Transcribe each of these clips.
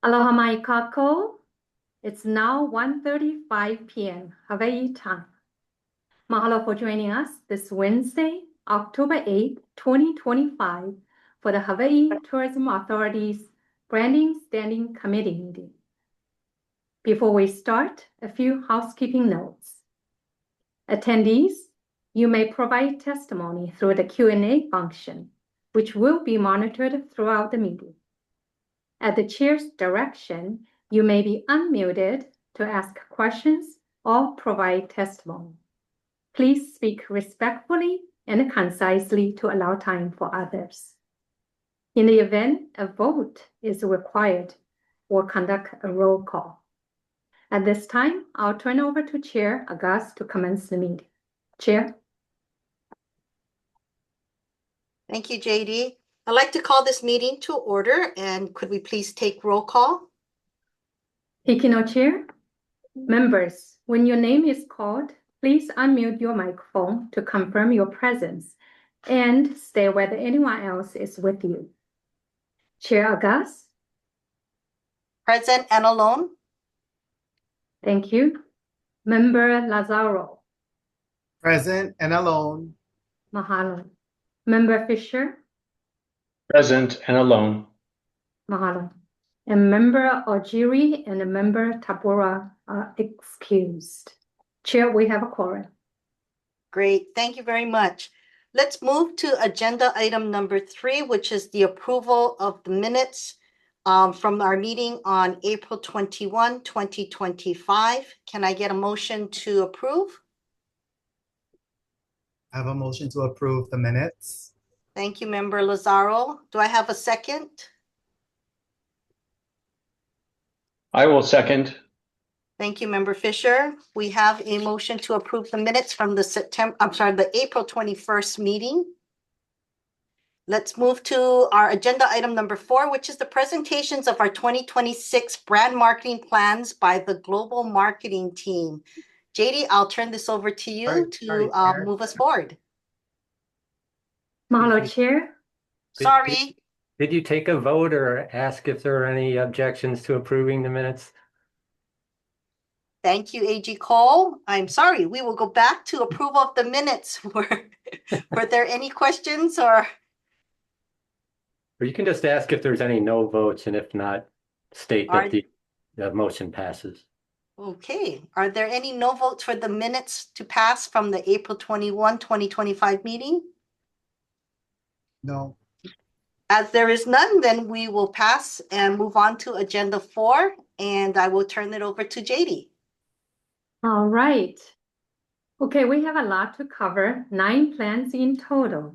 Aloha mai kako. It's now 1:35 p.m. Hawaii time. Mahalo for joining us this Wednesday, October 8th, 2025 for the Hawaii Tourism Authority's Branding Standing Committee meeting. Before we start, a few housekeeping notes. Attendees, you may provide testimony through the Q&A function, which will be monitored throughout the meeting. At the chair's direction, you may be unmuted to ask questions or provide testimony. Please speak respectfully and concisely to allow time for others. In the event a vote is required, we'll conduct a roll call. At this time, I'll turn over to Chair August to commence the meeting. Chair. Thank you, JD. I'd like to call this meeting to order, and could we please take roll call? Hikino Chair. Members, when your name is called, please unmute your microphone to confirm your presence and state whether anyone else is with you. Chair August. Present and alone. Thank you. Member Lazaro. Present and alone. Mahalo. Member Fisher. Present and alone. Mahalo. And Member Ojiri and Member Tabora are excused. Chair, we have a quorum. Great, thank you very much. Let's move to agenda item number 3, which is the approval of the minutes from our meeting on April 21, 2025. Can I get a motion to approve? I have a motion to approve the minutes. Thank you, Member Lazaro. Do I have a second? I will second. Thank you, Member Fisher. We have a motion to approve the minutes from the April 21st meeting. Let's move to our agenda item number 4, which is the presentations of our 2026 brand marketing plans by the global marketing team. JD, I'll turn this over to you to move us forward. Mahalo, Chair. Sorry. Did you take a vote or ask if there are any objections to approving the minutes? Thank you, AG Cole. I'm sorry. We will go back to approval of the minutes. Were there any questions or? Or you can just ask if there's any no votes, and if not, state that the motion passes. Okay. Are there any no votes for the minutes to pass from the April 21, 2025 meeting? No. As there is none, then we will pass and move on to agenda 4, and I will turn it over to JD. All right. Okay, we have a lot to cover, 9 plans in total,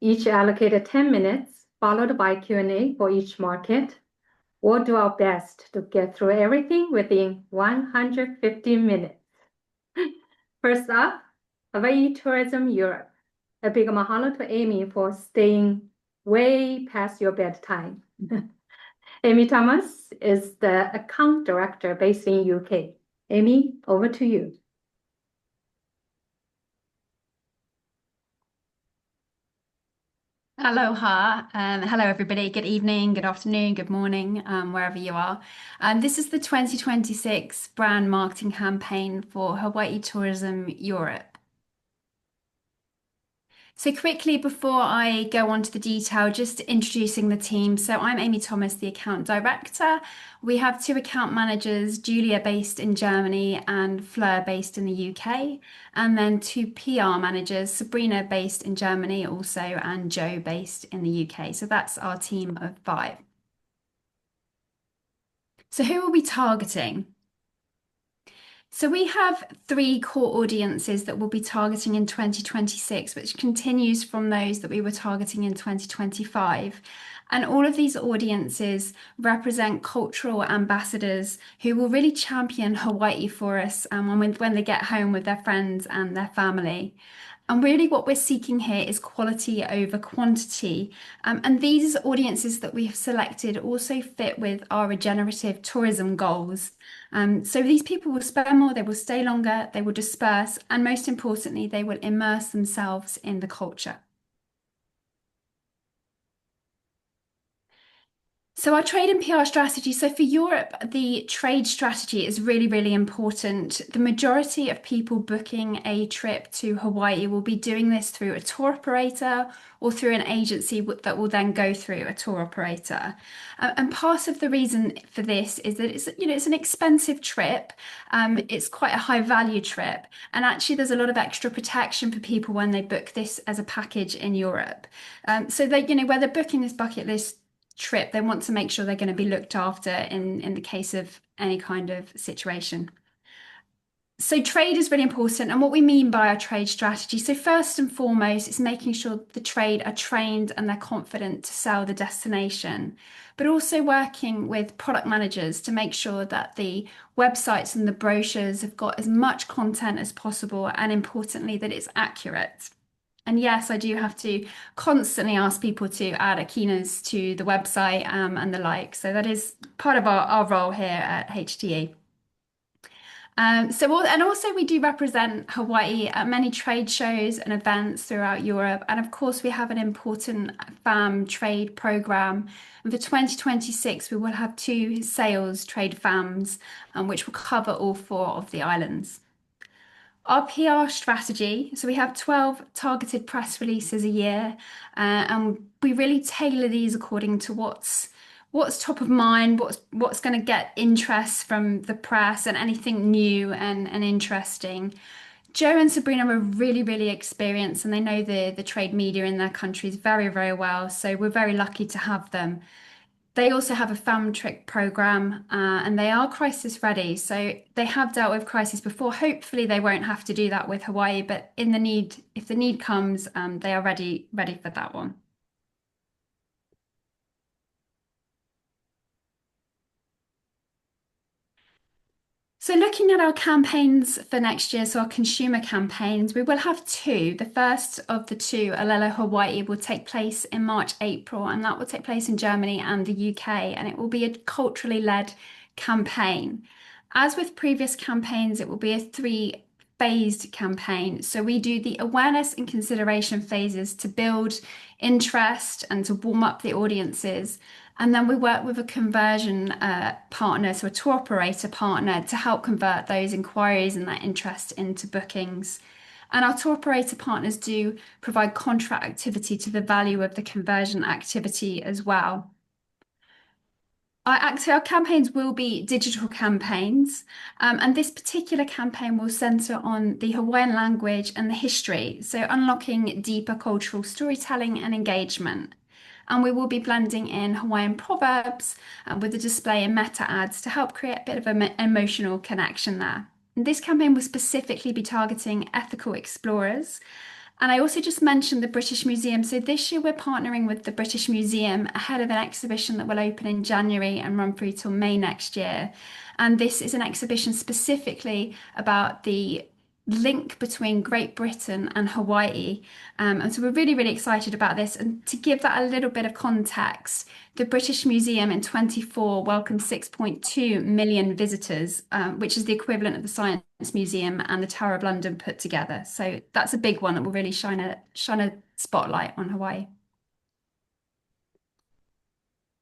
each allocated 10 minutes, followed by Q&A for each market. We'll do our best to get through everything within 150 minutes. First up, Hawaii Tourism Europe. A big mahalo to Amy for staying way past your bedtime. Amy Thomas is the account director based in UK. Amy, over to you. Aloha. Hello, everybody. Good evening, good afternoon, good morning, wherever you are. This is the 2026 brand marketing campaign for Hawaii Tourism Europe. So quickly, before I go on to the detail, just introducing the team. So I'm Amy Thomas, the account director. We have 2 account managers, Julia based in Germany and Fleur based in the UK. And then 2 PR managers, Sabrina based in Germany also, and Joe based in the UK. So that's our team of 5. So who are we targeting? So we have 3 core audiences that we'll be targeting in 2026, which continues from those that we were targeting in 2025. And all of these audiences represent cultural ambassadors who will really champion Hawaii for us when they get home with their friends and their family. And really what we're seeking here is quality over quantity. And these audiences that we have selected also fit with our regenerative tourism goals. So these people will spend more, they will stay longer, they will disperse, and most importantly, they will immerse themselves in the culture. So our trade and PR strategy. So for Europe, the trade strategy is really, really important. The majority of people booking a trip to Hawaii will be doing this through a tour operator or through an agency that will then go through a tour operator. And part of the reason for this is that it's an expensive trip. It's quite a high value trip. And actually there's a lot of extra protection for people when they book this as a package in Europe. So they, where they're booking this bucket list trip, they want to make sure they're going to be looked after in the case of any kind of situation. So trade is really important, and what we mean by our trade strategy. So first and foremost, it's making sure the trade are trained and they're confident to sell the destination, but also working with product managers to make sure that the websites and the brochures have got as much content as possible, and importantly, that it's accurate. And yes, I do have to constantly ask people to add akinas to the website and the like. So that is part of our role here at HTE. And also we do represent Hawaii at many trade shows and events throughout Europe. And of course, we have an important FAM trade program. And for 2026, we will have 2 sales trade FAMs, which will cover all 4 of the islands. Our PR strategy, so we have 12 targeted press releases a year, and we really tailor these according to what's top of mind, what's going to get interest from the press and anything new and interesting. Joe and Sabrina are really, really experienced, and they know the trade media in their countries very, very well. So we're very lucky to have them. They also have a FAM trick program, and they are crisis ready. So they have dealt with crisis before. Hopefully they won't have to do that with Hawaii, but if the need comes, they are ready for that one. So looking at our campaigns for next year, so our consumer campaigns, we will have 2. The first of the 2, Alelo Hawaii, will take place in March, April, and that will take place in Germany and the UK, and it will be a culturally led campaign. As with previous campaigns, it will be a 3-phased campaign. So we do the awareness and consideration phases to build interest and to warm up the audiences. And then we work with a conversion partner, so a tour operator partner, to help convert those inquiries and that interest into bookings. And our tour operator partners do provide contract activity to the value of the conversion activity as well. Our campaigns will be digital campaigns, and this particular campaign will centre on the Hawaiian language and the history, so unlocking deeper cultural storytelling and engagement. And we will be blending in Hawaiian proverbs with the display and meta ads to help create a bit of an emotional connection there. And this campaign will specifically be targeting ethical explorers. And I also just mentioned the British Museum. So this year we're partnering with the British Museum ahead of an exhibition that will open in January and run through till May next year. And this is an exhibition specifically about the link between Great Britain and Hawaii. And so we're really, really excited about this. And to give that a little bit of context, the British Museum in 24 welcomed 6.2 million visitors, which is the equivalent of the Science Museum and the Tower of London put together. So that's a big one that will really shine a spotlight on Hawaii.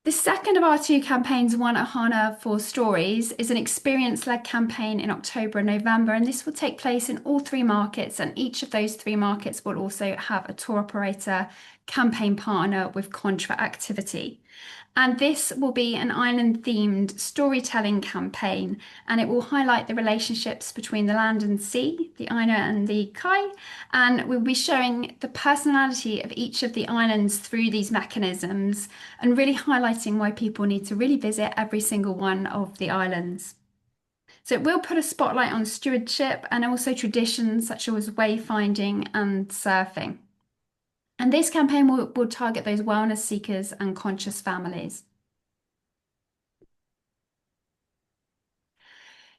The second of our 2 campaigns, One Ohana for Stories, is an experience-led campaign in October and November, and this will take place in all 3 markets, and each of those 3 markets will also have a tour operator campaign partner with contra activity. And this will be an island-themed storytelling campaign, and it will highlight the relationships between the land and sea, the Aina and the Kai, and we'll be showing the personality of each of the islands through these mechanisms and really highlighting why people need to really visit every single one of the islands. So it will put a spotlight on stewardship and also traditions such as wayfinding and surfing. And this campaign will target those wellness seekers and conscious families.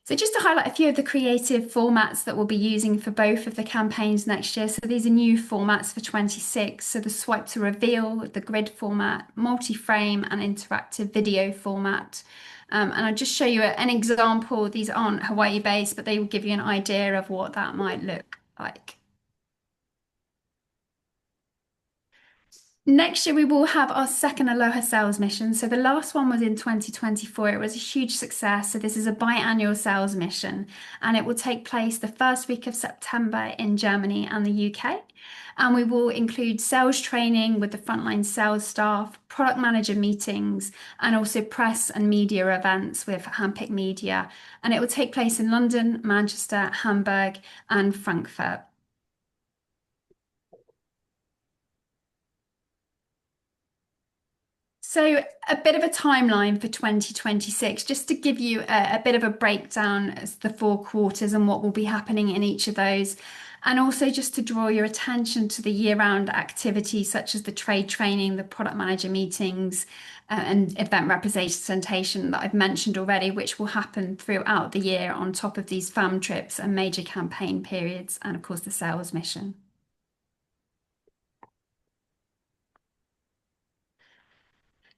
So just to highlight a few of the creative formats that we'll be using for both of the campaigns next year. So these are new formats for 26. So the swipe to reveal, the grid format, multi-frame and interactive video format. And I'll just show you an example. These aren't Hawaii based, but they will give you an idea of what that might look like. Next year, we will have our second Aloha sales mission. So the last one was in 2024. It was a huge success. So this is a biannual sales mission, and it will take place the first week of September in Germany and the UK. And we will include sales training with the frontline sales staff, product manager meetings, and also press and media events with handpicked media. And it will take place in London, Manchester, Hamburg, and Frankfurt. So a bit of a timeline for 2026, just to give you a bit of a breakdown as the 4 quarters and what will be happening in each of those. And also just to draw your attention to the year-round activities such as the trade training, the product manager meetings, and event representation that I've mentioned already, which will happen throughout the year on top of these FAM trips and major campaign periods, and of course the sales mission.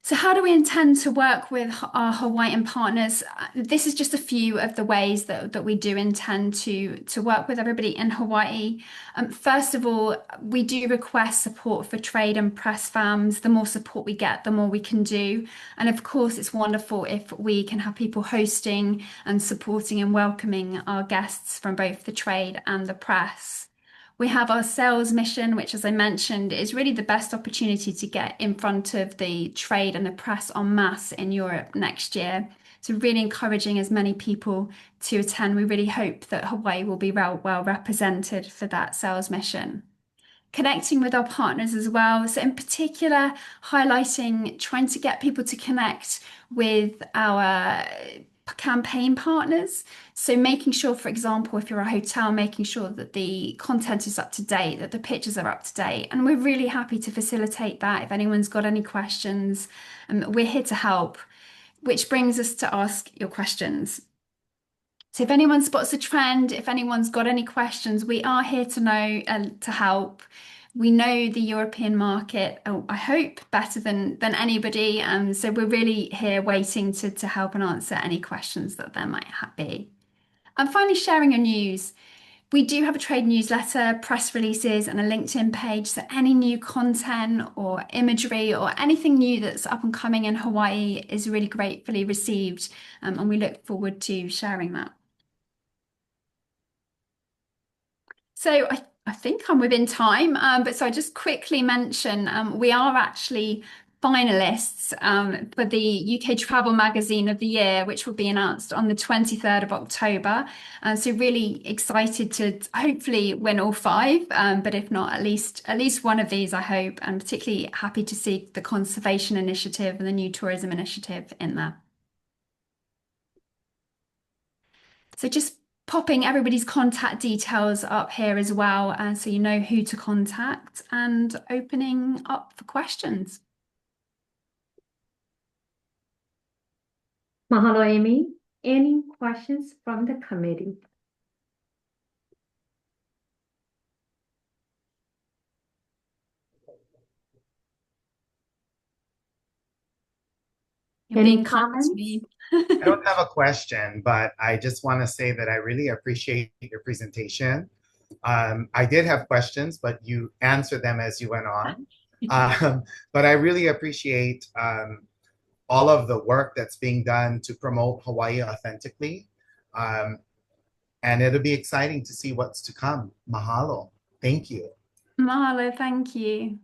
So how do we intend to work with our Hawaiian partners? This is just a few of the ways that we do intend to work with everybody in Hawaii. First of all, we do request support for trade and press FAMs. The more support we get, the more we can do. And of course, it's wonderful if we can have people hosting and supporting and welcoming our guests from both the trade and the press. We have our sales mission, which, as I mentioned, is really the best opportunity to get in front of the trade and the press en masse in Europe next year. So really encouraging as many people to attend. We really hope that Hawaii will be well represented for that sales mission. Connecting with our partners as well. So in particular, highlighting, trying to get people to connect with our campaign partners. So making sure, for example, if you're a hotel, making sure that the content is up to date, that the pictures are up to date. And we're really happy to facilitate that. If anyone's got any questions, we're here to help, which brings us to ask your questions. So if anyone spots a trend, if anyone's got any questions, we are here to know and to help. We know the European market, I hope, better than anybody. So we're really here waiting to help and answer any questions that there might be. And finally, sharing your news. We do have a trade newsletter, press releases, and a LinkedIn page. So any new content or imagery or anything new that's up and coming in Hawaii is really gratefully received. And we look forward to sharing that. So I think I'm within time, but so I just quickly mention we are actually finalists for the UK Travel Magazine of the Year, which will be announced on the 23rd of October. So really excited to hopefully win all 5, but if not, at least one of these, I hope, and particularly happy to see the Conservation Initiative and the New Tourism Initiative in there. So just popping everybody's contact details up here as well, so you know who to contact, and opening up for questions. Mahalo, Amy. Any questions from the committee? Any comments? I don't have a question, but I just want to say that I really appreciate your presentation. I did have questions, but you answered them as you went on. But I really appreciate all of the work that's being done to promote Hawaii authentically. And it'll be exciting to see what's to come. Mahalo. Thank you. Mahalo, thank you.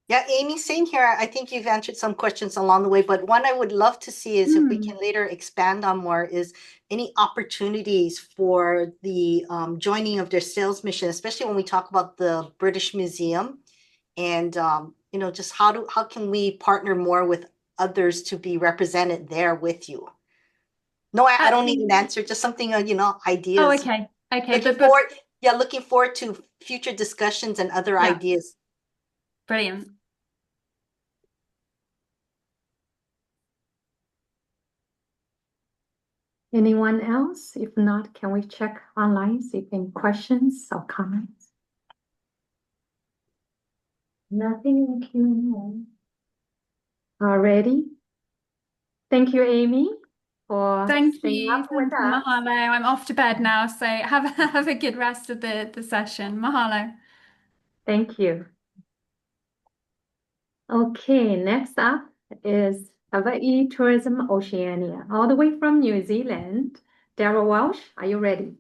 Yeah, Amy, same here. I think you've answered some questions along the way, but one I would love to see is if we can later expand on more is any opportunities for the joining of their sales mission, especially when we talk about the British Museum, and you know, just how can we partner more with others to be represented there with you? No, I don't need an answer, just something, you know, ideas. Oh, okay. Looking forward to future discussions and other ideas. Brilliant. Anyone else? If not, can we check online, see if any questions or comments? Nothing in the Q&A. Already. Thank you, Amy, for staying up with us. Mahalo. I'm off to bed now, so have a good rest of the session. Mahalo. Thank you. Okay, next up is Hawaii Tourism Oceania, all the way from New Zealand. Daryl Welsh, are you ready?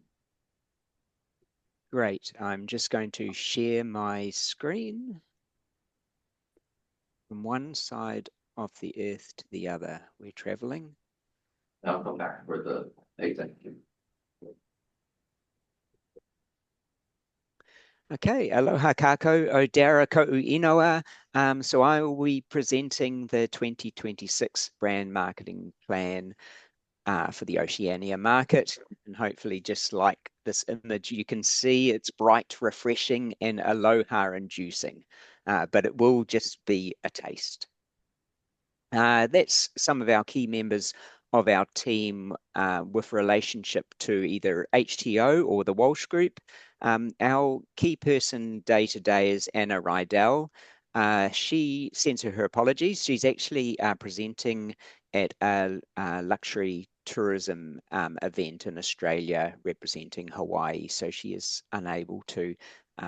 Great. I'm just going to share my screen from one side of the earth to the other. We're traveling. I'll come back for the executive. Okay, aloha kako o dara ko'u inoa. So I will be presenting the 2026 brand marketing plan for the Oceania market. And hopefully just like this image, you can see it's bright, refreshing and aloha inducing, but it will just be a taste. That's some of our key members of our team with relationship to either HTO or the Walsh Group. Our key person day to day is Anna Rydell. She sends her apologies. She's actually presenting at a luxury tourism event in Australia representing Hawaii, so she is unable to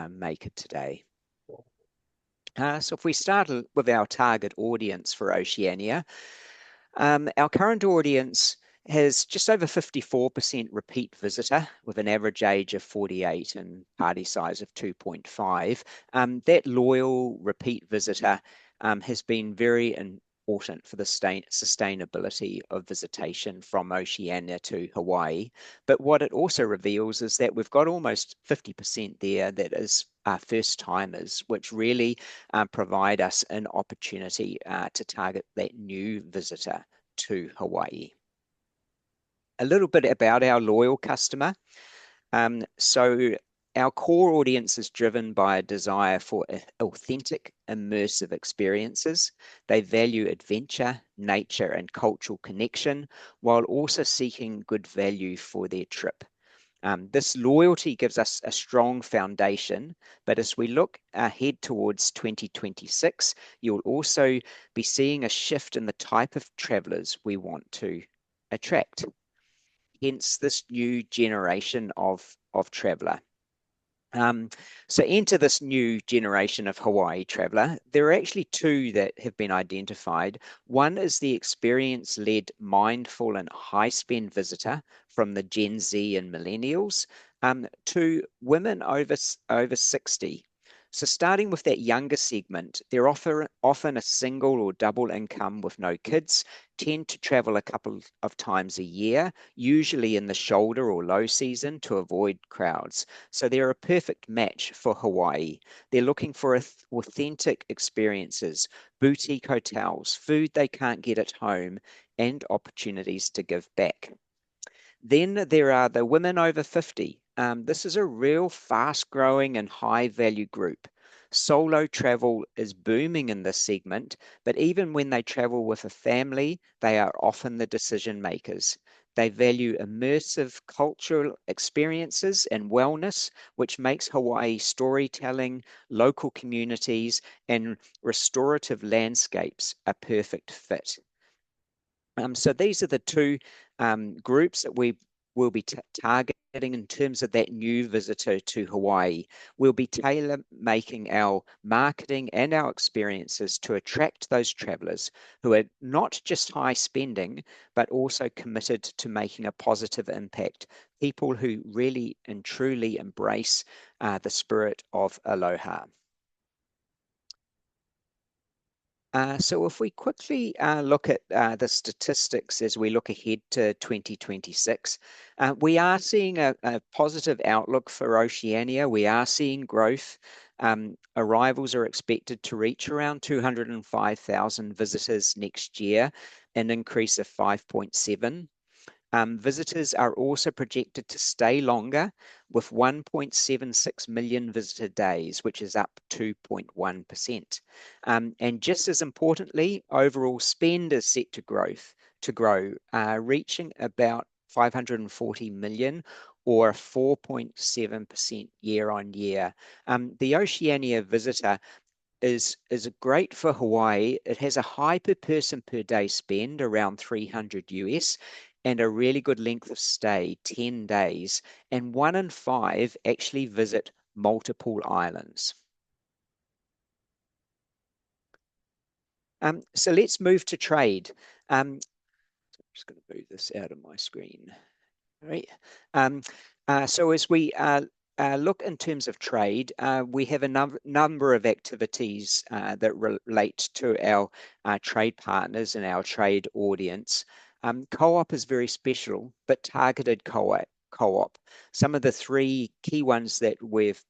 make it today. So if we start with our target audience for Oceania, our current audience has just over 54% repeat visitor with an average age of 48 and party size of 2.5. That loyal repeat visitor has been very important for the sustainability of visitation from Oceania to Hawaii. But what it also reveals is that we've got almost 50% there that is first timers, which really provide us an opportunity to target that new visitor to Hawaii. A little bit about our loyal customer. So our core audience is driven by a desire for authentic, immersive experiences. They value adventure, nature, and cultural connection, while also seeking good value for their trip. This loyalty gives us a strong foundation, but as we look ahead towards 2026, you'll also be seeing a shift in the type of travelers we want to attract. Hence this new generation of traveler. So enter this new generation of Hawaii traveler. There are actually two that have been identified. One is the experience-led, mindful and high-spend visitor from the Gen Z and millennials, to women over 60. So starting with that younger segment, they're often a single or double income with no kids, tend to travel a couple of times a year, usually in the shoulder or low season to avoid crowds. So they're a perfect match for Hawaii. They're looking for authentic experiences, boutique hotels, food they can't get at home, and opportunities to give back. Then there are the women over 50. This is a real fast growing and high value group. Solo travel is booming in this segment, but even when they travel with a family, they are often the decision makers. They value immersive cultural experiences and wellness, which makes Hawaii storytelling, local communities, and restorative landscapes a perfect fit. So these are the two groups that we will be targeting in terms of that new visitor to Hawaii. We'll be tailor making our marketing and our experiences to attract those travelers who are not just high spending, but also committed to making a positive impact. People who really and truly embrace the spirit of aloha. So if we quickly look at the statistics as we look ahead to 2026, we are seeing a positive outlook for Oceania. We are seeing growth. Arrivals are expected to reach around 205,000 visitors next year, an increase of 5.7%. Visitors are also projected to stay longer with 1.76 million visitor days, which is up 2.1%. And just as importantly, overall spend is set to grow, reaching about 540 million or 4.7% year on year. The Oceania visitor is great for Hawaii. It has a high per person per day spend around 300 US and a really good length of stay, 10 days, and 1 in 5 actually visit multiple islands. So let's move to trade. I'm just going to move this out of my screen. All right. So as we look in terms of trade, we have a number of activities that relate to our trade partners and our trade audience. Co-op is very special, but targeted co-op. Some of the three key ones that we've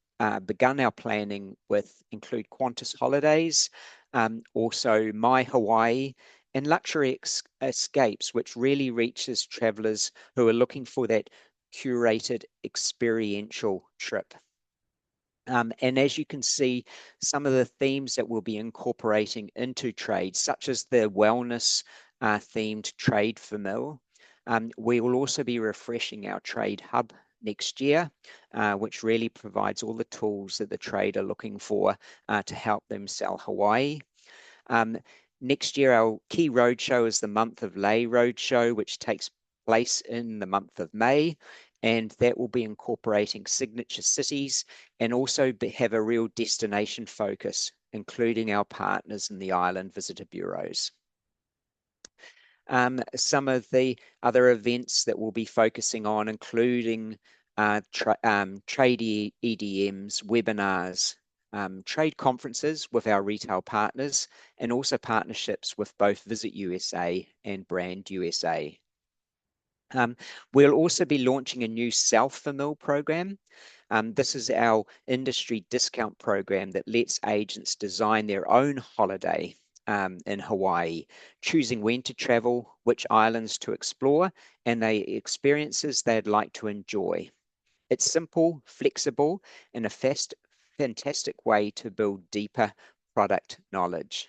begun our planning with include Qantas Holidays, also My Hawai'i, and Luxury Escapes, which really reaches travelers who are looking for that curated experiential trip. And as you can see, some of the themes that we'll be incorporating into trade, such as the wellness themed trade famil. We will also be refreshing our trade hub next year, which really provides all the tools that the trade are looking for to help them sell Hawaii. Next year, our key roadshow is the Month of Lei Roadshow, which takes place in the month of May, and that will be incorporating signature cities and also have a real destination focus, including our partners in the island visitor bureaus. Some of the other events that we'll be focusing on, including trade EDMs, webinars, trade conferences with our retail partners, and also partnerships with both Visit USA and Brand USA. We'll also be launching a new self-famil program. This is our industry discount program that lets agents design their own holiday in Hawaii, choosing when to travel, which islands to explore, and the experiences they'd like to enjoy. It's simple, flexible, and a fantastic way to build deeper product knowledge.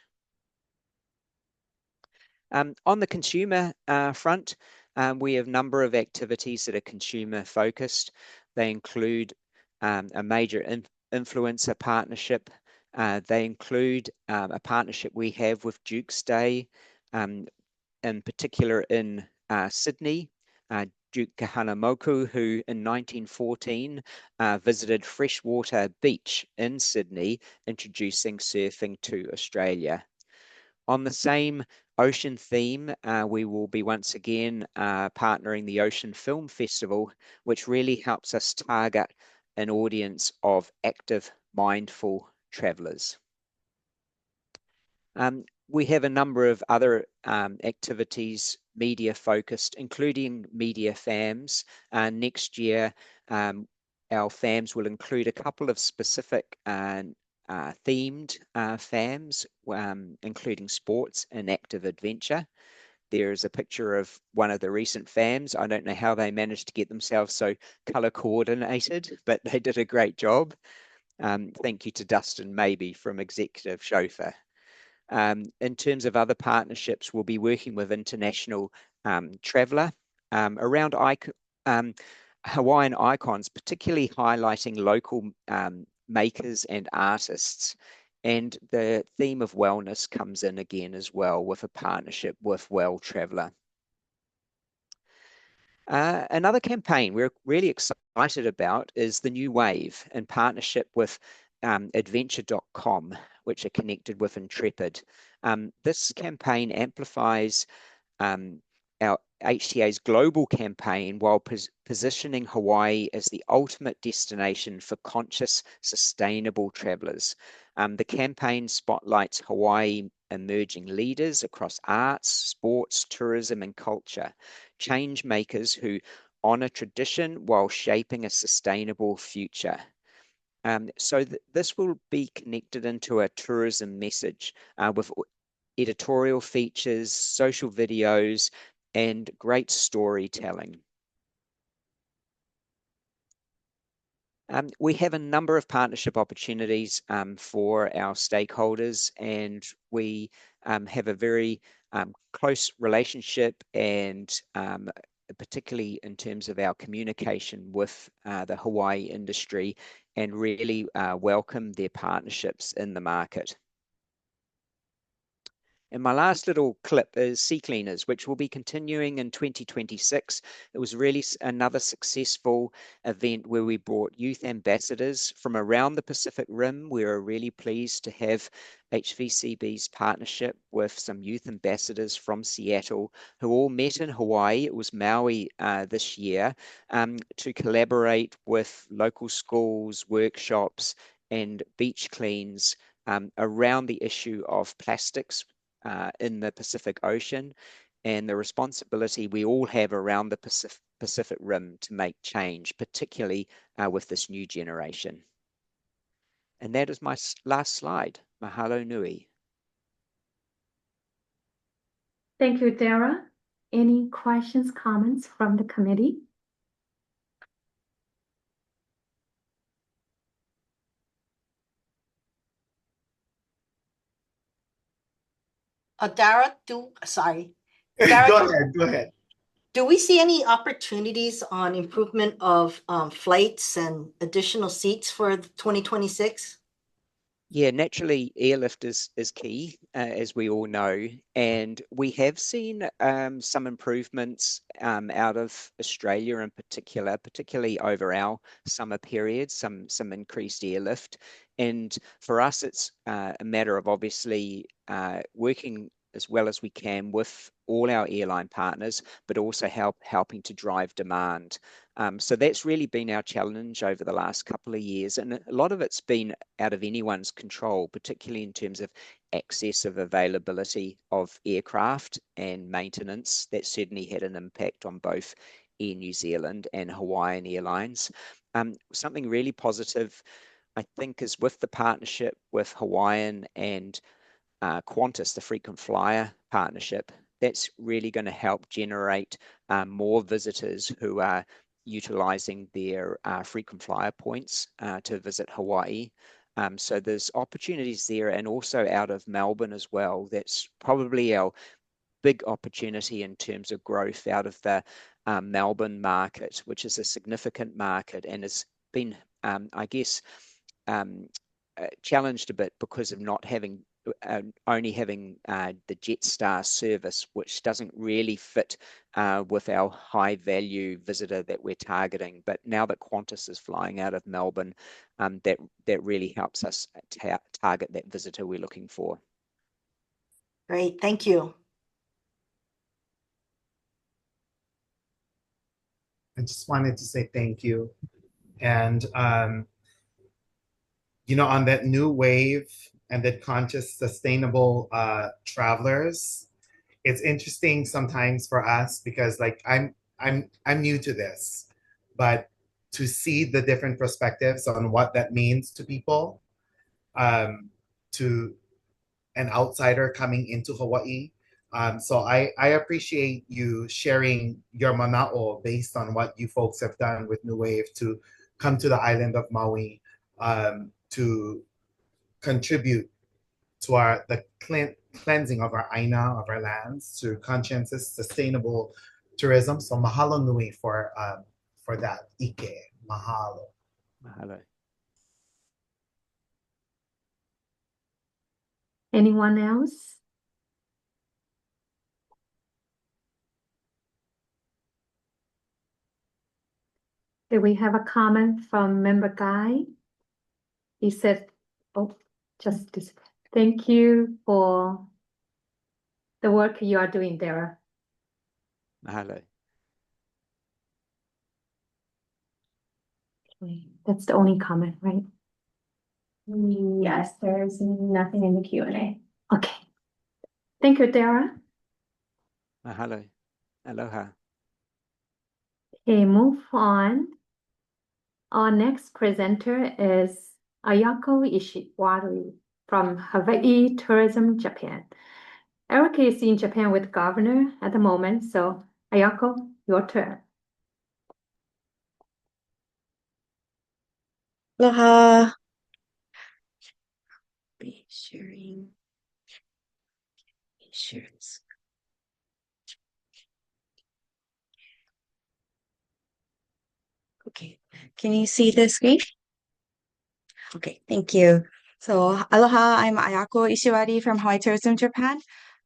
On the consumer front, we have a number of activities that are consumer focused. They include a major influencer partnership. They include a partnership we have with Duke's Day, in particular in Sydney. Duke Kahanamoku, who in 1914 visited Freshwater Beach in Sydney, introducing surfing to Australia. On the same ocean theme, we will be once again partnering the Ocean Film Festival, which really helps us target an audience of active, mindful travelers. We have a number of other activities, media focused, including media FAMs. Next year, our FAMs will include a couple of specific themed FAMs, including sports and active adventure. There is a picture of one of the recent FAMs. I don't know how they managed to get themselves so color coordinated, but they did a great job. Thank you to Dustin Maybe from Executive Chauffeur. In terms of other partnerships, we'll be working with International Traveller around Hawaiian icons, particularly highlighting local makers and artists. And the theme of wellness comes in again as well with a partnership with Well Traveller. Another campaign we're really excited about is the New Wave in partnership with adventure.com, which are connected with Intrepid. This campaign amplifies our HTA's global campaign while positioning Hawaii as the ultimate destination for conscious, sustainable travelers. The campaign spotlights Hawaii emerging leaders across arts, sports, tourism, and culture, change makers who honor tradition while shaping a sustainable future. So this will be connected into a tourism message with editorial features, social videos, and great storytelling. We have a number of partnership opportunities for our stakeholders, and we have a very close relationship, and particularly in terms of our communication with the Hawaii industry, and really welcome their partnerships in the market. And my last little clip is Sea Cleaners, which will be continuing in 2026. It was really another successful event where we brought youth ambassadors from around the Pacific Rim. We were really pleased to have HVCB's partnership with some youth ambassadors from Seattle who all met in Hawaii. It was Maui this year to collaborate with local schools, workshops, and beach cleans around the issue of plastics in the Pacific Ocean and the responsibility we all have around the Pacific Rim to make change, particularly with this new generation. And that is my last slide. Mahalo nui. Thank you, Dara. Any questions, comments from the committee? Dara, sorry. Dara, Go ahead. do we see any opportunities on improvement of flights and additional seats for 2026? Yeah, naturally, airlift is key, as we all know, and we have seen some improvements out of Australia in particular, particularly over our summer period, some increased airlift. And for us, it's a matter of obviously working as well as we can with all our airline partners, but also helping to drive demand. So that's really been our challenge over the last couple of years. And a lot of it's been out of anyone's control, particularly in terms of access of availability of aircraft and maintenance. That certainly had an impact on both Air New Zealand and Hawaiian Airlines. Something really positive, I think, is with the partnership with Hawaiian and Qantas, the frequent flyer partnership. That's really going to help generate more visitors who are utilizing their frequent flyer points to visit Hawaii. So there's opportunities there, and also out of Melbourne as well. That's probably our big opportunity in terms of growth out of the Melbourne market, which is a significant market and has been, I guess, challenged a bit because of not having only having the Jetstar service, which doesn't really fit with our high value visitor that we're targeting. But now that Qantas is flying out of Melbourne, that really helps us target that visitor we're looking for. Great, thank you. I just wanted to say thank you. And, you know, on that new wave and that conscious, sustainable travelers, it's interesting sometimes for us because, like, I'm new to this, but to see the different perspectives on what that means to people, to an outsider coming into Hawaii. So I appreciate you sharing your mana'o based on what you folks have done with New Wave to come to the island of Maui to contribute to the cleansing of our aina, of our lands, to conscientious, sustainable tourism. So mahalo nui for that, Ike. Mahalo. Mahalo. Anyone else? Do we have a comment from Member Guy? He said, oh, just this. Thank you for the work you are doing there. Mahalo. Okay, that's the only comment, right? Yes, there's nothing in the Q&A. Okay. Thank you, Dara. Mahalo. Aloha. Okay, move on. Our next presenter is Ayako Ishiwari from Hawaii Tourism Japan. Eric is in Japan with Governor at the moment, so Ayako, your turn. Aloha. Be sharing. Insurance. Okay, can you see the screen? Okay, thank you. So, aloha, I'm Ayako Ishiwari from Hawaii Tourism Japan.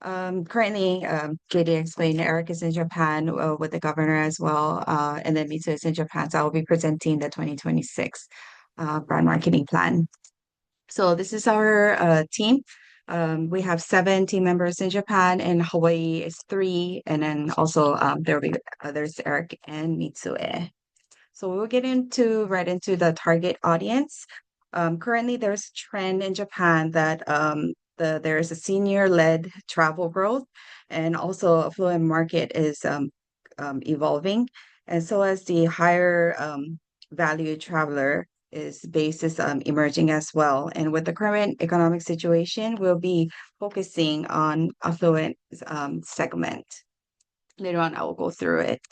Currently, JD explained, Eric is in Japan with the governor as well, and then Mitsu is in Japan. So I will be presenting the 2026 brand marketing plan. So this is our team. We have 7 team members in Japan, and Hawaii is 3, and then also there will be others, Eric and Mitsue. So we'll get right into the target audience. Currently, there's a trend in Japan that there is a senior-led travel growth, and also affluent market is evolving, and so as the higher value traveler is emerging as well. And with the current economic situation, we'll be focusing on affluent segment. Later on, I will go through it.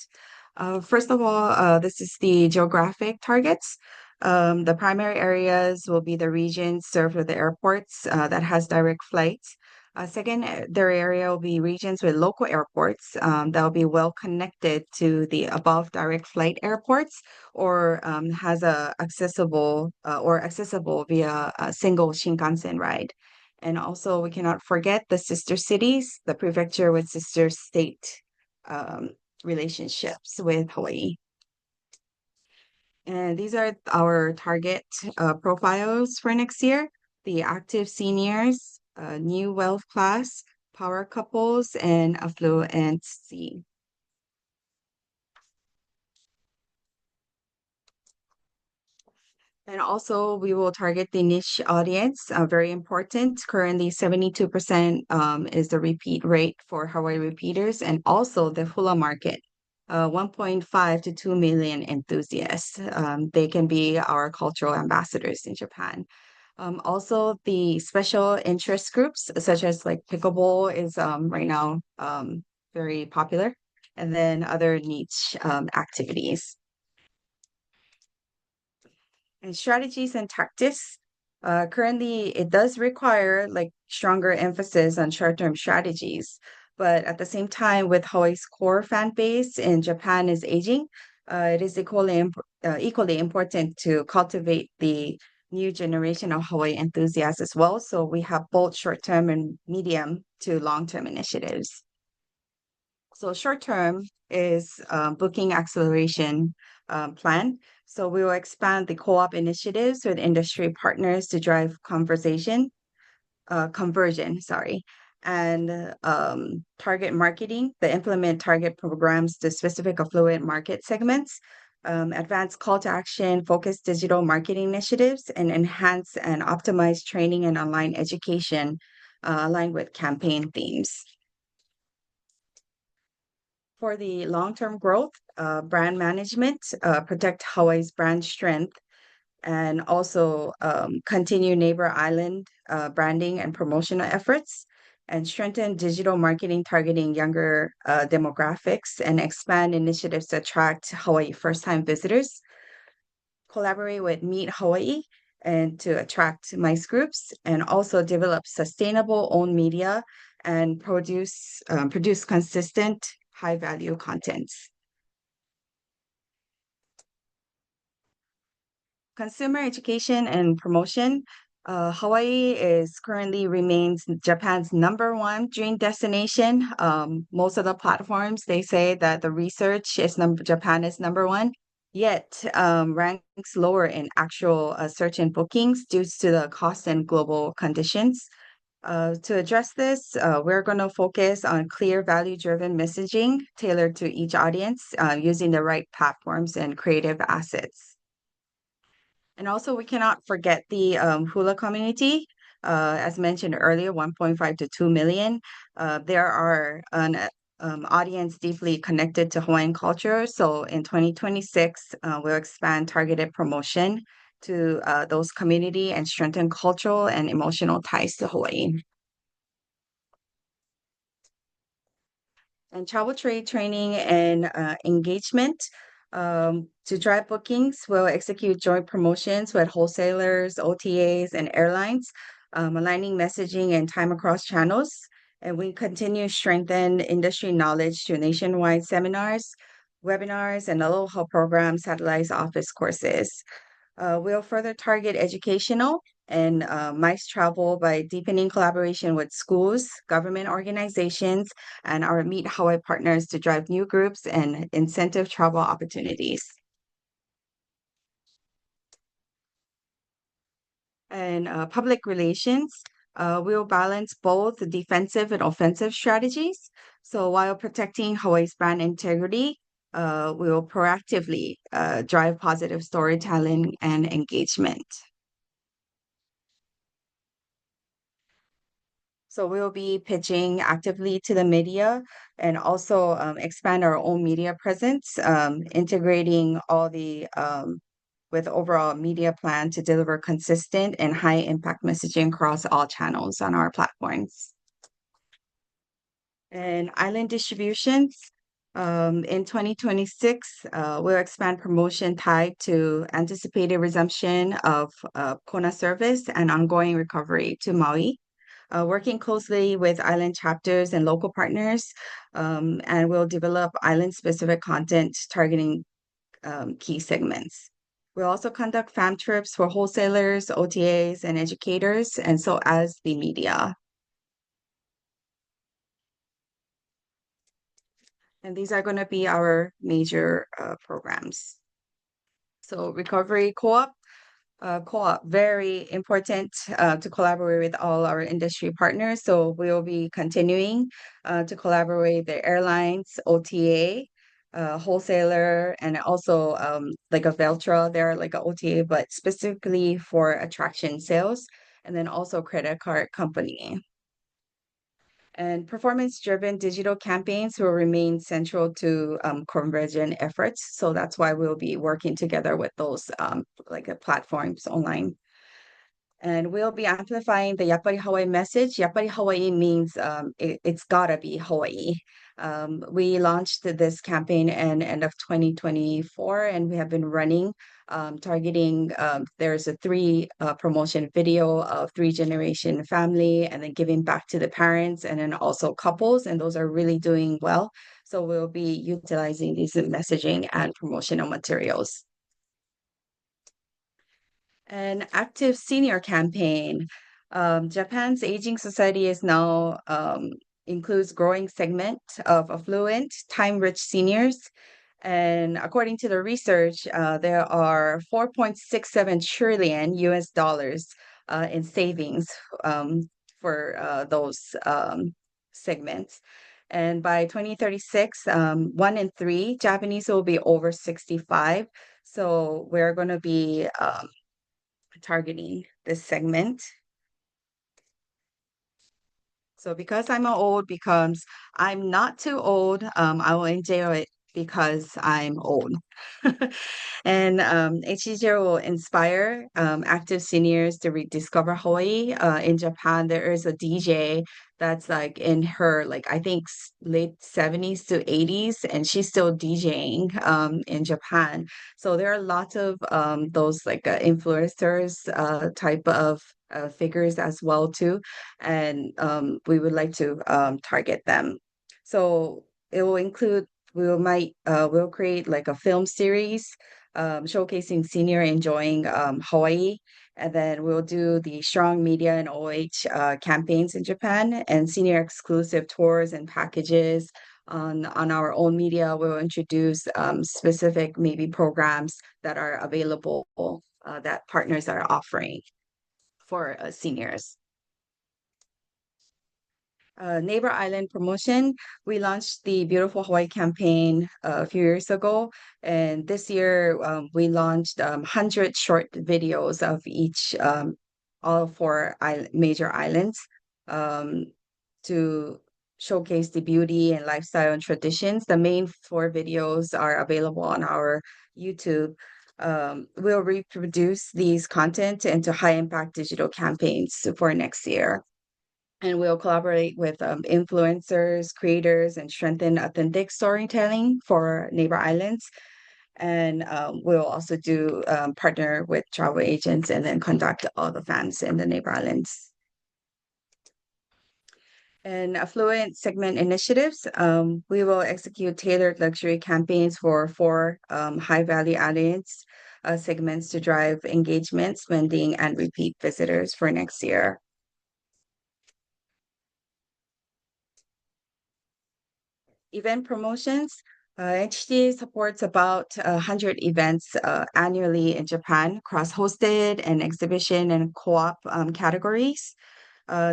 First of all, this is the geographic targets. The primary areas will be the regions served with the airports that has direct flights. Second, their area will be regions with local airports that will be well connected to the above direct flight airports, or has accessible via a single Shinkansen ride. And also, we cannot forget the sister cities, the prefecture with sister state relationships with Hawaii. And these are our target profiles for next year: the active seniors, new wealth class, power couples, and affluency. And also, we will target the niche audience, very important. Currently, 72% is the repeat rate for Hawaii repeaters, and also the hula market. 1.5 to 2 million enthusiasts. They can be our cultural ambassadors in Japan. Also, the special interest groups, such as like pickleball, is right now very popular, and then other niche activities. And strategies and tactics. Currently, it does require like stronger emphasis on short-term strategies, but at the same time, with Hawaii's core fan base in Japan is aging, it is equally important to cultivate the new generation of Hawaii enthusiasts as well. So we have both short-term and medium to long-term initiatives. So short-term is booking acceleration plan. So we will expand the co-op initiatives with industry partners to drive conversion, and target marketing, to implement target programs to specific affluent market segments, advanced call to action, focused digital marketing initiatives, and enhance and optimize training and online education aligned with campaign themes. For the long-term growth, brand management, protect Hawaii's brand strength, and also continue neighbor island branding and promotional efforts, and strengthen digital marketing targeting younger demographics, and expand initiatives to attract Hawaii first-time visitors. Collaborate with Meet Hawaii and to attract MICE groups, and also develop sustainable owned media and produce consistent high-value contents. Consumer education and promotion. Hawaii currently remains Japan's #1 dream destination. Most of the platforms, they say that the research is Japan is #1, yet ranks lower in actual search and bookings due to the cost and global conditions. To address this, we're going to focus on clear value-driven messaging tailored to each audience, using the right platforms and creative assets. And also, we cannot forget the hula community. As mentioned earlier, 1.5 to 2 million. There are an audience deeply connected to Hawaiian culture. So in 2026, we'll expand targeted promotion to those community and strengthen cultural and emotional ties to Hawaii. And travel trade training and engagement. To drive bookings, we'll execute joint promotions with wholesalers, OTAs, and airlines, aligning messaging and time across channels. And we continue to strengthen industry knowledge through nationwide seminars, webinars, and aloha program satellite office courses. We'll further target educational and MICE travel by deepening collaboration with schools, government organizations, and our Meet Hawaii partners to drive new groups and incentive travel opportunities. And public relations, we'll balance both the defensive and offensive strategies. So while protecting Hawaii's brand integrity, we will proactively drive positive storytelling and engagement. So we'll be pitching actively to the media and also expand our own media presence, integrating all the with overall media plan to deliver consistent and high impact messaging across all channels on our platforms. And island distributions, in 2026, we'll expand promotion tied to anticipated resumption of Kona service and ongoing recovery to Maui. Working closely with island chapters and local partners, and we'll develop island-specific content targeting key segments. We'll also conduct fam trips for wholesalers, OTAs, and educators, and so as the media. And these are going to be our major programs. So Recovery Co-op, very important to collaborate with all our industry partners. So we'll be continuing to collaborate with the airlines, OTA, wholesaler, and also like a Veltra, they're like a OTA, but specifically for attraction sales, and then also credit card company. And performance-driven digital campaigns will remain central to conversion efforts. So that's why we'll be working together with those platforms online. And we'll be amplifying the Yapari Hawaii message. Yapari Hawaii means it's gotta be Hawaii. We launched this campaign in end of 2024, and we have been running targeting. There's a three promotion video of three generation family, and then giving back to the parents, and then also couples, and those are really doing well. So we'll be utilizing these messaging and promotional materials. An active senior campaign. Japan's aging society is now includes growing segment of affluent, time-rich seniors. And according to the research, there are 4.67 trillion US dollars in savings for those segments. And by 2036, 1 in 3 Japanese will be over 65. So we're going to be targeting this segment. So because I'm old, because I'm not too old, I will enjoy it because I'm old. And HG0 will inspire active seniors to rediscover Hawaii. In Japan, there is a DJ that's like in her, like I think late 70s to 80s, and she's still DJing in Japan. So there are lots of those like influencers type of figures as well too, and we would like to target them. So it will include we'll create like a film series showcasing senior enjoying Hawaii, and then we'll do the strong media and OH campaigns in Japan and senior exclusive tours and packages. On our own media, we'll introduce specific maybe programs that are available that partners are offering for seniors. Neighbor Island promotion. We launched the Beautiful Hawaii campaign a few years ago, and this year we launched 100 short videos of each, all 4 major islands, to showcase the beauty and lifestyle and traditions. The main 4 videos are available on our YouTube. We'll reproduce these content into high impact digital campaigns for next year. And we'll collaborate with influencers, creators, and strengthen authentic storytelling for neighbor islands. And we'll also do partner with travel agents and then conduct all the fans in the neighbor islands. And affluent segment initiatives, we will execute tailored luxury campaigns for 4 high value audience segments to drive engagement, spending, and repeat visitors for next year. Event promotions. HTA supports about 100 events annually in Japan, cross-hosted and exhibition and co-op categories.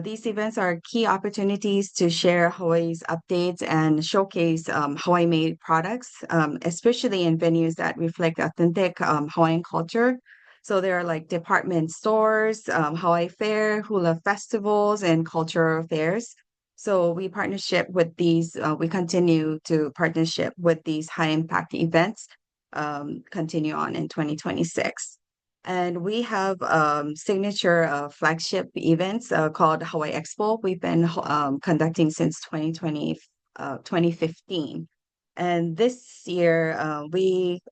These events are key opportunities to share Hawaii's updates and showcase Hawaii-made products, especially in venues that reflect authentic Hawaiian culture. So there are like department stores, Hawaii Fair, hula festivals, and cultural fairs. So we continue to partnership with these high impact events, continue on in 2026. And we have signature flagship events called Hawaii Expo. We've been conducting since 2015. And this year, we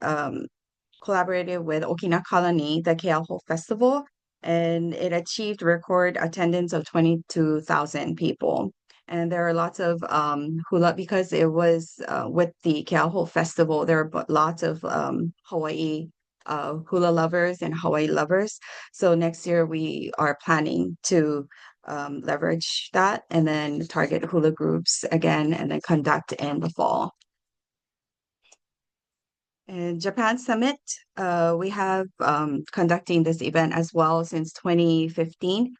collaborated with Okina Colony, the Keauhou Festival, and it achieved record attendance of 22,000 people. And there are lots of hula, because it was with the Keauhou Festival, there are lots of Hawaii hula lovers and Hawaii lovers. So next year we are planning to leverage that and then target hula groups again and then conduct in the fall. And Japan Summit, we have conducting this event as well since 2015.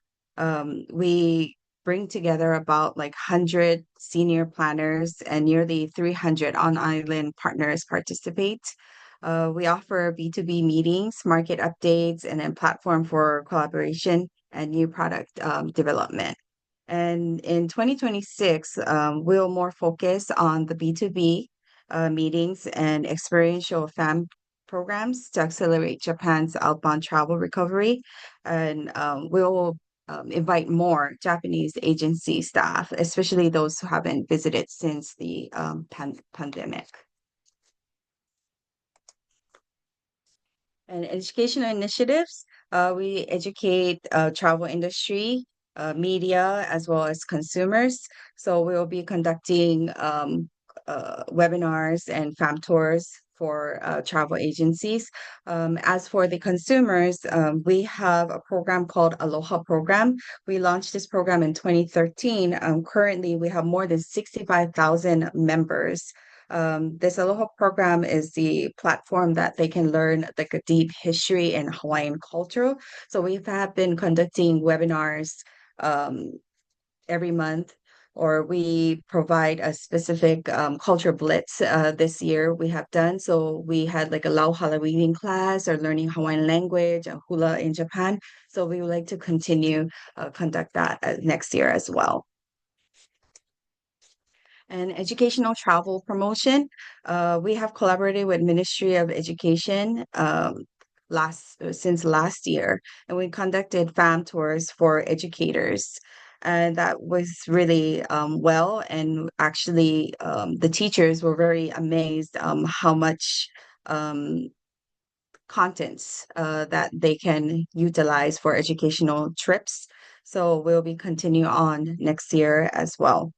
We bring together about like 100 senior planners and nearly 300 on-island partners participate. We offer B2B meetings, market updates, and then platform for collaboration and new product development. And in 2026, we'll more focus on the B2B meetings and experiential FAM programs to accelerate Japan's outbound travel recovery. And we'll invite more Japanese agency staff, especially those who haven't visited since the pandemic. And educational initiatives, we educate travel industry, media, as well as consumers. So we will be conducting webinars and FAM tours for travel agencies. As for the consumers, we have a program called Aloha Program. We launched this program in 2013. Currently, we have more than 65,000 members. This Aloha Program is the platform that they can learn like a deep history and Hawaiian culture. So we have been conducting webinars every month, or we provide a specific culture blitz this year we have done. So we had like a Lauhala reading class or learning Hawaiian language, and hula in Japan. So we would like to continue conduct that next year as well. And educational travel promotion, we have collaborated with Ministry of Education since last year, and we conducted FAM tours for educators. And that was really well. And actually, the teachers were very amazed how much contents that they can utilize for educational trips. So we'll be continue on next year as well.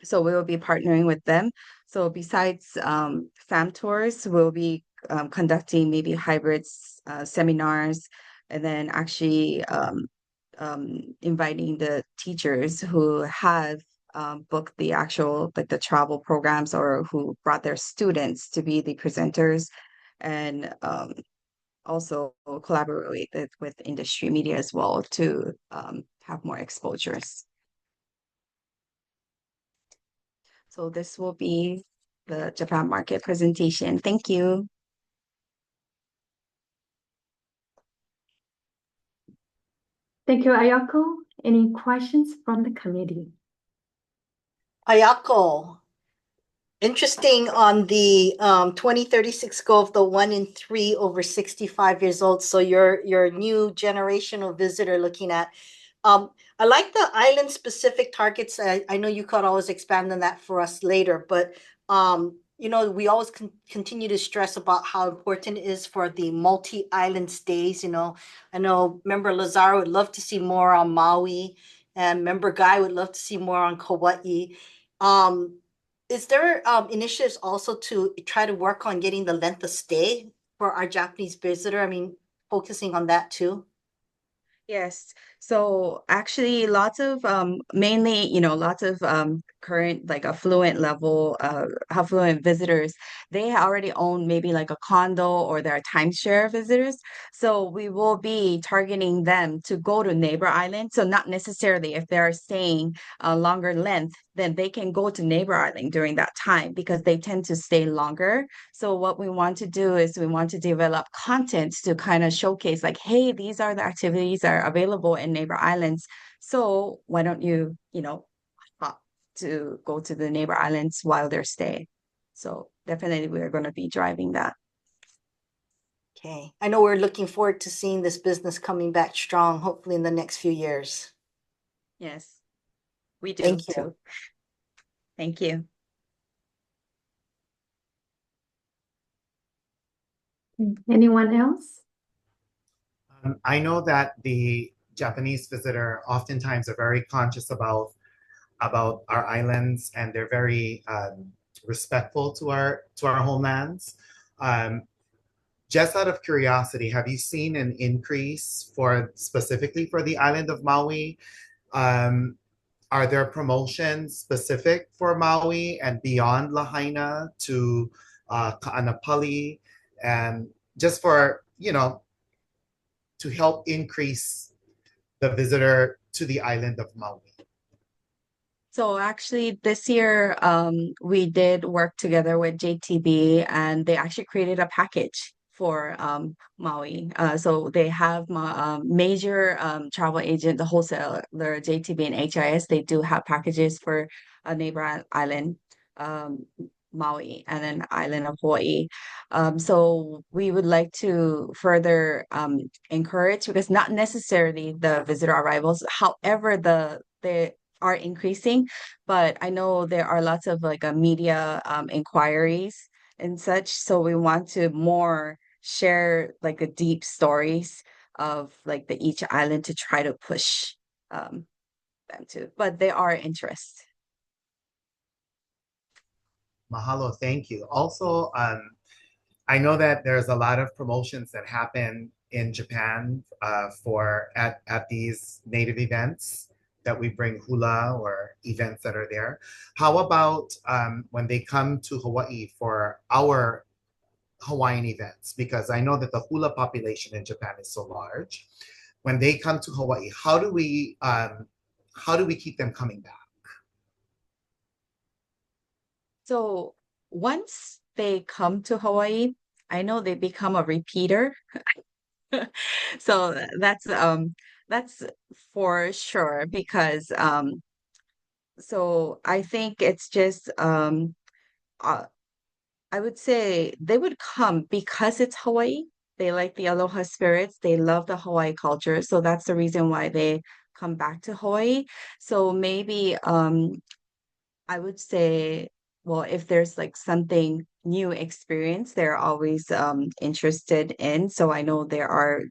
So we will be partnering with them. So besides FAM tours, we'll be conducting maybe hybrids seminars, and then actually inviting the teachers who have booked the actual like the travel programs or who brought their students to be the presenters, and also collaborate with industry media as well to have more exposures. So this will be the Japan market presentation. Thank you. Thank you, Ayako. Any questions from the committee? Ayako, interesting on the 2036 goal of the 1 in 3 over 65 years old. So your new generational visitor looking at. I like the island specific targets. I know you could always expand on that for us later, but you know, we always continue to stress about how important it is for the multi-island stays. You know, I know member Lazaro would love to see more on Maui, and member Guy would love to see more on Kauai. Is there initiatives also to try to work on getting the length of stay for our Japanese visitor? I mean, focusing on that too. Yes. So actually lots of mainly, lots of current like affluent visitors, they already own maybe like a condo or they're timeshare visitors. So we will be targeting them to go to neighbor island. So not necessarily if they're staying a longer length, then they can go to neighbor island during that time because they tend to stay longer. So what we want to do is we want to develop content to kind of showcase like, hey, these are the activities that are available in neighbor islands. So why don't you, hop to go to the neighbor islands while they're staying? So definitely we're going to be driving that. Okay. I know we're looking forward to seeing this business coming back strong, hopefully in the next few years. Yes, we do Thank you. too. Thank you. Anyone else? I know that the Japanese visitor oftentimes are very conscious about our islands, and they're very respectful to our homelands. Just out of curiosity, have you seen an increase specifically for the island of Maui? Are there promotions specific for Maui and beyond Lahaina to Ka'anapali, and just for to help increase the visitor to the island of Maui? So actually this year, we did work together with JTB and they actually created a package for Maui. So they have major travel agent, the wholesaler, JTB and HIS, they do have packages for a neighbor island, Maui, and an island of Hawaii. So we would like to further encourage, because not necessarily the visitor arrivals, however, the are increasing, but I know there are lots of like media inquiries and such. So we want to more share like the deep stories of like each island to try to push them to, but they are interest. Mahalo, thank you. Also, I know that there's a lot of promotions that happen in Japan at these native events that we bring hula or events that are there. How about when they come to Hawaii for our Hawaiian events? Because I know that the hula population in Japan is so large. When they come to Hawaii, how do we keep them coming back? So once they come to Hawaii, I know they become a repeater. So that's for sure, because so I think it's just uh, I would say they would come because it's Hawaii. They like the aloha spirits. They love the Hawaii culture. So that's the reason why they come back to Hawaii. So maybe I would say, well, if there's like something new experience, they're always interested in. So I know they are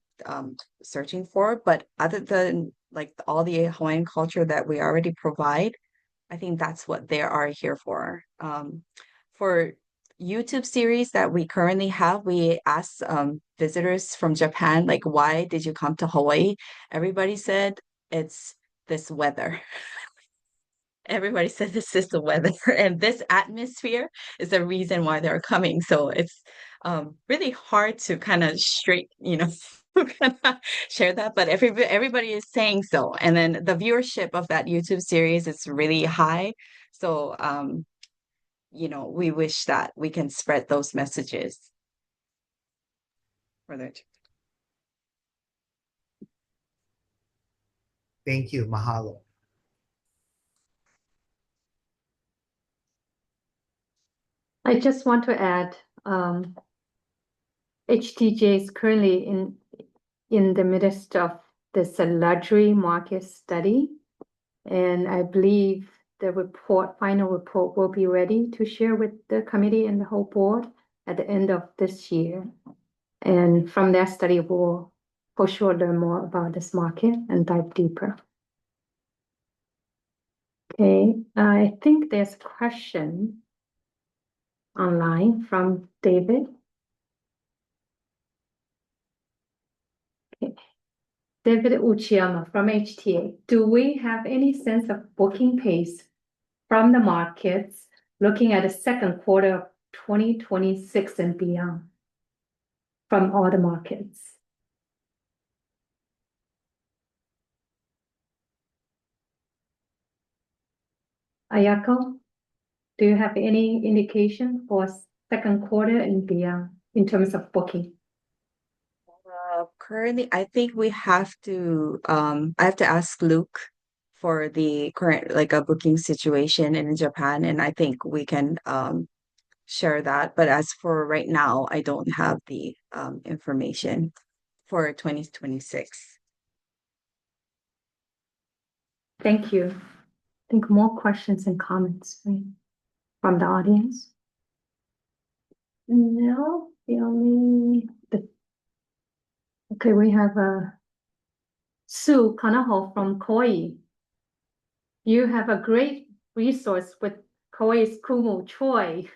searching for, but other than like all the Hawaiian culture that we already provide, I think that's what they are here for. For YouTube series that we currently have, we asked visitors from Japan, like, why did you come to Hawaii? Everybody said it's this weather. Everybody said this is the weather, and this atmosphere is the reason why they're coming. So it's really hard to kind of kind of share that, but everybody is saying so. And then the viewership of that YouTube series is really high. So we wish that we can spread those messages for their. Thank you, mahalo. I just want to add, HTJ is currently in the midst of this luxury market study, and I believe the final report will be ready to share with the committee and the whole board at the end of this year. And from that study, we'll for sure learn more about this market and dive deeper. Okay, I think there's a question online from David. David Uchiyama from HTA. Do we have any sense of booking pace from the markets looking at the second quarter of 2026 and beyond from all the markets? Ayako, do you have any indication for second quarter and beyond in terms of booking? Currently, I think we have to I have to ask Luke for the current like a booking situation in Japan, and I think we can share that. But as for right now, I don't have the information for 2026. Thank you. I think more questions and comments, right, from the audience? No, okay, we have Sue Kanaho from Kauai. You have a great resource with Kauai's Kumu Choi.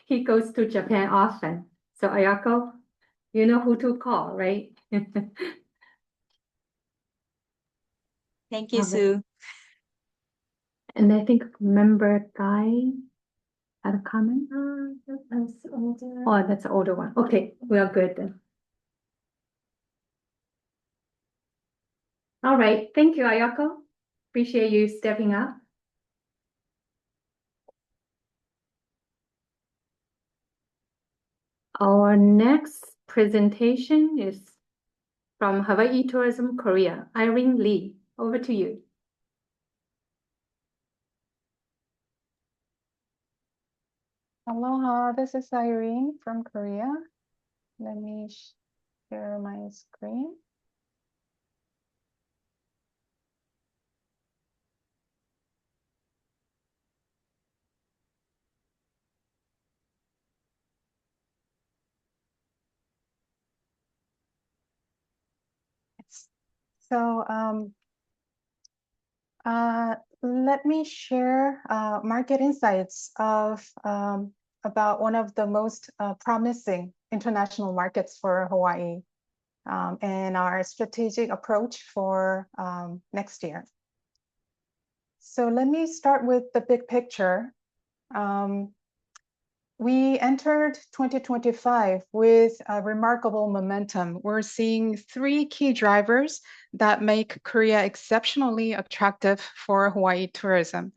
He goes to Japan often. So Ayako, you know who to call, right? Thank you, Okay. Sue. And I think member Guy had a comment. That's older. Oh, that's an older one. Okay, we are good then. All right, thank you, Ayako. Appreciate you stepping up. Our next presentation is from Hawaii Tourism Korea. Irene Lee, over to you. Aloha, this is Irene from Korea. Let me share my screen. So let me share market insights of about one of the most promising international markets for Hawaii and our strategic approach for next year. So let me start with the big picture. We entered 2025 with a remarkable momentum. We're seeing three key drivers that make Korea exceptionally attractive for Hawaii tourism.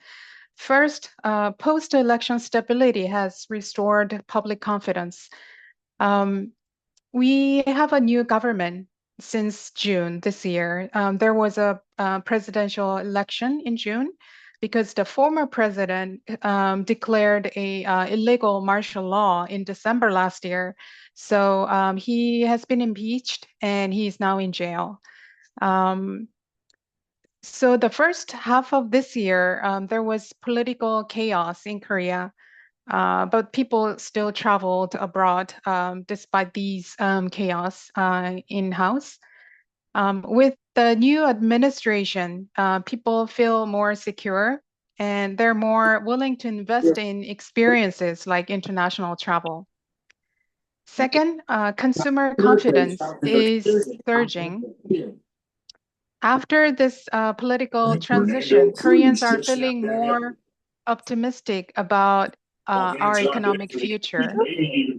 First, post-election stability has restored public confidence. We have a new government since June this year. There was a presidential election in June because the former president declared a illegal martial law in December last year. So he has been impeached and he's now in jail. So the first half of this year, there was political chaos in Korea, but people still traveled abroad despite these chaos in-house. With the new administration, people feel more secure and they're more willing to invest in experiences like international travel. Second, consumer confidence is surging. After this political transition, Koreans are feeling more optimistic about our economic future.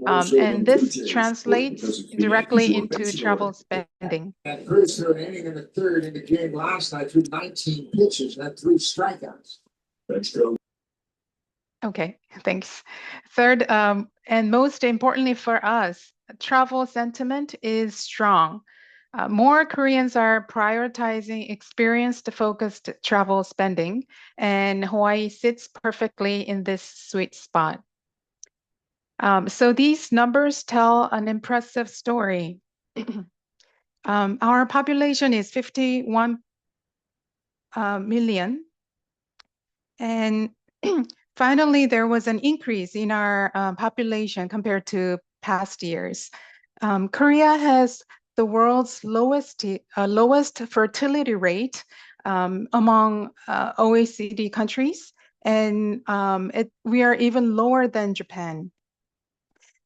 And this translates directly into travel spending. And Chris threw an inning in the third in the game last night, threw 19 pitches, and had 3 strikeouts. Thanks, Joe. Okay, thanks. Third, and most importantly for us, travel sentiment is strong. More Koreans are prioritizing experience-focused travel spending, and Hawaii sits perfectly in this sweet spot. So these numbers tell an impressive story. Our population is 51 million. And finally, there was an increase in our population compared to past years. Korea has the world's lowest fertility rate among OECD countries, and we are even lower than Japan.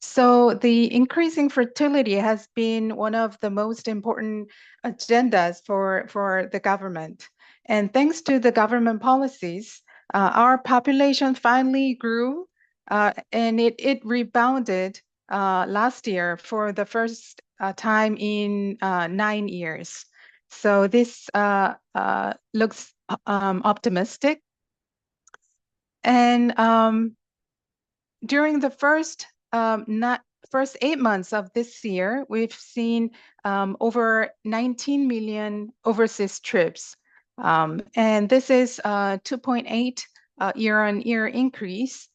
So the increasing fertility has been one of the most important agendas for the government. And thanks to the government policies, our population finally grew and it rebounded last year for the first time in 9 years. So this looks optimistic. And during the first 8 months of this year, we've seen over 19 million overseas trips. And this is 2.8 year-on-year increase.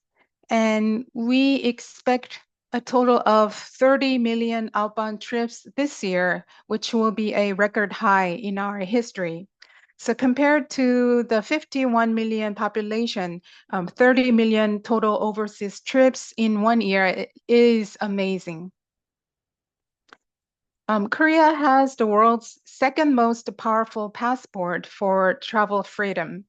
And we expect a total of 30 million outbound trips this year, which will be a record high in our history. So compared to the 51 million population, 30 million total overseas trips in 1 year is amazing. Korea has the world's second most powerful passport for travel freedom.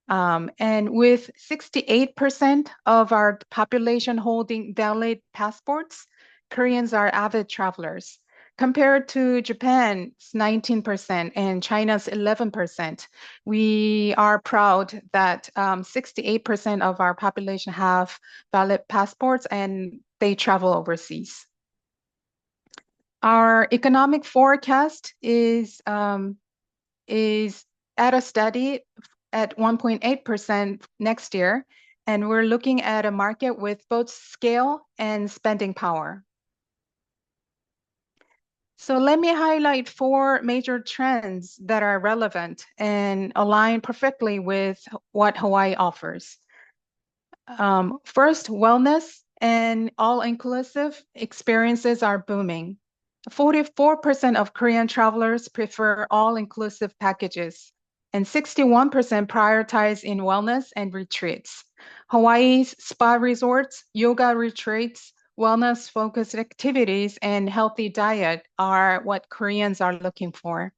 And with 68% of our population holding valid passports, Koreans are avid travelers. Compared to Japan's 19% and China's 11%, we are proud that 68% of our population have valid passports and they travel overseas. Our economic forecast is at a steady at 1.8% next year, and we're looking at a market with both scale and spending power. So let me highlight 4 major trends that are relevant and align perfectly with what Hawaii offers. First, wellness and all-inclusive experiences are booming. 44% of Korean travelers prefer all-inclusive packages, and 61% prioritize in wellness and retreats. Hawaii's spa resorts, yoga retreats, wellness-focused activities, and healthy diet are what Koreans are looking for.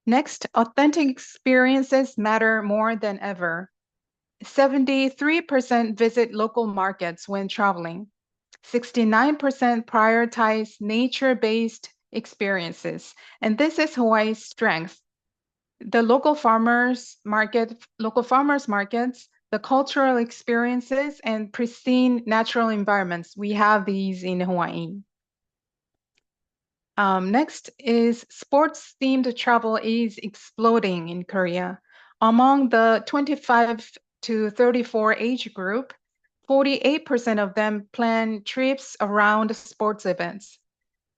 Next, authentic experiences matter more than ever. 73% visit local markets when traveling. 69% prioritize nature-based experiences, and this is Hawaii's strength. The local farmers markets, the cultural experiences, and pristine natural environments. We have these in Hawaii. Next is sports-themed travel is exploding in Korea. Among the 25 to 34 age group, 48% of them plan trips around sports events.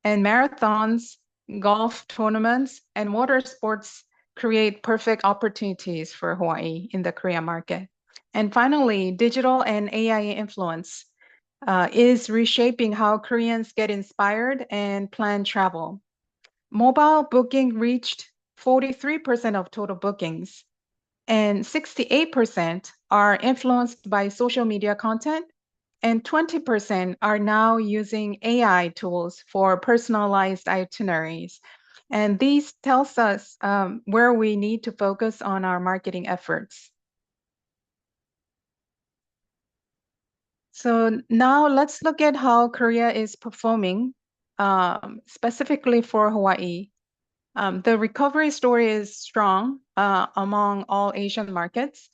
And marathons, golf tournaments, and water sports create perfect opportunities for Hawaii in the Korea market. And finally, digital and AI influence is reshaping how Koreans get inspired and plan travel. Mobile booking reached 43% of total bookings, and 68% are influenced by social media content, and 20% are now using AI tools for personalized itineraries. And these tells us where we need to focus on our marketing efforts. So now let's look at how Korea is performing, specifically for Hawaii. The recovery story is strong among all Asian markets.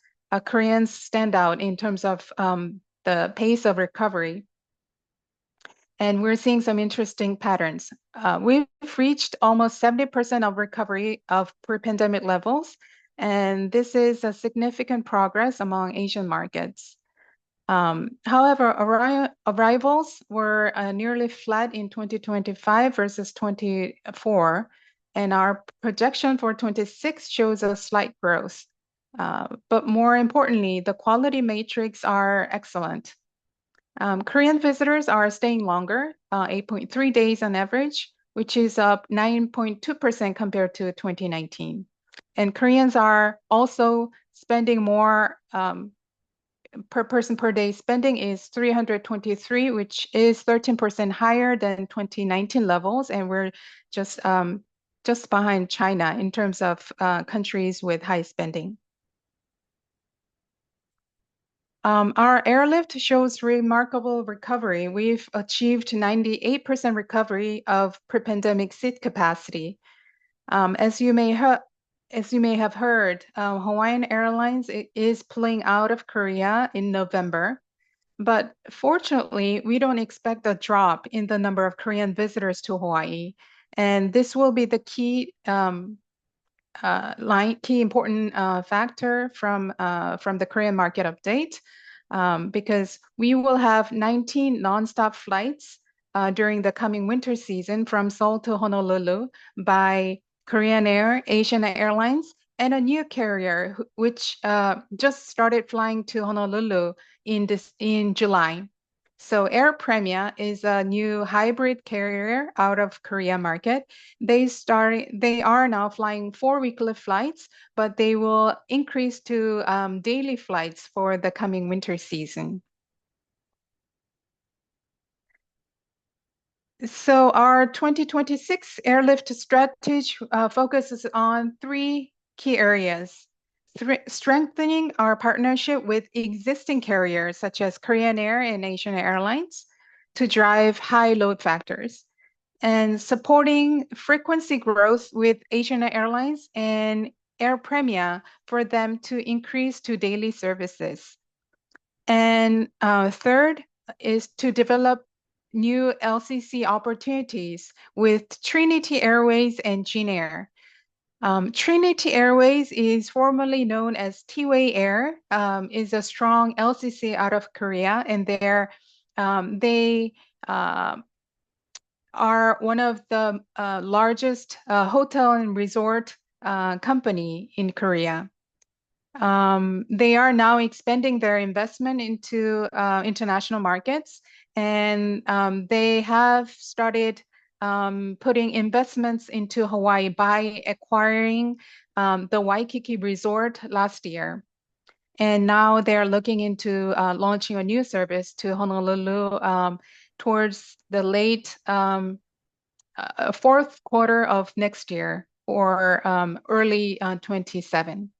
Koreans stand out in terms of the pace of recovery. And we're seeing some interesting patterns. We've reached almost 70% of recovery of pre-pandemic levels, and this is a significant progress among Asian markets. However, arrivals were nearly flat in 2025 versus 24, and our projection for 26 shows a slight growth. But more importantly, the quality metrics are excellent. Korean visitors are staying longer, 8.3 days on average, which is up 9.2% compared to 2019. And Koreans are also spending more per person per day. Spending is 323, which is 13% higher than 2019 levels, and we're just behind China in terms of countries with high spending. Our airlift shows remarkable recovery. We've achieved 98% recovery of pre-pandemic seat capacity. As you may have heard, Hawaiian Airlines is pulling out of Korea in November. But fortunately, we don't expect a drop in the number of Korean visitors to Hawaii. And this will be the key important factor from the Korean market update, because we will have 19 nonstop flights during the coming winter season from Seoul to Honolulu by Korean Air, Asiana Airlines, and a new carrier which just started flying to Honolulu in July. So Air Premia is a new hybrid carrier out of Korea market. They are now flying 4 weekly flights, but they will increase to daily flights for the coming winter season. So our 2026 airlift strategy focuses on 3 key areas. Strengthening our partnership with existing carriers such as Korean Air and Asian Airlines to drive high load factors, and supporting frequency growth with Asiana Airlines and Air Premia for them to increase to daily services. And third is to develop new LCC opportunities with Trinity Airways and Jin Air. Trinity Airways is formerly known as T-Way Air, is a strong LCC out of Korea, and they are one of the largest hotel and resort company in Korea. They are now expanding their investment into international markets, and they have started putting investments into Hawaii by acquiring the Waikiki Resort last year. And now they're looking into launching a new service to Honolulu towards the late fourth quarter of next year or early 27.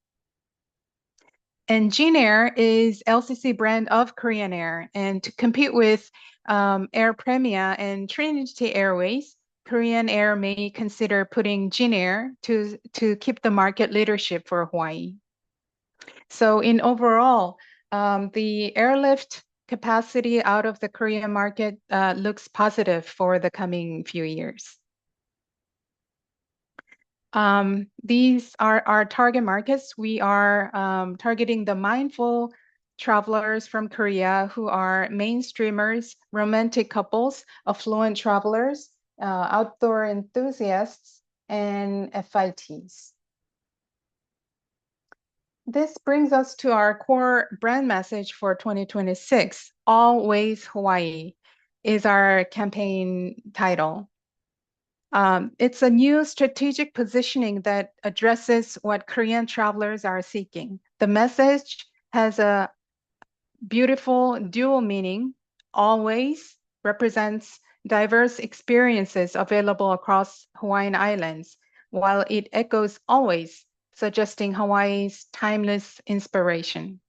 And Jin Air is LCC brand of Korean Air, and to compete with Air Premia and Trinity Airways, Korean Air may consider putting Jin Air to keep the market leadership for Hawaii. So in overall, the airlift capacity out of the Korean market looks positive for the coming few years. These are our target markets. We are targeting the mindful travelers from Korea who are mainstreamers, romantic couples, affluent travelers, outdoor enthusiasts, and FITs. This brings us to our core brand message for 2026. Always Hawaii is our campaign title. It's a new strategic positioning that addresses what Korean travelers are seeking. The message has a beautiful dual meaning. Always represents diverse experiences available across Hawaiian Islands, while it echoes always, suggesting Hawaii's timeless inspiration.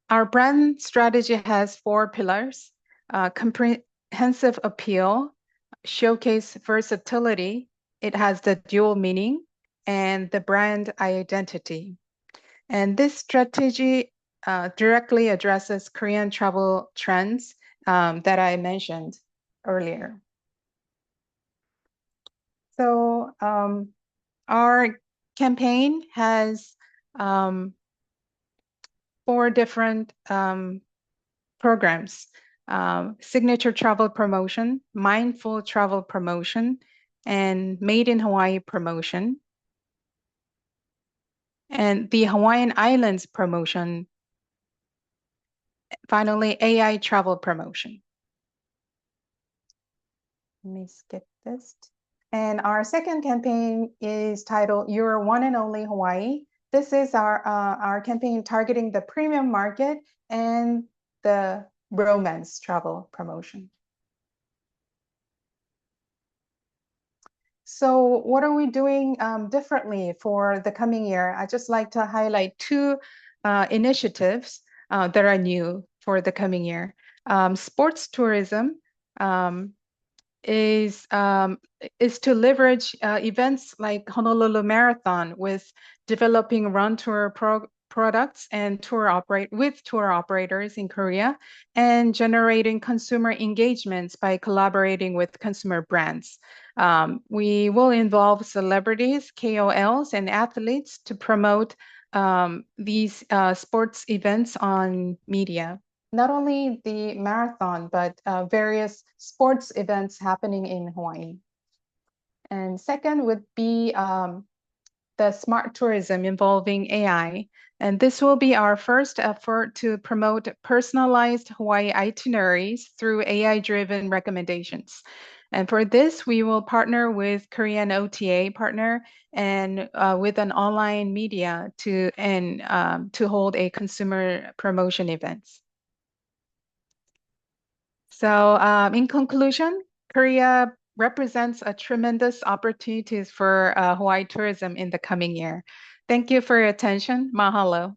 Our brand strategy has 4 pillars: comprehensive appeal, showcase versatility, it has the dual meaning, and the brand identity. And this strategy directly addresses Korean travel trends that I mentioned earlier. So our campaign has 4 different programs: signature travel promotion, mindful travel promotion, and made in Hawaii promotion, and the Hawaiian Islands promotion. Finally, AI travel promotion. Let me skip this. And our second campaign is titled Your One and Only Hawaii. This is our campaign targeting the premium market and the romance travel promotion. So what are we doing differently for the coming year? I'd just like to highlight 2 initiatives. that are new for the coming year. Sports tourism is to leverage events like Honolulu Marathon with developing run tour products and tour operators in Korea and generating consumer engagements by collaborating with consumer brands. We will involve celebrities, KOLs, and athletes to promote these sports events on media. Not only the marathon, but various sports events happening in Hawaii. And second would be the smart tourism involving AI. And this will be our first effort to promote personalized Hawaii itineraries through AI-driven recommendations. And for this, we will partner with Korean OTA partner and with an online media to hold a consumer promotion events. So in conclusion, Korea represents a tremendous opportunities for Hawaii tourism in the coming year. Thank you for your attention. Mahalo.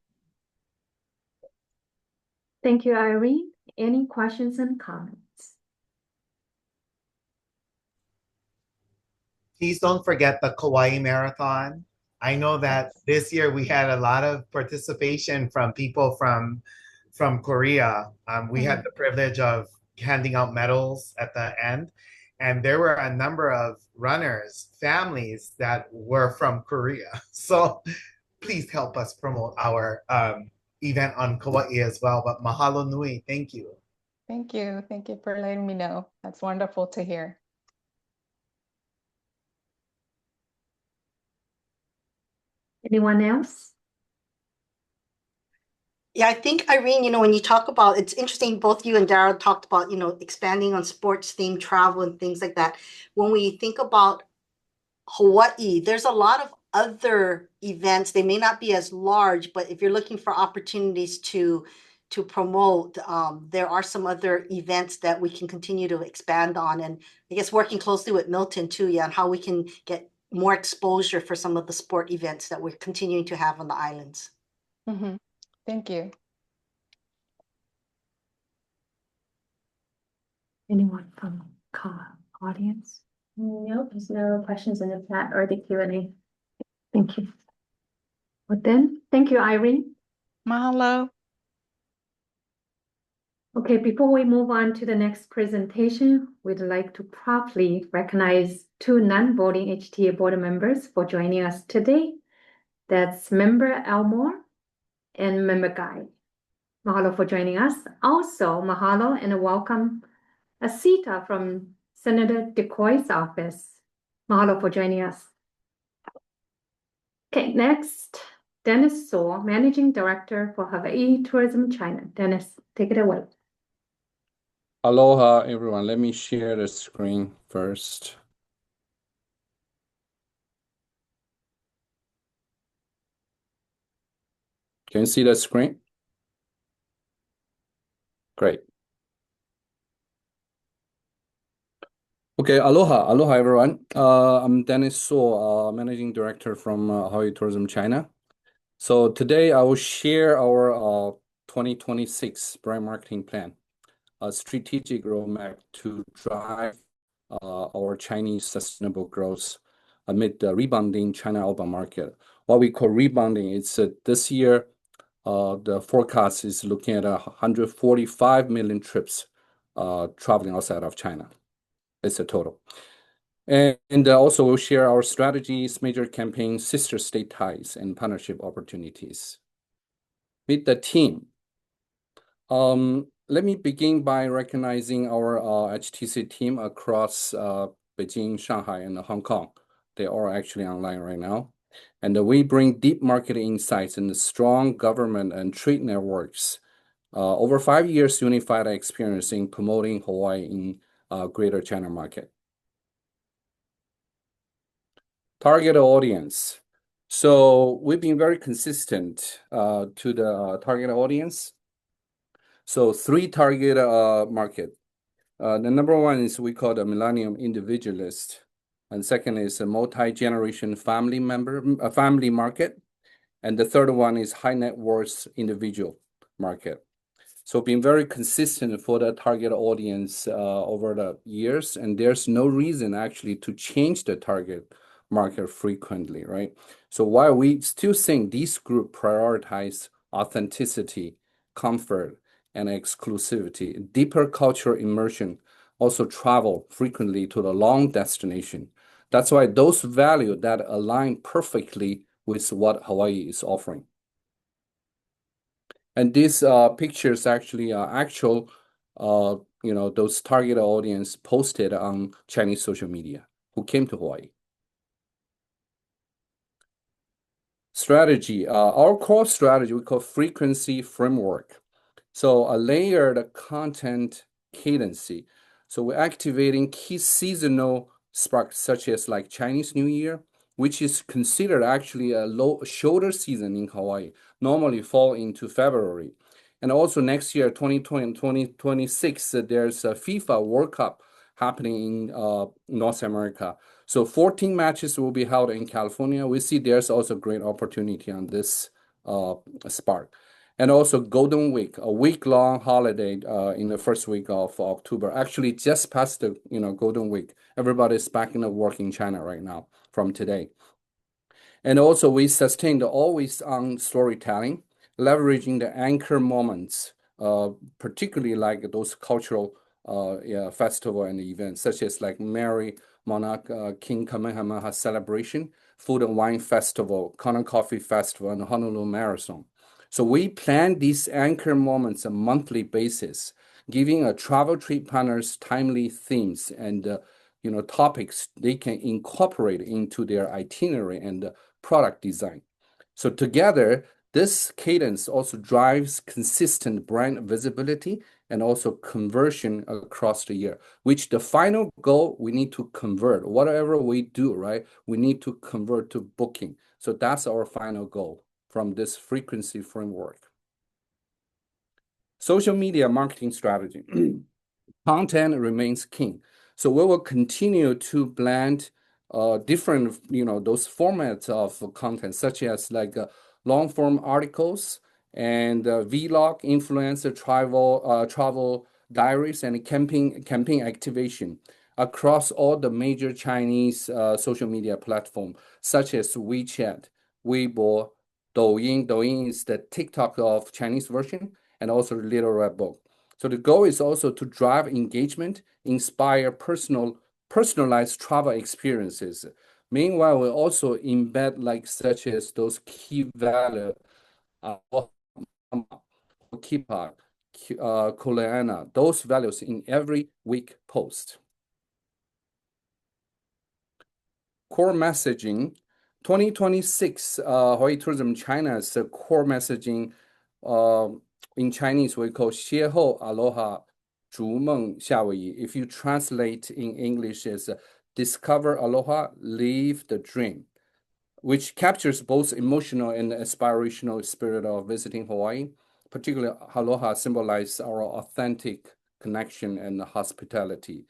Thank you, Irene. Any questions and comments? Please don't forget the Kauai Marathon. I know that this year we had a lot of participation from people from Korea. We had the privilege of handing out medals at the end, and there were a number of runners, families that were from Korea. So please help us promote our event on Kauai as well. But mahalo nui, thank you. Thank you. Thank you for letting me know. That's wonderful to hear. Anyone else? Yeah, I think Irene, when you talk about, it's interesting, both you and Dara talked about, expanding on sports themed travel and things like that. When we think about Hawaii, there's a lot of other events. They may not be as large, but if you're looking for opportunities to promote, there are some other events that we can continue to expand on. And I guess working closely with Milton too, yeah, on how we can get more exposure for some of the sport events that we're continuing to have on the islands. Mm-hmm. Thank you. Anyone from audience? Nope, there's no questions in the chat or the Q&A. Thank you. Well then, thank you, Irene. Mahalo. Okay, before we move on to the next presentation, we'd like to properly recognize two non-voting HTA board members for joining us today. That's Member Elmore and Member Guy. Mahalo for joining us. Also, mahalo and welcome Asita from Senator DeCoy's office. Mahalo for joining us. Okay, next, Dennis Saw, Managing Director for Hawaii Tourism China. Dennis, take it away. Aloha, everyone. Let me share the screen first. Can you see the screen? Great. Okay, aloha, everyone. I'm Dennis So, Managing Director from Hawaii Tourism China. So today I will share our 2026 brand marketing plan, a strategic roadmap to drive our Chinese sustainable growth amid the rebounding China outbound market. What we call rebounding, it's this year, the forecast is looking at 145 million trips traveling outside of China. It's a total. And also we'll share our strategies, major campaigns, sister state ties, and partnership opportunities. Meet the team. Let me begin by recognizing our HTC team across Beijing, Shanghai, and Hong Kong. They are actually online right now. And we bring deep market insights and strong government and trade networks. Over 5 years unified experience in promoting Hawaii in Greater China market. Target audience. So we've been very consistent to the target audience. So 3 target market. The number one is we call the millennium individualist, and second is a multi-generation family market, and the third one is high net worth individual market. So being very consistent for the target audience over the years, and there's no reason actually to change the target market frequently, right? So while we still think these group prioritize authenticity, comfort, and exclusivity, deeper cultural immersion, also travel frequently to the long destination. That's why those values that align perfectly with what Hawaii is offering. And these pictures actually are actual, those target audience posted on Chinese social media who came to Hawaii. Strategy, our core strategy we call frequency framework. So a layered content cadency. So we're activating key seasonal sparks such as like Chinese New Year, which is considered actually a shoulder season in Hawaii, normally fall into February. And also next year, 2020 and 2026, there's a FIFA World Cup happening in North America. So 14 matches will be held in California. We see there's also great opportunity on this spark. And also Golden Week, a week-long holiday in the first week of October. Actually, just past the Golden Week. Everybody's back in the work in China right now from today. And also we sustained always-on storytelling, leveraging the anchor moments, particularly like those cultural festival and events, such as like Mary Monarch King Kamehameha celebration, Food and Wine Festival, Kona Coffee Festival, and Honolulu Marathon. So we plan these anchor moments on a monthly basis, giving a travel trip partners timely themes and topics they can incorporate into their itinerary and product design. So together, this cadence also drives consistent brand visibility and also conversion across the year, which the final goal we need to convert. Whatever we do, right, we need to convert to booking. So that's our final goal from this frequency framework. Social media marketing strategy. Content remains king. So we will continue to blend different, those formats of content, such as like long form articles and vlog, influencer, travel diaries, and campaign activation across all the major Chinese social media platforms, such as WeChat, Weibo, Douyin. Douyin is the TikTok of Chinese version, and also Little Red Book. So the goal is also to drive engagement, inspire personalized travel experiences. Meanwhile, we also embed like such as those key value, Kipa, Kuleana, those values in every week post. Core messaging, 2026, Hawaii Tourism China's core messaging in Chinese we call 邂逅 Aloha 逐梦夏威夷. If you translate in English as discover aloha, live the dream, which captures both emotional and aspirational spirit of visiting Hawaii. Particularly, aloha symbolizes our authentic connection and hospitality,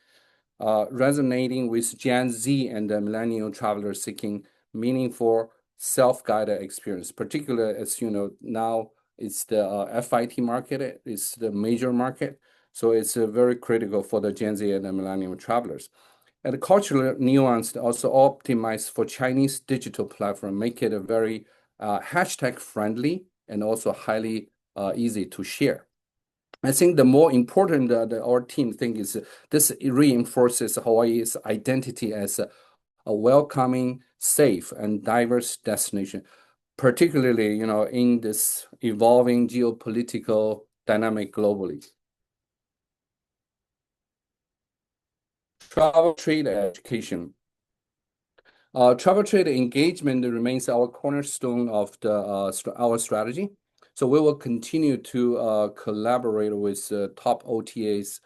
resonating with Gen Z and the millennial travelers seeking meaningful self-guided experience. Particularly, as you know, now it's the FIT market, it's the major market. So it's very critical for the Gen Z and the millennial travelers. And the cultural nuance also optimized for Chinese digital platform, make it a very hashtag friendly and also highly easy to share. I think the more important our team think is this reinforces Hawaii's identity as a welcoming, safe, and diverse destination, particularly in this evolving geopolitical dynamic globally. Travel trade education. Travel trade engagement remains our cornerstone of our strategy. So we will continue to collaborate with top OTAs,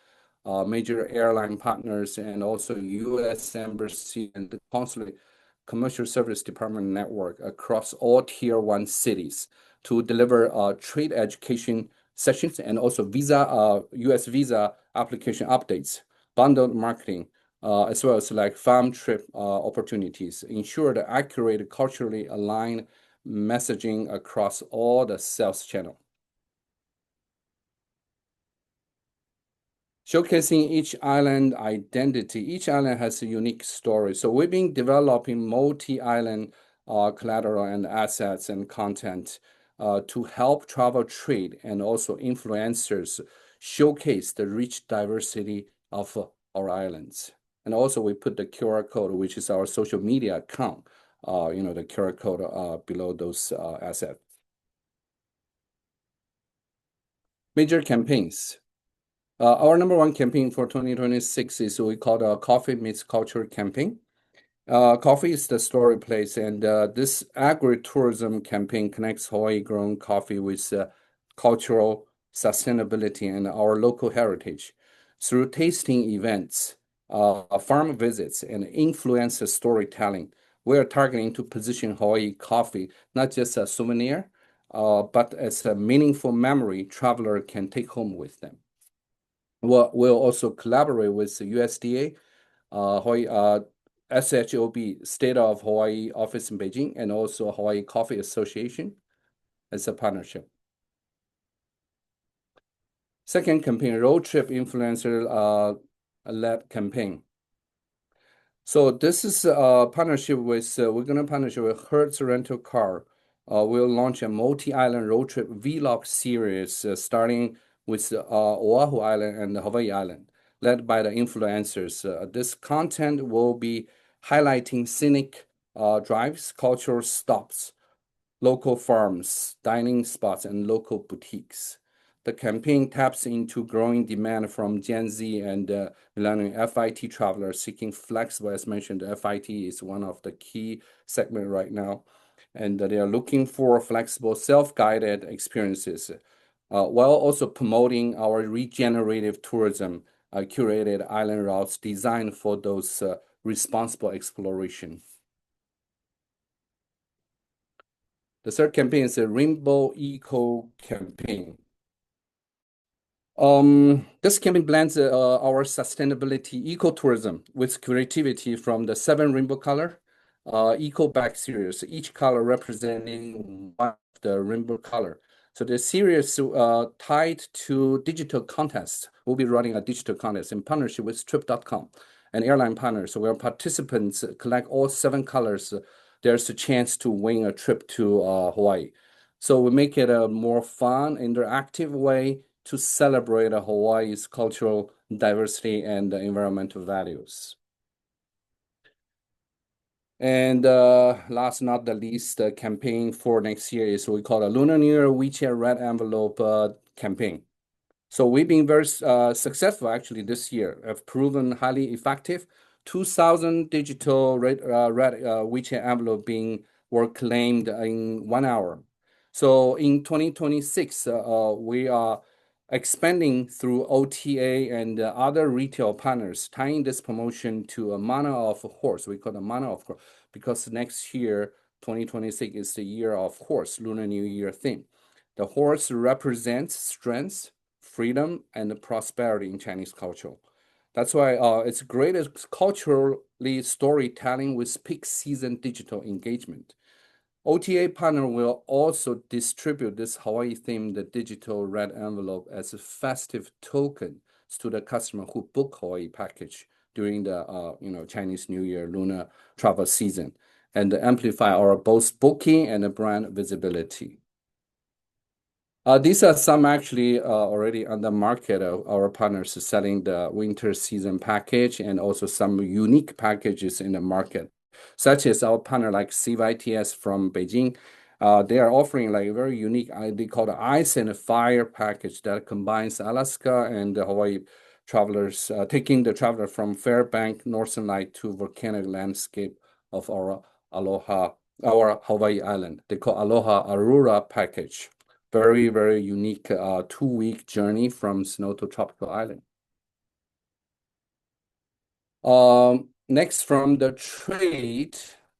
major airline partners, and also U.S. Embassy and the Consulate Commercial Service Department network across all Tier 1 cities to deliver trade education sessions and also U.S. visa application updates, bundled marketing, as well as like farm trip opportunities, ensure the accurate, culturally aligned messaging across all the sales channel. showcasing each island identity. Each island has a unique story. So we've been developing multi-island collateral and assets and content to help travel trade and also influencers showcase the rich diversity of our islands. And also we put the QR code, which is our social media account, the QR code below those assets. Major campaigns. Our number one campaign for 2026 is what we call the Coffee Meets Culture campaign. Coffee is the story place, and this agritourism campaign connects Hawaii-grown coffee with cultural sustainability and our local heritage. Through tasting events, farm visits, and influencer storytelling, we are targeting to position Hawaii coffee not just a souvenir, but as a meaningful memory traveler can take home with them. We'll also collaborate with the USDA, Hawaii SHOB, State of Hawaii Office in Beijing, and also Hawaii Coffee Association as a partnership. Second campaign, road trip influencer led campaign. So this is a partnership with, we're going to partnership with Hertz Rental Car. We'll launch a multi-island road trip vlog series starting with Oahu Island and Hawaii Island, led by the influencers. This content will be highlighting scenic drives, cultural stops, local farms, dining spots, and local boutiques. The campaign taps into growing demand from Gen Z and millennial FIT travelers seeking flexible. As mentioned, FIT is one of the key segments right now, and they are looking for flexible, self-guided experiences, while also promoting our regenerative tourism, curated island routes designed for those responsible exploration. The third campaign is the Rainbow Eco campaign. This campaign blends our sustainability ecotourism with creativity from the 7 rainbow color eco bag series, each color representing one of the rainbow color. So the series tied to digital contests. We'll be running a digital contest in partnership with Trip.com, an airline partner. So where participants collect all 7 colors, there's a chance to win a trip to Hawaii. So we make it a more fun, interactive way to celebrate Hawaii's cultural diversity and environmental values. And last but not the least, the campaign for next year is what we call a Lunar New Year WeChat Red Envelope campaign. So we've been very successful actually this year, have proven highly effective. 2,000 digital red WeChat envelope were claimed in 1 hour. So in 2026, we are expanding through OTA and other retail partners, tying this promotion to a Mana of Horse. We call it Mana of Horse because next year, 2026, is the year of horse, Lunar New Year theme. The horse represents strength, freedom, and prosperity in Chinese culture. That's why it's great as culturally storytelling with peak season digital engagement. OTA partner will also distribute this Hawaii-themed digital red envelope as a festive token to the customer who book Hawaii package during the Chinese New Year lunar travel season, and amplify our both booking and brand visibility. These are some actually already on the market of our partners selling the winter season package and also some unique packages in the market, such as our partner like CYTS from Beijing. They are offering like a very unique, they call the Ice and Fire package that combines Alaska and the Hawaii travelers, taking the traveler from Fairbank, Northern Light to volcanic landscape of our Hawaii Island. They call Aloha Aurora package. Very, very unique 2-week journey from snow to tropical island. Next, from the trade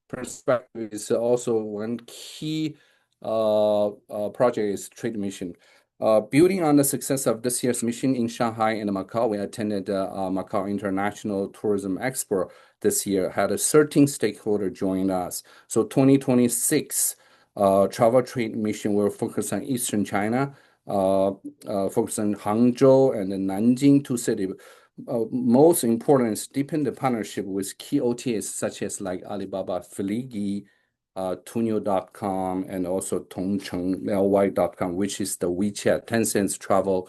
perspective, is also one key project is trade mission. Building on the success of this year's mission in Shanghai and Macau, we attended Macau International Tourism Expo this year, had a 13 stakeholder join us. So 2026 travel trade mission will focus on Eastern China, focus on Hangzhou and then Nanjing, two cities. Most important is deepen the partnership with key OTAs such as like Alibaba, Filigi, Tunio.com, and also Tongcheng.ly.com, which is the WeChat, Tencent's travel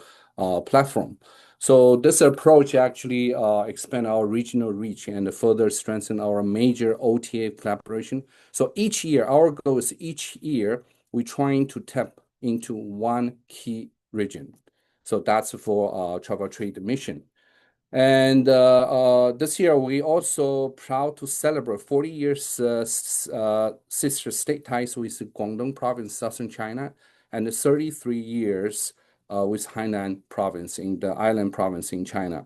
platform. So this approach actually expand our regional reach and further strengthen our major OTA collaboration. So each year, our goal is each year we're trying to tap into one key region. So that's for travel trade mission. And this year, we also proud to celebrate 40 years sister state ties with Guangdong province, southern China, and 33 years with Hainan province in the island province in China.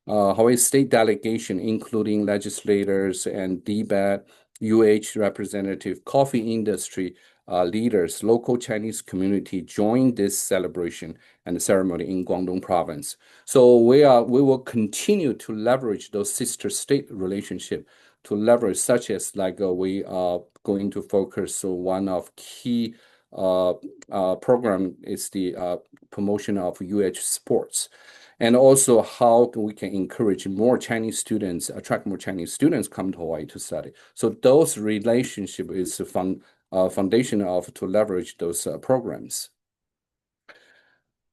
Hawaii state delegation, including legislators and DBAT, UH representative, coffee industry leaders, local Chinese community joined this celebration and ceremony in Guangdong province. So we will continue to leverage those sister state relationship to leverage such as like we are going to focus on one of key program is the promotion of UH sports. And also how we can encourage more Chinese students, attract more Chinese students come to Hawaii to study. So those relationship is foundation of to leverage those programs.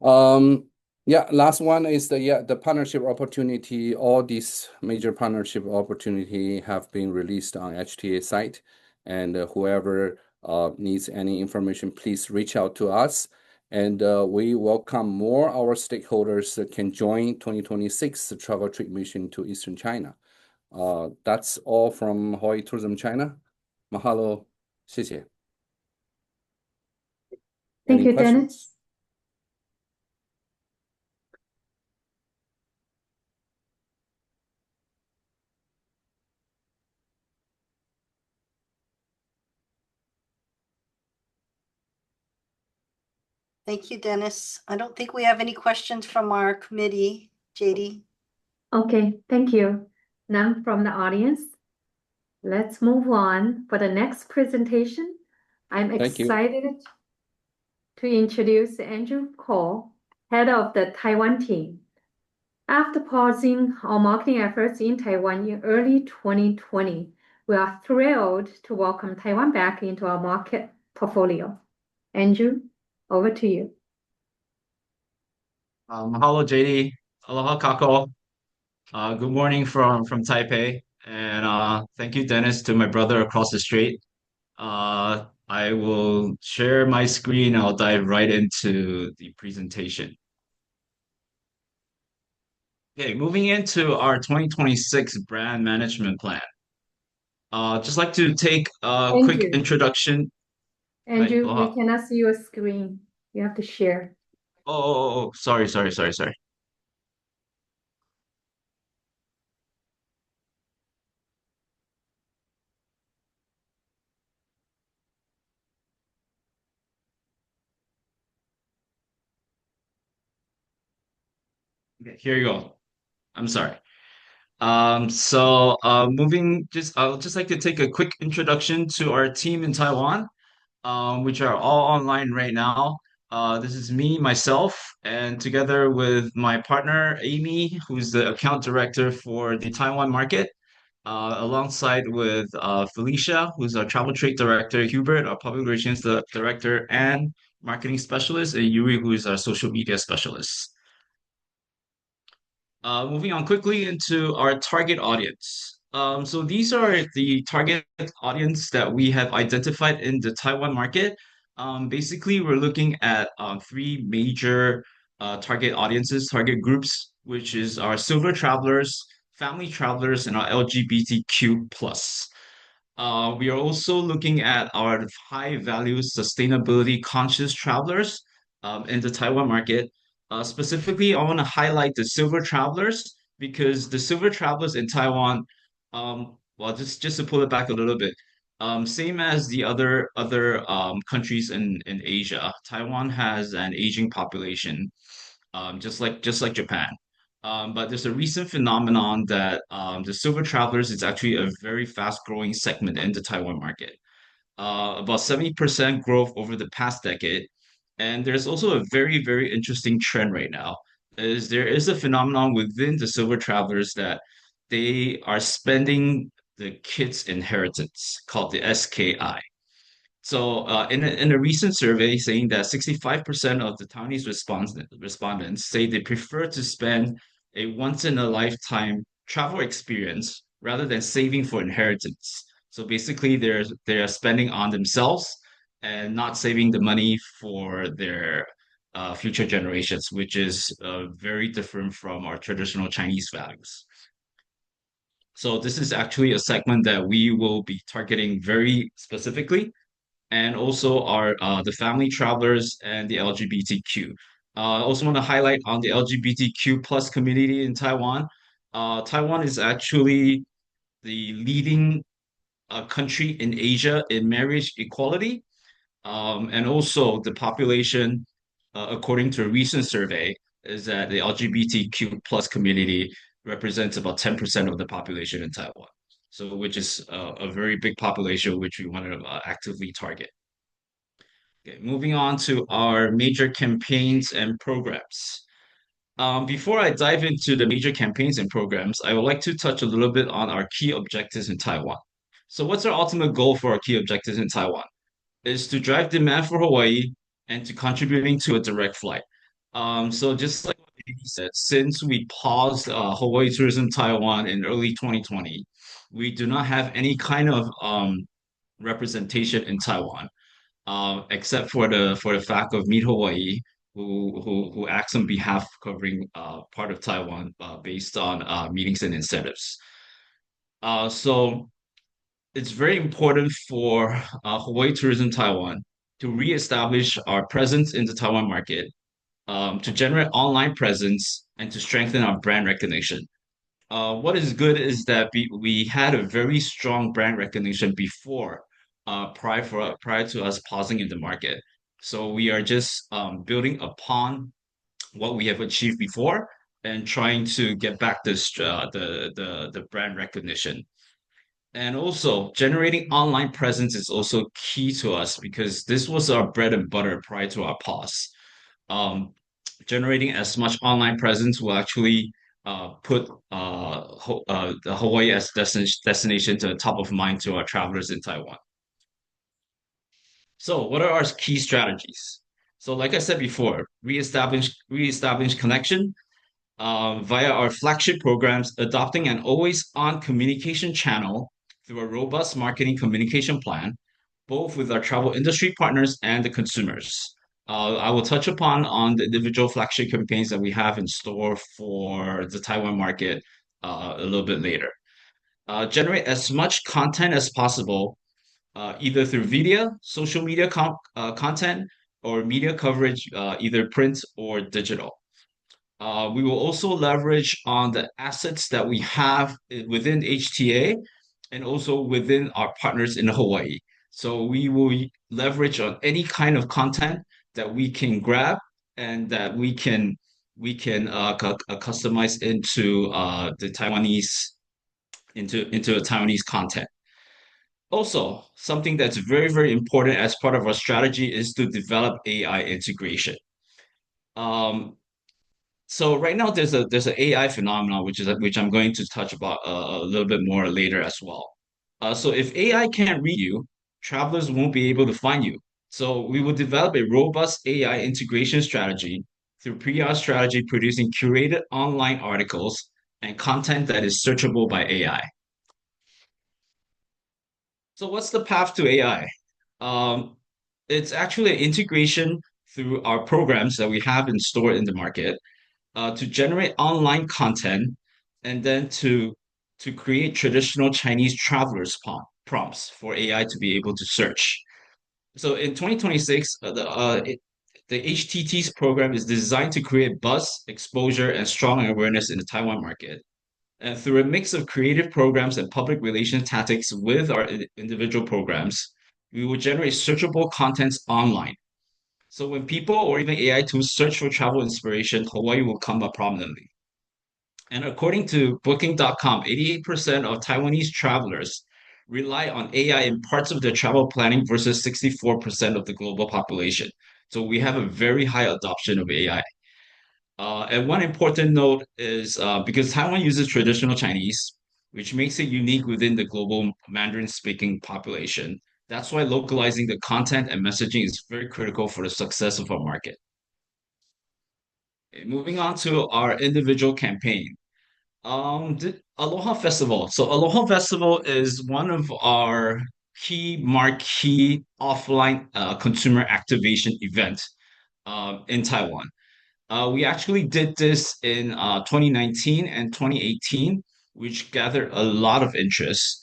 Last one is the partnership opportunity. All these major partnership opportunity have been released on HTA site, and whoever needs any information, please reach out to us. And we welcome more our stakeholders that can join 2026 travel trade mission to Eastern China. That's all from Hawaii Tourism China. Mahalo, 谢谢. Thank Any you, questions? Dennis. Thank you, Dennis. I don't think we have any questions from our committee, JD. Okay, thank you. None from the audience. Let's move on for the next presentation. I'm Thank you. excited to introduce Andrew Cole, head of the Taiwan team. After pausing our marketing efforts in Taiwan in early 2020, we are thrilled to welcome Taiwan back into our market portfolio. Andrew, over to you. Mahalo, JD. Aloha, Kako. Good morning from Taipei, and thank you, Dennis, to my brother across the street. I will share my screen. I'll dive right into the presentation. Okay, moving into our 2026 brand management plan. Just like to take a quick Andrew. introduction. Andrew, we Aloha. cannot see your screen. You have to share. Sorry. Okay, here you go. I'm sorry. I would just like to take a quick introduction to our team in Taiwan, which are all online right now. This is me, myself, and together with my partner, Amy, who's the account director for the Taiwan market, alongside with Felicia, who's our travel trade director, Hubert, our public relations director and marketing specialist, and Yuri, who is our social media specialist. Moving on quickly into our target audience. So these are the target audience that we have identified in the Taiwan market. Basically, we're looking at three major target audiences, target groups, which is our silver travelers, family travelers, and our LGBTQ plus. We are also looking at our high value sustainability conscious travelers in the Taiwan market. Specifically, I want to highlight the silver travelers because the silver travelers in Taiwan, well, just to pull it back a little bit, same as the other countries in Asia, Taiwan has an aging population, just like Japan. But there's a recent phenomenon that the silver travelers is actually a very fast growing segment in the Taiwan market. About 70% growth over the past decade. And there's also a very, very interesting trend right now, is there is a phenomenon within the silver travelers that they are spending the kids' inheritance called the SKI. So, in a recent survey saying that 65% of the Taiwanese respondents say they prefer to spend a once in a lifetime travel experience rather than saving for inheritance. So basically, they're spending on themselves and not saving the money for their future generations, which is very different from our traditional Chinese values. So this is actually a segment that we will be targeting very specifically, and also our the family travelers and the LGBTQ. I also want to highlight on the LGBTQ plus community in Taiwan. Taiwan is actually the leading country in Asia in marriage equality, and also the population, according to a recent survey, is that the LGBTQ plus community represents about 10% of the population in Taiwan. So, which is a very big population, which we want to actively target. Okay, moving on to our major campaigns and programs. Before I dive into the major campaigns and programs, I would like to touch a little bit on our key objectives in Taiwan. So, what's our ultimate goal for our key objectives in Taiwan? Is to drive demand for Hawaii and to contributing to a direct flight. So just like what Amy said, since we paused Hawaii Tourism Taiwan in early 2020, we do not have any kind of representation in Taiwan, except for the fact of Meet Hawaii, who acts on behalf covering part of Taiwan based on meetings and incentives. So it's very important for Hawaii Tourism Taiwan to reestablish our presence in the Taiwan market, to generate online presence, and to strengthen our brand recognition. What is good is that we had a very strong brand recognition before, prior to us pausing in the market. So we are just building upon what we have achieved before and trying to get back the brand recognition. And also, generating online presence is also key to us because this was our bread and butter prior to our pause. Generating as much online presence will actually put the Hawaii as destination to the top of mind to our travelers in Taiwan. So, what are our key strategies? So, like I said before, reestablish connection via our flagship programs, adopting an always-on communication channel through a robust marketing communication plan, both with our travel industry partners and the consumers. I will touch upon on the individual flagship campaigns that we have in store for the Taiwan market a little bit later. Generate as much content as possible, either through video, social media content, or media coverage, either print or digital. We will also leverage on the assets that we have within HTA and also within our partners in Hawaii. So we will leverage on any kind of content that we can grab and that we can customize into the Taiwanese into a Taiwanese content. Also, something that's very, very important as part of our strategy is to develop AI integration. So right now there's an AI phenomenon which I'm going to touch about a little bit more later as well. So if AI can't read you, travelers won't be able to find you. So we will develop a robust AI integration strategy through PR strategy, producing curated online articles and content that is searchable by AI. So what's the path to AI? It's actually an integration through our programs that we have in store in the market, to generate online content and then to create traditional Chinese travelers prompts for AI to be able to search. So in 2026, the HTT's program is designed to create buzz, exposure, and strong awareness in the Taiwan market. And through a mix of creative programs and public relations tactics with our individual programs, we will generate searchable contents online. So when people or even AI tools search for travel inspiration, Hawaii will come up prominently. And according to Booking.com, 88% of Taiwanese travelers rely on AI in parts of their travel planning versus 64% of the global population. So we have a very high adoption of AI. And one important note is because Taiwan uses traditional Chinese, which makes it unique within the global Mandarin speaking population. That's why localizing the content and messaging is very critical for the success of our market. Okay, moving on to our individual campaign. The Aloha Festival. So Aloha Festival is one of our key marquee offline consumer activation event in Taiwan. We actually did this in 2019 and 2018, which gathered a lot of interest.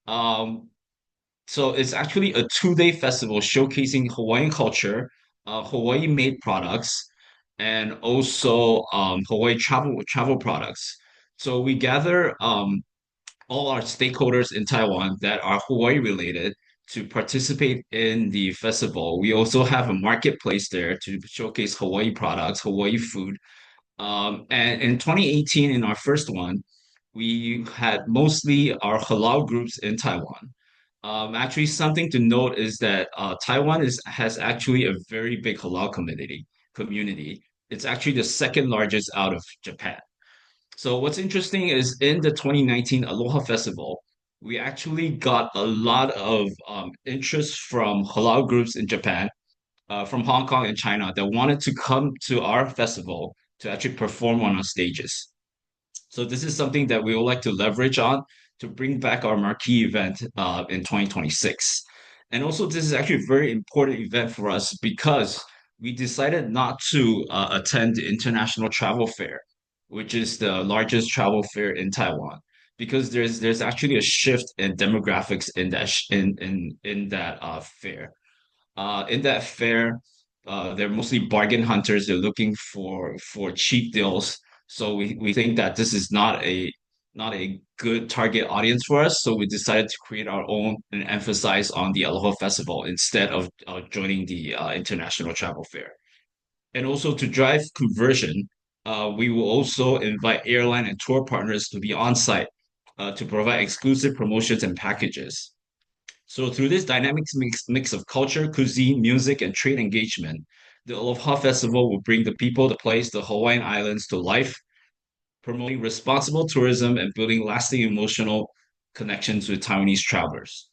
Um, so it's actually a 2-day festival showcasing Hawaiian culture, Hawaii-made products, and also Hawaii travel products. So we gather all our stakeholders in Taiwan that are Hawaii related to participate in the festival. We also have a marketplace there to showcase Hawaii products, Hawaii food. And in 2018, in our first one, we had mostly our halal groups in Taiwan. Actually, something to note is that Taiwan has actually a very big halal community. It's actually the second largest out of Japan. So what's interesting is in the 2019 Aloha Festival, we actually got a lot of interest from halal groups in Japan, from Hong Kong and China that wanted to come to our festival to actually perform on our stages. So this is something that we would like to leverage on to bring back our marquee event in 2026. And also, this is actually a very important event for us because we decided not to attend the International Travel Fair, which is the largest travel fair in Taiwan, because there's actually a shift in demographics in that fair. In that fair, they're mostly bargain hunters. They're looking for cheap deals. So we think that this is not a good target audience for us. So we decided to create our own and emphasize on the Aloha Festival instead of joining the International Travel Fair. And also to drive conversion, we will also invite airline and tour partners to be on site to provide exclusive promotions and packages. So through this dynamic mix of culture, cuisine, music, and trade engagement, the Aloha Festival will bring the people, the place, the Hawaiian Islands to life, promoting responsible tourism and building lasting emotional connections with Taiwanese travelers.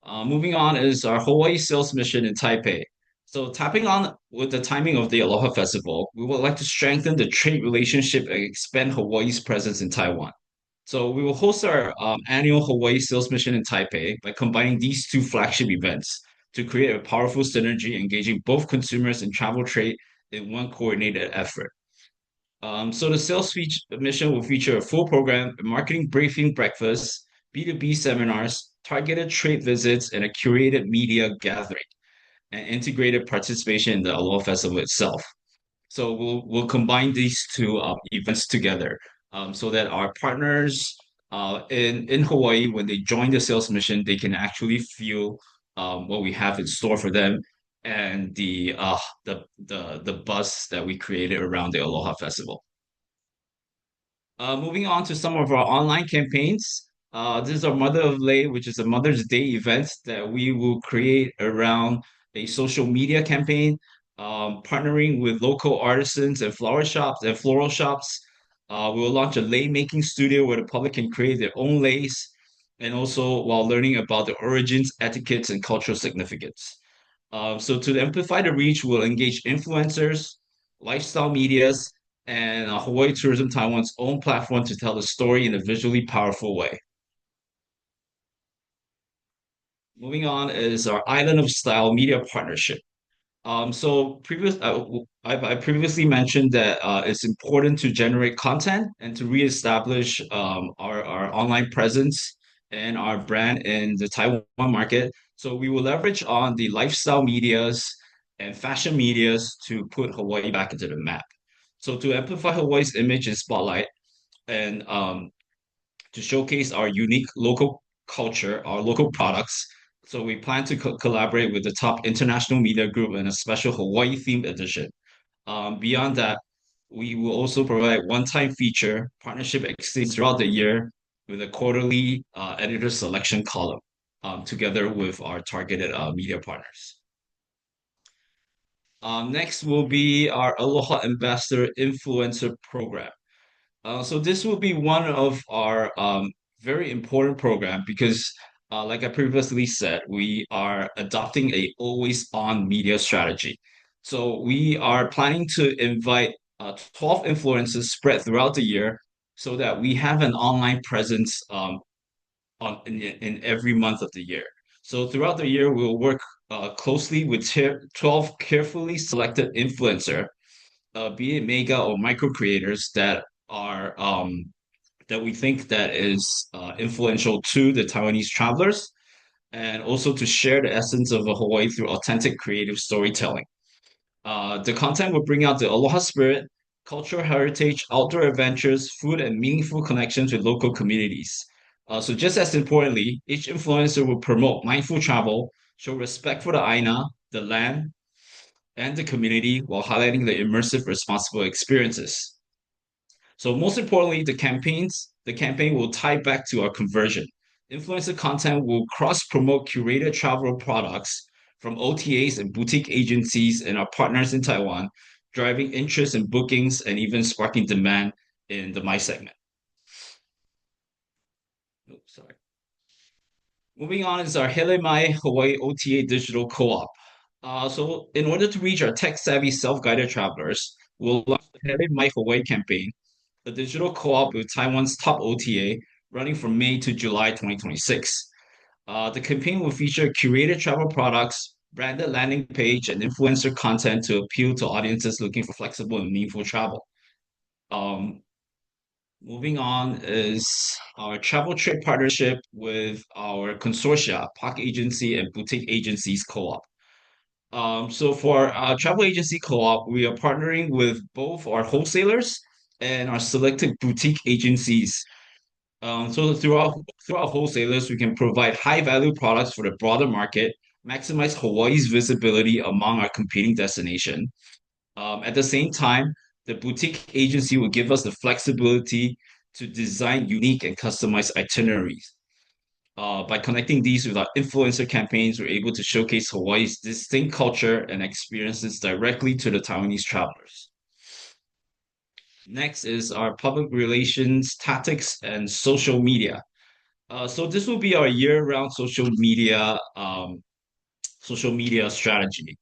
Moving on is our Hawaii sales mission in Taipei. So tapping on with the timing of the Aloha Festival, we would like to strengthen the trade relationship and expand Hawaii's presence in Taiwan. So we will host our annual Hawaii sales mission in Taipei by combining these two flagship events to create a powerful synergy, engaging both consumers and travel trade in one coordinated effort. So the sales mission will feature a full program, a marketing briefing breakfast, B2B seminars, targeted trade visits, and a curated media gathering, and integrated participation in the Aloha Festival itself. So we'll combine these two events together so that our partners in Hawaii, when they join the sales mission, they can actually feel what we have in store for them and the buzz that we created around the Aloha Festival. Moving on to some of our online campaigns. This is our Mother of Lei, which is a Mother's Day event that we will create around a social media campaign, partnering with local artisans and flower shops and floral shops. We will launch a lei making studio where the public can create their own leis, and also while learning about the origins, etiquettes, and cultural significance. So to amplify the reach, we'll engage influencers, lifestyle medias, and Hawaii Tourism Taiwan's own platform to tell the story in a visually powerful way. Moving on is our Island of Style media partnership. I previously mentioned that it's important to generate content and to reestablish our online presence and our brand in the Taiwan market. So we will leverage on the lifestyle medias and fashion medias to put Hawaii back into the map. So to amplify Hawaii's image and spotlight and to showcase our unique local culture, our local products. So we plan to collaborate with the top international media group in a special Hawaii themed edition. Beyond that, we will also provide one-time feature partnership exchange throughout the year with a quarterly editor selection column together with our targeted media partners. Next will be our Aloha Ambassador Influencer Program. So this will be one of our very important program because, like I previously said, we are adopting a always on media strategy. So we are planning to invite 12 influencers spread throughout the year so that we have an online presence in every month of the year. So throughout the year, we'll work closely with 12 carefully selected influencer, be it mega or micro creators that are that we think that is influential to the Taiwanese travelers, and also to share the essence of Hawaii through authentic creative storytelling. The content will bring out the aloha spirit, cultural heritage, outdoor adventures, food, and meaningful connections with local communities. So just as importantly, each influencer will promote mindful travel, show respect for the aina, the land, and the community while highlighting the immersive, responsible experiences. So most importantly, the campaign will tie back to our conversion. Influencer content will cross-promote curated travel products from OTAs and boutique agencies and our partners in Taiwan, driving interest in bookings and even sparking demand in the My segment. Oops, sorry. Moving on is our Hele Mai Hawaii OTA digital co-op. So in order to reach our tech-savvy self-guided travelers, we'll launch the Hele Mai Hawaii campaign, a digital co-op with Taiwan's top OTA, running from May to July 2026. The campaign will feature curated travel products, branded landing page, and influencer content to appeal to audiences looking for flexible and meaningful travel. Moving on is our travel trade partnership with our consortia, Park Agency and Boutique Agencies Co-op. So for our travel agency co-op, we are partnering with both our wholesalers and our selected boutique agencies. So through our wholesalers, we can provide high-value products for the broader market, maximize Hawaii's visibility among our competing destination. At the same time, the boutique agency will give us the flexibility to design unique and customized itineraries. By connecting these with our influencer campaigns, we're able to showcase Hawaii's distinct culture and experiences directly to the Taiwanese travelers. Next is our public relations tactics and social media. So this will be our year-round social media strategy.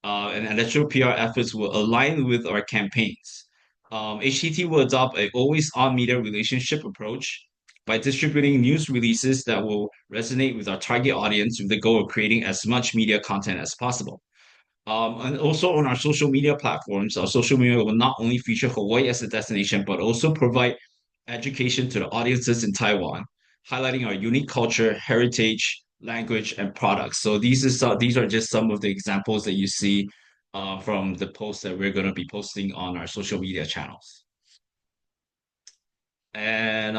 And electoral PR efforts will align with our campaigns. HTT will adopt a always-on media relationship approach by distributing news releases that will resonate with our target audience with the goal of creating as much media content as possible. And also on our social media platforms, our social media will not only feature Hawaii as a destination, but also provide education to the audiences in Taiwan, highlighting our unique culture, heritage, language, and products. So these are just some of the examples that you see from the posts that we're going to be posting on our social media channels. And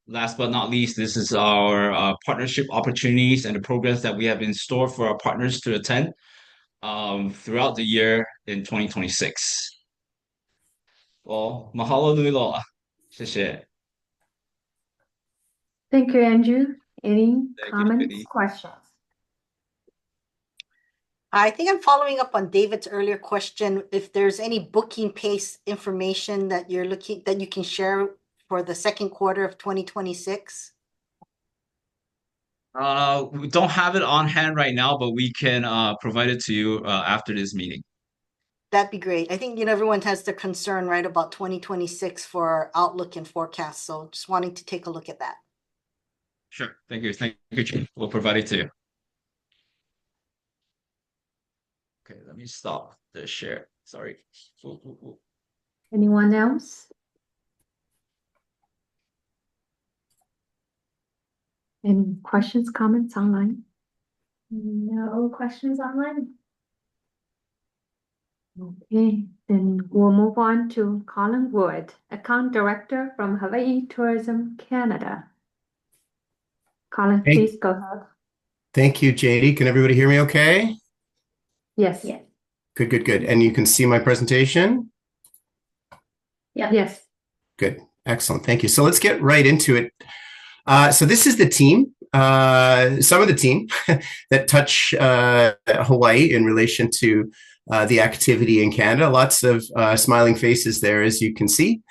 last but not least, this is our partnership opportunities and the programs that we have in store for our partners to attend throughout the year in 2026. Well, mahalo nui loa. 谢谢. Thank you, Andrew. Any Thank you, comments, Jenny. questions? I think I'm following up on David's earlier question. If there's any booking pace information that you can share for the second quarter of 2026. We don't have it on hand right now, but we can provide it to you after this meeting. That'd be great. I think everyone has the concern, right, about 2026 for outlook and forecast. So just wanting to take a look at that. Sure. Thank you. Thank you, Jim. We'll provide it to you. Okay, let me stop the share. Sorry. Anyone else? Any questions, comments online? No questions online. Okay, then we'll move on to Colin Wood, Account Director from Hawaii Tourism Canada. Colin, please go ahead. Thank you, JD. Can everybody hear me okay? Yes. Yes. Good. And you can see my presentation? Yeah. Yes. Good. Excellent. Thank you. So let's get right into it. So this is the team, some of the team that touch Hawaii in relation to the activity in Canada. Lots of smiling faces there, as you can see,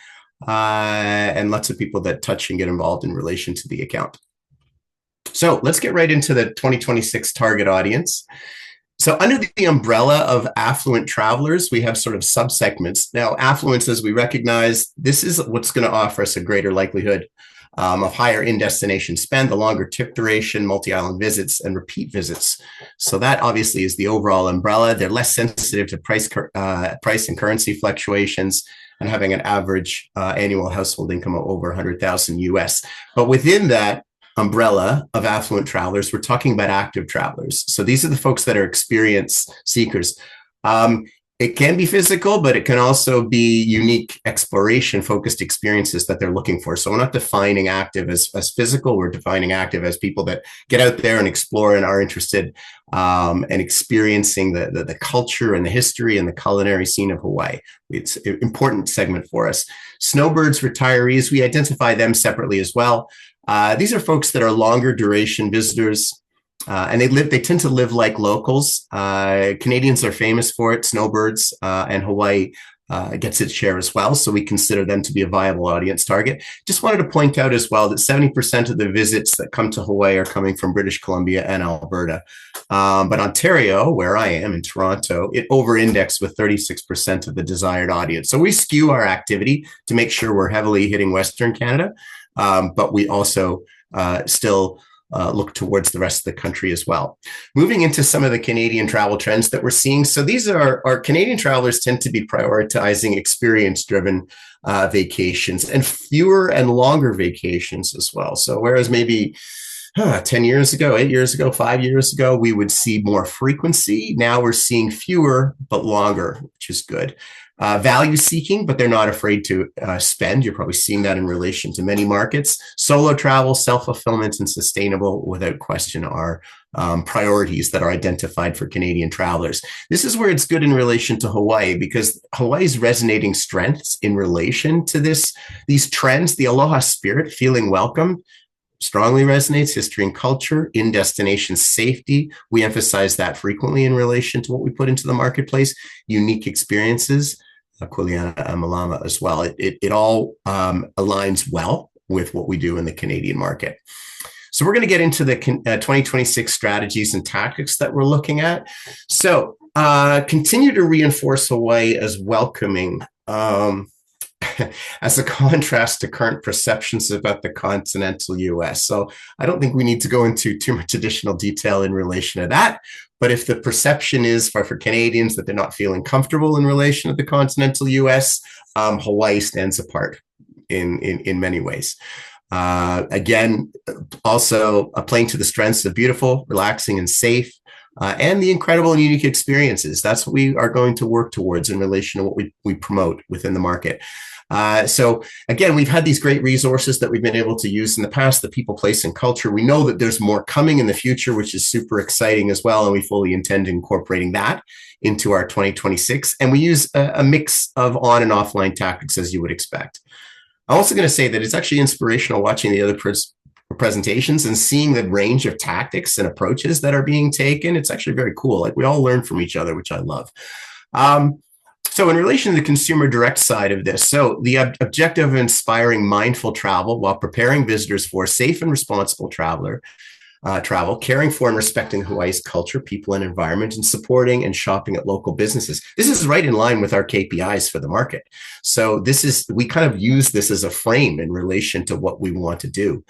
and lots of people that touch and get involved in relation to the account. So let's get right into the 2026 target audience. So under the umbrella of affluent travelers, we have sort of subsegments. Now, affluence, as we recognize, this is what's going to offer us a greater likelihood of higher in-destination spend, the longer trip duration, multi-island visits, and repeat visits. So that obviously is the overall umbrella. They're less sensitive to price and currency fluctuations and having an average annual household income of over 100,000 US. But within that umbrella of affluent travelers, we're talking about active travelers. So these are the folks that are experience seekers. It can be physical, but it can also be unique exploration-focused experiences that they're looking for. So we're not defining active as physical. We're defining active as people that get out there and explore and are interested and experiencing the culture and the history and the culinary scene of Hawaii. It's an important segment for us. Snowbirds, retirees, we identify them separately as well. These are folks that are longer duration visitors, and they tend to live like locals. Canadians are famous for it, snowbirds, and Hawaii gets its share as well. So we consider them to be a viable audience target. Just wanted to point out as well that 70% of the visits that come to Hawaii are coming from British Columbia and Alberta. But Ontario, where I am in Toronto, it over-indexed with 36% of the desired audience. So we skew our activity to make sure we're heavily hitting Western Canada. But we also still look towards the rest of the country as well. Moving into some of the Canadian travel trends that we're seeing. So these are our Canadian travelers tend to be prioritizing experience-driven vacations and fewer and longer vacations as well. So whereas maybe 10 years ago, 8 years ago, 5 years ago, we would see more frequency. Now we're seeing fewer but longer, which is good. Value seeking, but they're not afraid to spend. You're probably seeing that in relation to many markets. Solo travel, self-fulfillment, and sustainable, without question, are priorities that are identified for Canadian travelers. This is where it's good in relation to Hawaii, because Hawaii's resonating strengths in relation to these trends, the aloha spirit, feeling welcome, strongly resonates. History and culture, in-destination safety. We emphasize that frequently in relation to what we put into the marketplace. Unique experiences, Kuleana Malama as well. It all aligns well with what we do in the Canadian market. So we're going to get into the 2026 strategies and tactics that we're looking at. So continue to reinforce Hawaii as welcoming, as a contrast to current perceptions about the continental US. So I don't think we need to go into too much additional detail in relation to that. But if the perception is for Canadians that they're not feeling comfortable in relation to the continental US, Hawaii stands apart in many ways. Again, also playing to the strengths of beautiful, relaxing, and safe, and the incredible and unique experiences. That's what we are going to work towards in relation to what we promote within the market. So again, we've had these great resources that we've been able to use in the past, the people, place, and culture. We know that there's more coming in the future, which is super exciting as well. And we fully intend incorporating that into our 2026. And we use a mix of on and offline tactics, as you would expect. I'm also going to say that it's actually inspirational watching the other presentations and seeing the range of tactics and approaches that are being taken. It's actually very cool. Like, we all learn from each other, which I love. So in relation to the consumer direct side of this, so the objective of inspiring mindful travel while preparing visitors for safe and responsible travel, caring for and respecting Hawaii's culture, people, and environment, and supporting and shopping at local businesses. This is right in line with our KPIs for the market. So we kind of use this as a frame in relation to what we want to do.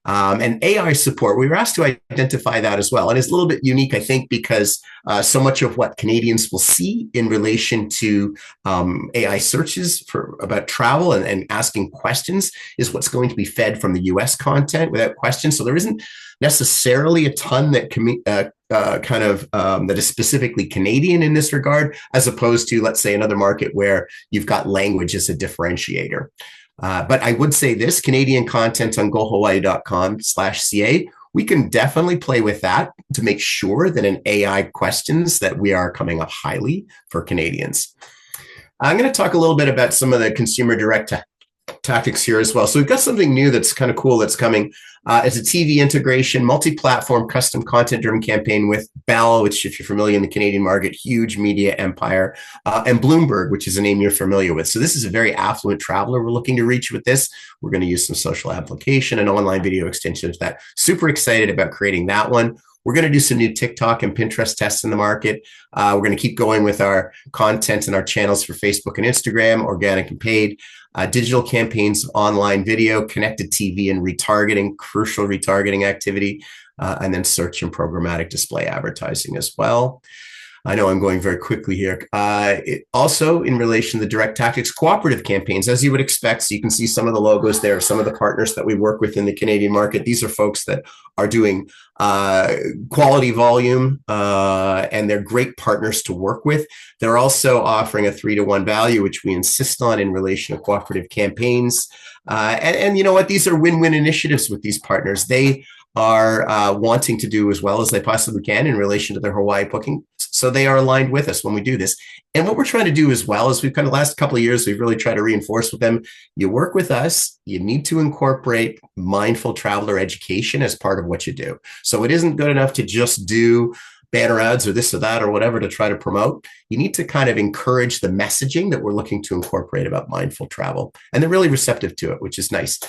And AI support, we were asked to identify that as well. And it's a little bit unique, I think, because so much of what Canadians will see in relation to AI searches about travel and asking questions is what's going to be fed from the US content without question. So there isn't necessarily a ton that that is specifically Canadian in this regard, as opposed to, let's say, another market where you've got language as a differentiator. But I would say this, Canadian content on gohawaii.com/ca, we can definitely play with that to make sure that in AI questions that we are coming up highly for Canadians. I'm going to talk a little bit about some of the consumer direct tactics here as well. So we've got something new that's kind of cool that's coming. It's a TV integration, multi-platform, custom content-driven campaign with Bell, which, if you're familiar in the Canadian market, huge media empire, and Bloomberg, which is a name you're familiar with. So this is a very affluent traveler we're looking to reach with this. We're going to use some social application and online video extensions. That super excited about creating that one. We're going to do some new TikTok and Pinterest tests in the market. We're going to keep going with our content and our channels for Facebook and Instagram, organic and paid. Digital campaigns, online video, connected TV, and retargeting, crucial retargeting activity, and then search and programmatic display advertising as well. I know I'm going very quickly here. Also, in relation to the direct tactics, cooperative campaigns, as you would expect. So you can see some of the logos there, some of the partners that we work with in the Canadian market. These are folks that are doing quality volume, and they're great partners to work with. They're also offering a 3-to-1 value, which we insist on in relation to cooperative campaigns. And you know what? These are win-win initiatives with these partners. They are wanting to do as well as they possibly can in relation to their Hawaii booking. So they are aligned with us when we do this. And what we're trying to do as well is we've kind of last couple of years, we've really tried to reinforce with them, you work with us, you need to incorporate mindful traveler education as part of what you do. So it isn't good enough to just do banner ads or this or that or whatever to try to promote. You need to kind of encourage the messaging that we're looking to incorporate about mindful travel. And they're really receptive to it, which is nice.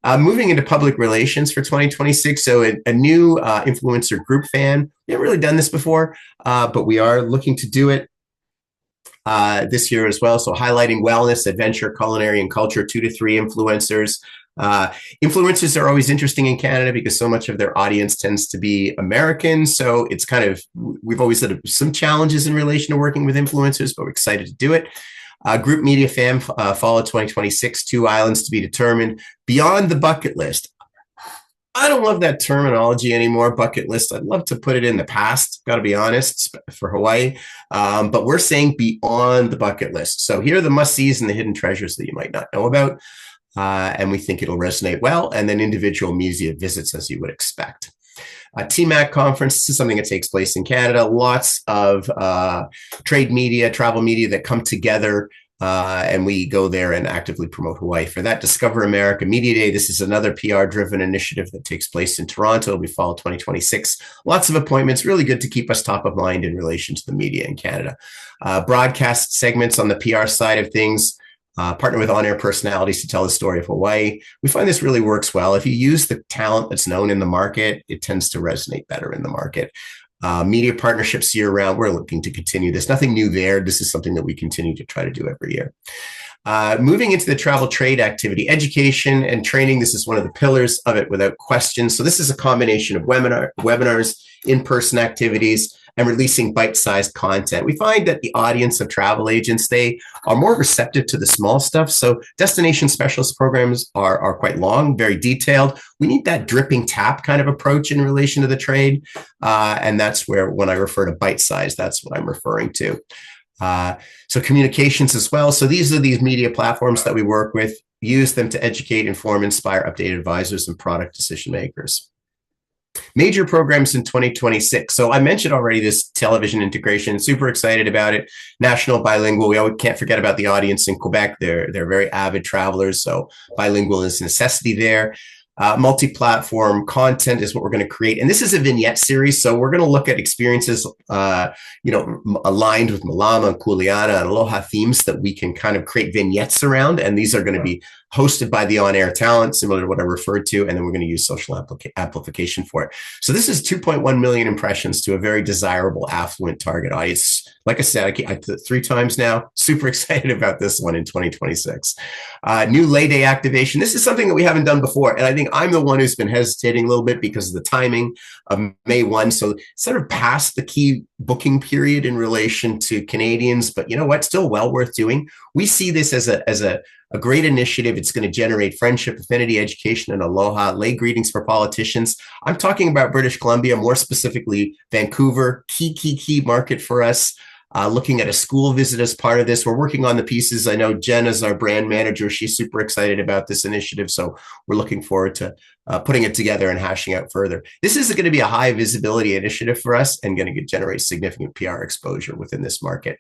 Moving into public relations for 2026. So a new influencer group fan. We haven't really done this before, but we are looking to do it this year as well. So highlighting wellness, adventure, culinary, and culture, 2 to 3 influencers. Influencers are always interesting in Canada because so much of their audience tends to be American. So it's kind of, we've always had some challenges in relation to working with influencers, but we're excited to do it. Group Media Fam, fall of 2026, 2 islands to be determined. Beyond the bucket list. I don't love that terminology anymore, bucket list. I'd love to put it in the past, got to be honest, for Hawaii. But we're saying beyond the bucket list. So here are the must-sees and the hidden treasures that you might not know about. And we think it'll resonate well. And then individual museum visits, as you would expect. TMAC conference, this is something that takes place in Canada. Lots of trade media, travel media that come together, and we go there and actively promote Hawaii. For that, Discover America Media Day. This is another PR-driven initiative that takes place in Toronto. It'll be fall 2026. Lots of appointments, really good to keep us top of mind in relation to the media in Canada. Broadcast segments on the PR side of things. Partner with on-air personalities to tell the story of Hawaii. We find this really works well. If you use the talent that's known in the market, it tends to resonate better in the market. Media partnerships year-round, we're looking to continue this. Nothing new there. This is something that we continue to try to do every year. Moving into the travel trade activity, education and training, this is one of the pillars of it without question. So this is a combination of webinars, in-person activities, and releasing bite-sized content. We find that the audience of travel agents, they are more receptive to the small stuff. So destination specialist programs are quite long, very detailed. We need that dripping tap kind of approach in relation to the trade. And that's where, when I refer to bite-sized, that's what I'm referring to. So communications as well. So these are these media platforms that we work with, use them to educate, inform, inspire, update advisors and product decision makers. Major programs in 2026. So I mentioned already this television integration, super excited about it. National bilingual. We always can't forget about the audience in Quebec. They're very avid travelers. So bilingual is a necessity there. Multi-platform content is what we're going to create. And this is a vignette series. So we're going to look at experiences, aligned with Malama and Kuleana and Aloha themes that we can kind of create vignettes around. And these are going to be hosted by the on-air talent, similar to what I referred to. And then we're going to use social amplification for it. So this is 2.1 million impressions to a very desirable, affluent target audience. Like I said, I 3 times now, super excited about this one in 2026. New Lay Day activation. This is something that we haven't done before. And I think I'm the one who's been hesitating a little bit because of the timing of May 1. So sort of past the key booking period in relation to Canadians, but you know what? Still well worth doing. We see this as a great initiative. It's going to generate friendship, affinity, education, and aloha. Lay greetings for politicians. I'm talking about British Columbia, more specifically Vancouver, key market for us. Looking at a school visit as part of this. We're working on the pieces. I know Jen is our brand manager. She's super excited about this initiative. So we're looking forward to putting it together and hashing out further. This is going to be a high visibility initiative for us and going to generate significant PR exposure within this market.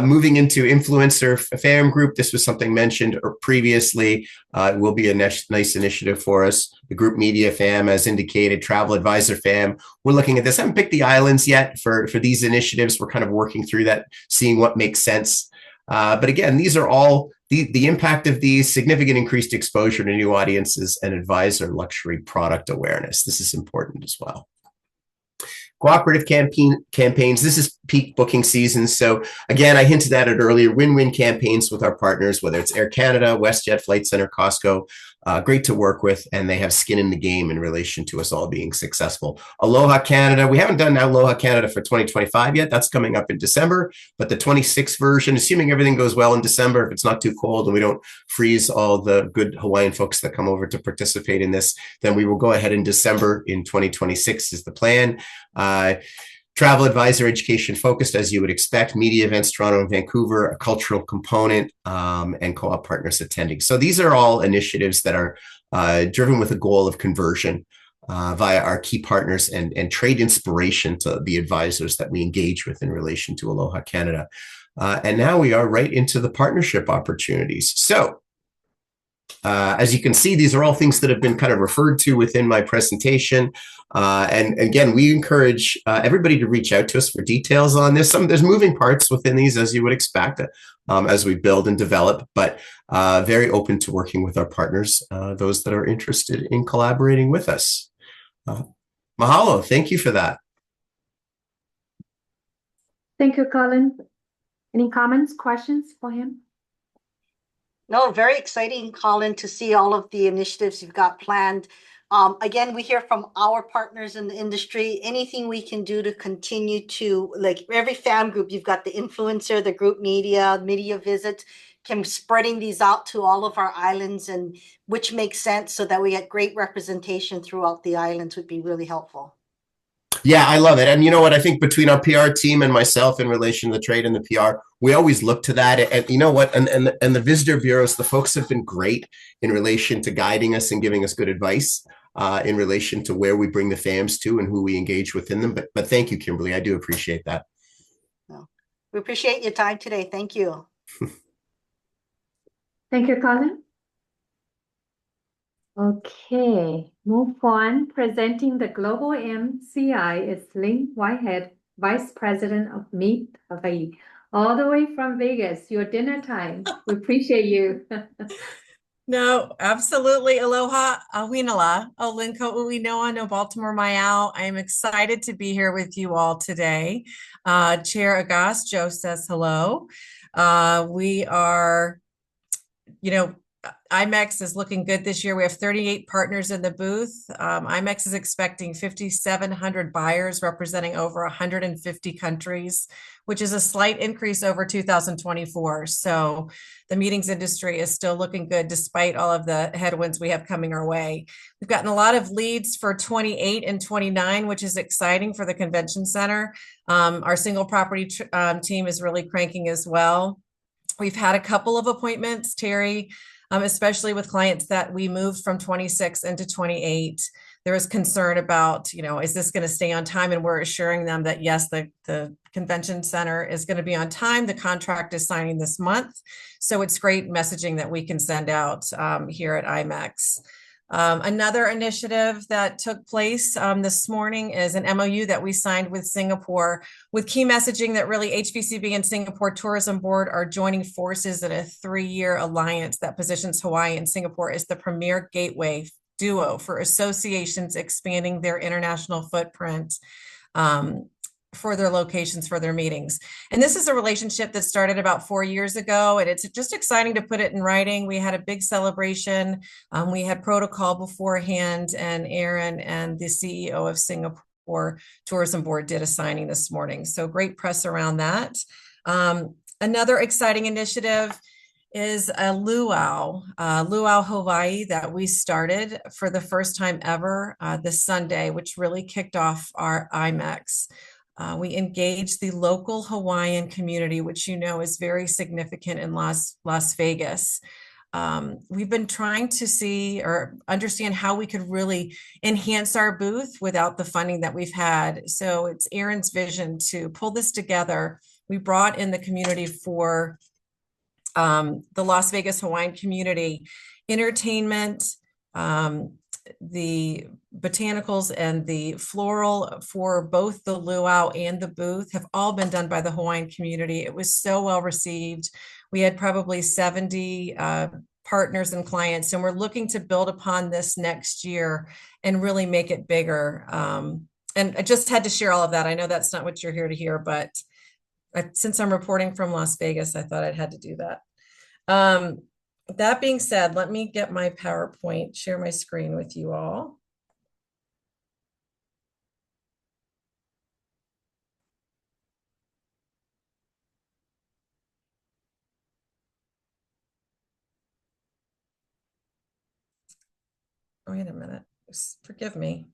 Moving into influencer fam group, this was something mentioned previously. It will be a nice initiative for us. The group media fam, as indicated, travel advisor fam. We're looking at this. I haven't picked the islands yet for these initiatives. We're kind of working through that, seeing what makes sense. But again, these are all the impact of these: significant increased exposure to new audiences and advisor luxury product awareness. This is important as well. Cooperative campaigns. This is peak booking season. So again, I hinted at it earlier, win-win campaigns with our partners, whether it's Air Canada, WestJet, Flight Centre, Costco, great to work with, and they have skin in the game in relation to us all being successful. Aloha Canada. We haven't done Aloha Canada for 2025 yet. That's coming up in December, but the 26 version, assuming everything goes well in December, if it's not too cold and we don't freeze all the good Hawaiian folks that come over to participate in this, then we will go ahead in December in 2026 is the plan. Travel advisor, education focused, as you would expect, media events, Toronto and Vancouver, a cultural component, and co-op partners attending. So these are all initiatives that are driven with a goal of conversion via our key partners and trade inspiration to the advisors that we engage with in relation to Aloha Canada. And now we are right into the partnership opportunities. So as you can see, these are all things that have been kind of referred to within my presentation. And again, we encourage everybody to reach out to us for details on this. There's moving parts within these, as you would expect, as we build and develop, but very open to working with our partners, those that are interested in collaborating with us. Mahalo. Thank you for that. Thank you, Colin. Any comments, questions for him? No, very exciting, Colin, to see all of the initiatives you've got planned. Again, we hear from our partners in the industry, anything we can do to continue to, like every fan group, you've got the influencer, the group media visits, spreading these out to all of our islands, and which makes sense so that we get great representation throughout the islands would be really helpful. Yeah, I love it. And you know what? I think between our PR team and myself in relation to the trade and the PR, we always look to that. And you know what? And the visitor bureaus, the folks have been great in relation to guiding us and giving us good advice in relation to where we bring the FAMs to and who we engage within them. But thank you, Kimberly. I do appreciate that. No, we appreciate your time today. Thank you. Thank you, Colin. Okay, move on. Presenting the Global MCI is Lynn Whitehead, Vice President of Meet Hawaii. All the way from Vegas, your dinner time. We appreciate you. No, absolutely. Aloha, awinala, olinko uinoa no Baltimore Mayau. I am excited to be here with you all today. Chair Agas, Joe says hello. We are, IMEX is looking good this year. We have 38 partners in the booth. IMEX is expecting 5,700 buyers representing over 150 countries, which is a slight increase over 2024. So the meetings industry is still looking good despite all of the headwinds we have coming our way. We've gotten a lot of leads for 28 and 29, which is exciting for the convention center. Our single property team is really cranking as well. We've had a couple of appointments, Terry, especially with clients that we moved from 26 into 28. There was concern about, is this going to stay on time? And we're assuring them that, yes, the convention center is going to be on time. The contract is signing this month. So it's great messaging that we can send out here at IMEX. Another initiative that took place this morning is an MOU that we signed with Singapore with key messaging that really HVCB and Singapore Tourism Board are joining forces in a 3-year alliance that positions Hawaii and Singapore as the premier gateway duo for associations expanding their international footprint for their locations, for their meetings. And this is a relationship that started about 4 years ago, and it's just exciting to put it in writing. We had a big celebration. We had protocol beforehand, and Aaron and the CEO of Singapore Tourism Board did a signing this morning. So great press around that. Another exciting initiative is a luau Hawaii that we started for the first time ever this Sunday, which really kicked off our IMEX. We engaged the local Hawaiian community, which is very significant in Las Vegas. We've been trying to see or understand how we could really enhance our booth without the funding that we've had. So it's Aaron's vision to pull this together We brought in the community for the Las Vegas Hawaiian community, entertainment, the botanicals and the floral for both the luau and the booth have all been done by the Hawaiian community. It was so well received. We had probably 70 partners and clients, and we're looking to build upon this next year and really make it bigger. And I just had to share all of that. I know that's not what you're here to hear, but since I'm reporting from Las Vegas, I thought I'd had to do that. That being said, let me get my PowerPoint, share my screen with you all. Oh, wait a minute. Forgive me.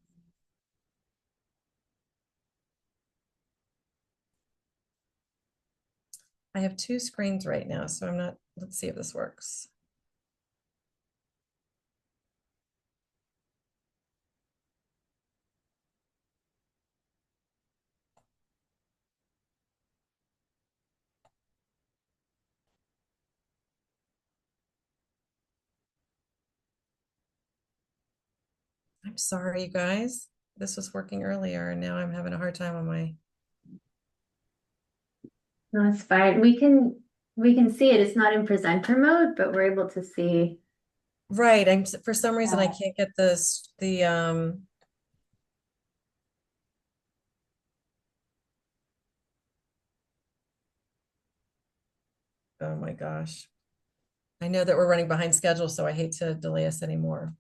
I have two screens right now, so I'm not, let's see if this works. I'm sorry, you guys. This was working earlier and now I'm having a hard time on my. No, it's fine. We can see it. It's not in presenter mode, but we're able to see. Right. For some reason I can't get oh my gosh. I know that we're running behind schedule, so I hate to delay us anymore.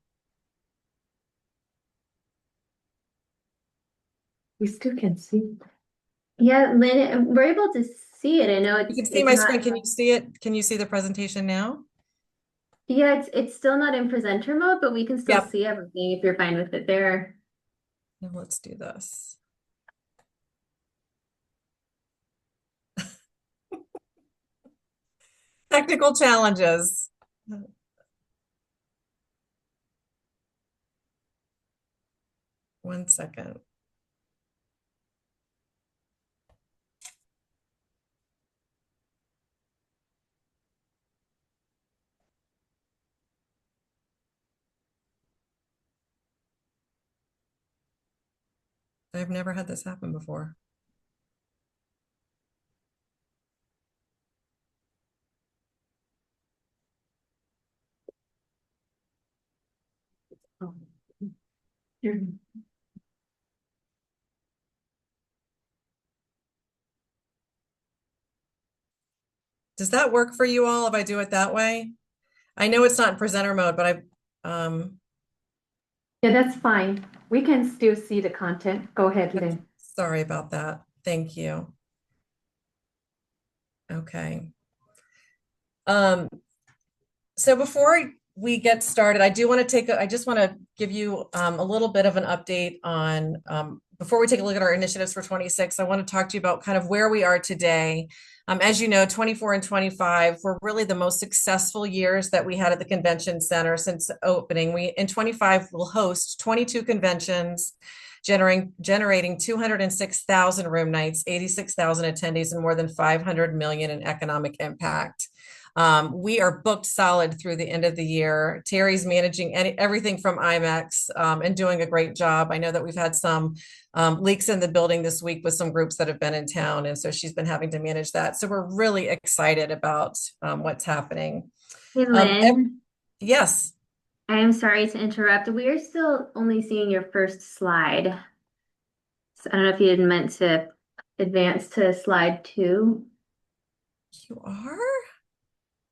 We still can see. Yeah, Lynn, we're able to see it. I know You can see my screen. Can you see it? Can you see the presentation now? Yeah, it's still not in presenter mode, but we can still Yep. see everything if you're fine with it there. Now let's do this. Technical challenges. One second. I've never had this happen before. Oh. Does that work for you all if I do it that way? I know it's not in presenter mode, but Yeah, that's fine. We can still see the content. Go ahead, Lynn. sorry about that. Thank you. Okay. So before we get started, I do want to I just want to give you a little bit of an update on, before we take a look at our initiatives for 26, I want to talk to you about kind of where we are today. As you know, 24 and 25 were really the most successful years that we had at the convention center since opening. We, in 25, will host 22 conventions, generating 206,000 room nights, 86,000 attendees, and more than 500 million in economic impact. We are booked solid through the end of the year. Terry's managing everything from IMEX and doing a great job. I know that we've had some leaks in the building this week with some groups that have been in town, and so she's been having to manage that. So we're really excited about what's happening. Hey, Lynn. Yes. I am sorry to interrupt. We are still only seeing your first slide. So I don't know if you had meant to advance to slide 2. You are?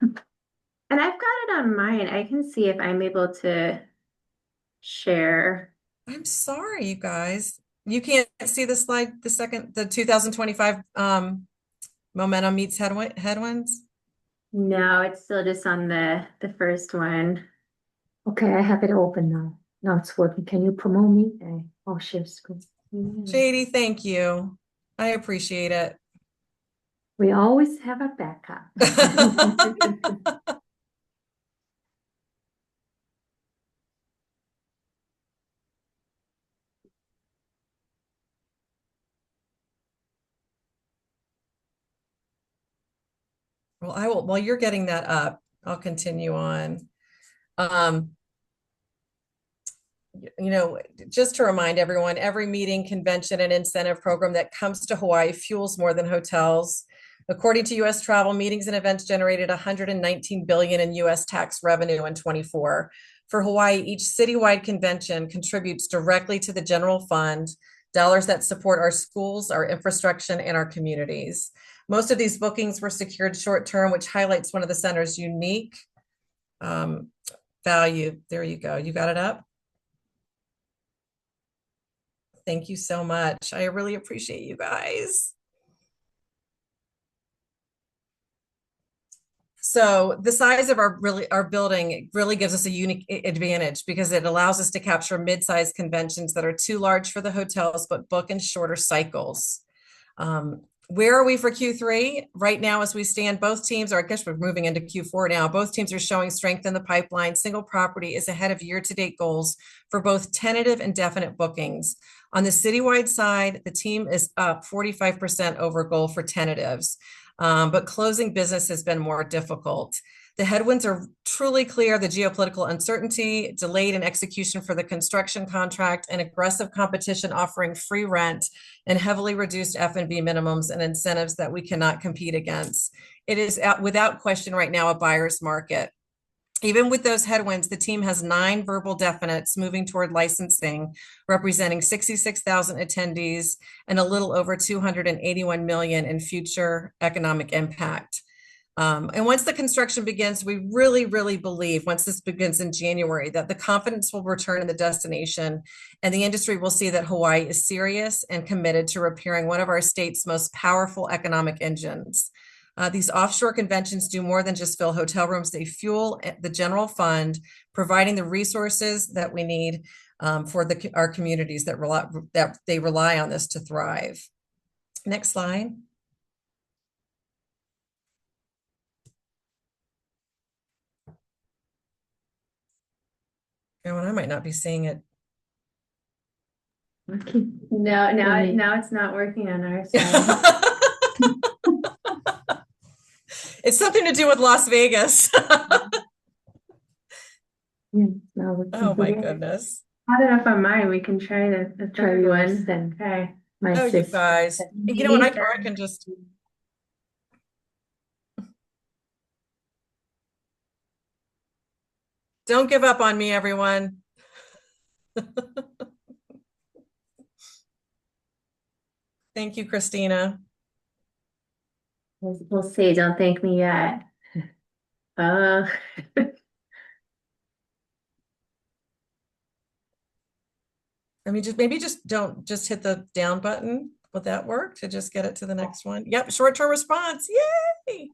And I've got it on mine. I can see if I'm able to share. I'm sorry, you guys. You can't see the slide, the 2025 momentum meets headwinds? No, it's still just on the first one. Okay, I have it open now. Now it's working. Can you promote me? I'll share screen. JD, thank you. I appreciate it. We always have a backup. Well, while you're getting that up, I'll continue on. Just to remind everyone, every meeting, convention, and incentive program that comes to Hawaii fuels more than hotels. According to U.S. Travel, meetings and events generated $119 billion in U.S. tax revenue in 24. For Hawaii, each citywide convention contributes directly to the general fund, dollars that support our schools, our infrastructure, and our communities. Most of these bookings were secured short-term, which highlights one of the center's unique value. There you go. You got it up? Thank you so much. I really appreciate you guys. So the size of our building really gives us a unique advantage because it allows us to capture mid-sized conventions that are too large for the hotels, but book in shorter cycles. Where are we for Q3? Right now, as we stand, both teams, or I guess we're moving into Q4 now, both teams are showing strength in the pipeline. Single property is ahead of year-to-date goals for both tentative and definite bookings. On the citywide side, the team is up 45% over goal for tentatives, but closing business has been more difficult. The headwinds are truly clear: the geopolitical uncertainty, delayed in execution for the construction contract, and aggressive competition offering free rent and heavily reduced F&B minimums and incentives that we cannot compete against. It is without question right now a buyer's market. Even with those headwinds, the team has 9 verbal definites moving toward licensing, representing 66,000 attendees and a little over 281 million in future economic impact. And once the construction begins, we really, really believe, once this begins in January, that the confidence will return in the destination and the industry will see that Hawaii is serious and committed to repairing one of our state's most powerful economic engines. These offshore conventions do more than just fill hotel rooms. They fuel the general fund, providing the resources that we need for our communities that they rely on this to thrive. Next slide. Oh, and I might not be seeing it. No, now it's not working on our side. It's something to do with Las Vegas. Oh my goodness. I don't know if on mine we can try the third one. Then okay. Oh, you guys. You know what? I can just. Don't give up on me, everyone. Thank you, Christina. We'll see. Don't thank me yet. I mean, maybe don't hit the down button. Would that work to just get it to the next one? Yep, short-term response. Yay!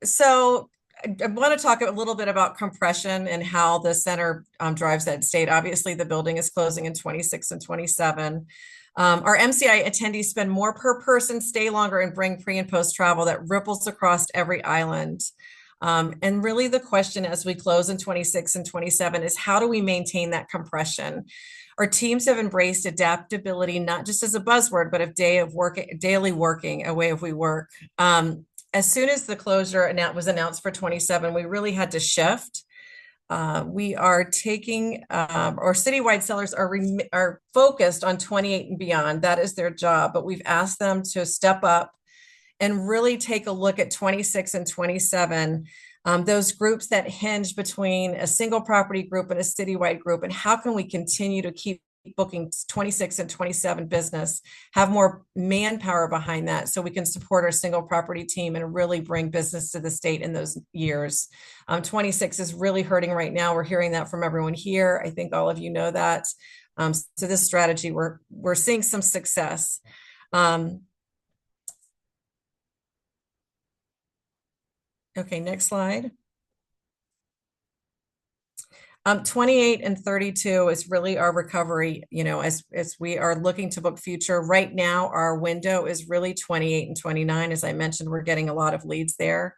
So I want to talk a little bit about compression and how the center drives that state. Obviously, the building is closing in 26 and 27. Our MCI attendees spend more per person, stay longer, and bring pre and post travel that ripples across every island. And really the question as we close in 26 and 27 is, how do we maintain that compression? Our teams have embraced adaptability, not just as a buzzword, but daily working, a way of we work. As soon as the closure was announced for 27, we really had to shift. We are taking, our citywide sellers are focused on 28 and beyond. That is their job, but we've asked them to step up and really take a look at 26 and 27, those groups that hinge between a single property group and a citywide group, and how can we continue to keep booking 26 and 27 business, have more manpower behind that so we can support our single property team and really bring business to the state in those years. 26 is really hurting right now. We're hearing that from everyone here. I think all of you know that. So this strategy, we're seeing some success. Okay, next slide. 28 and 32 is really our recovery, as we are looking to book future. Right now, our window is really 28 and 29. As I mentioned, we're getting a lot of leads there.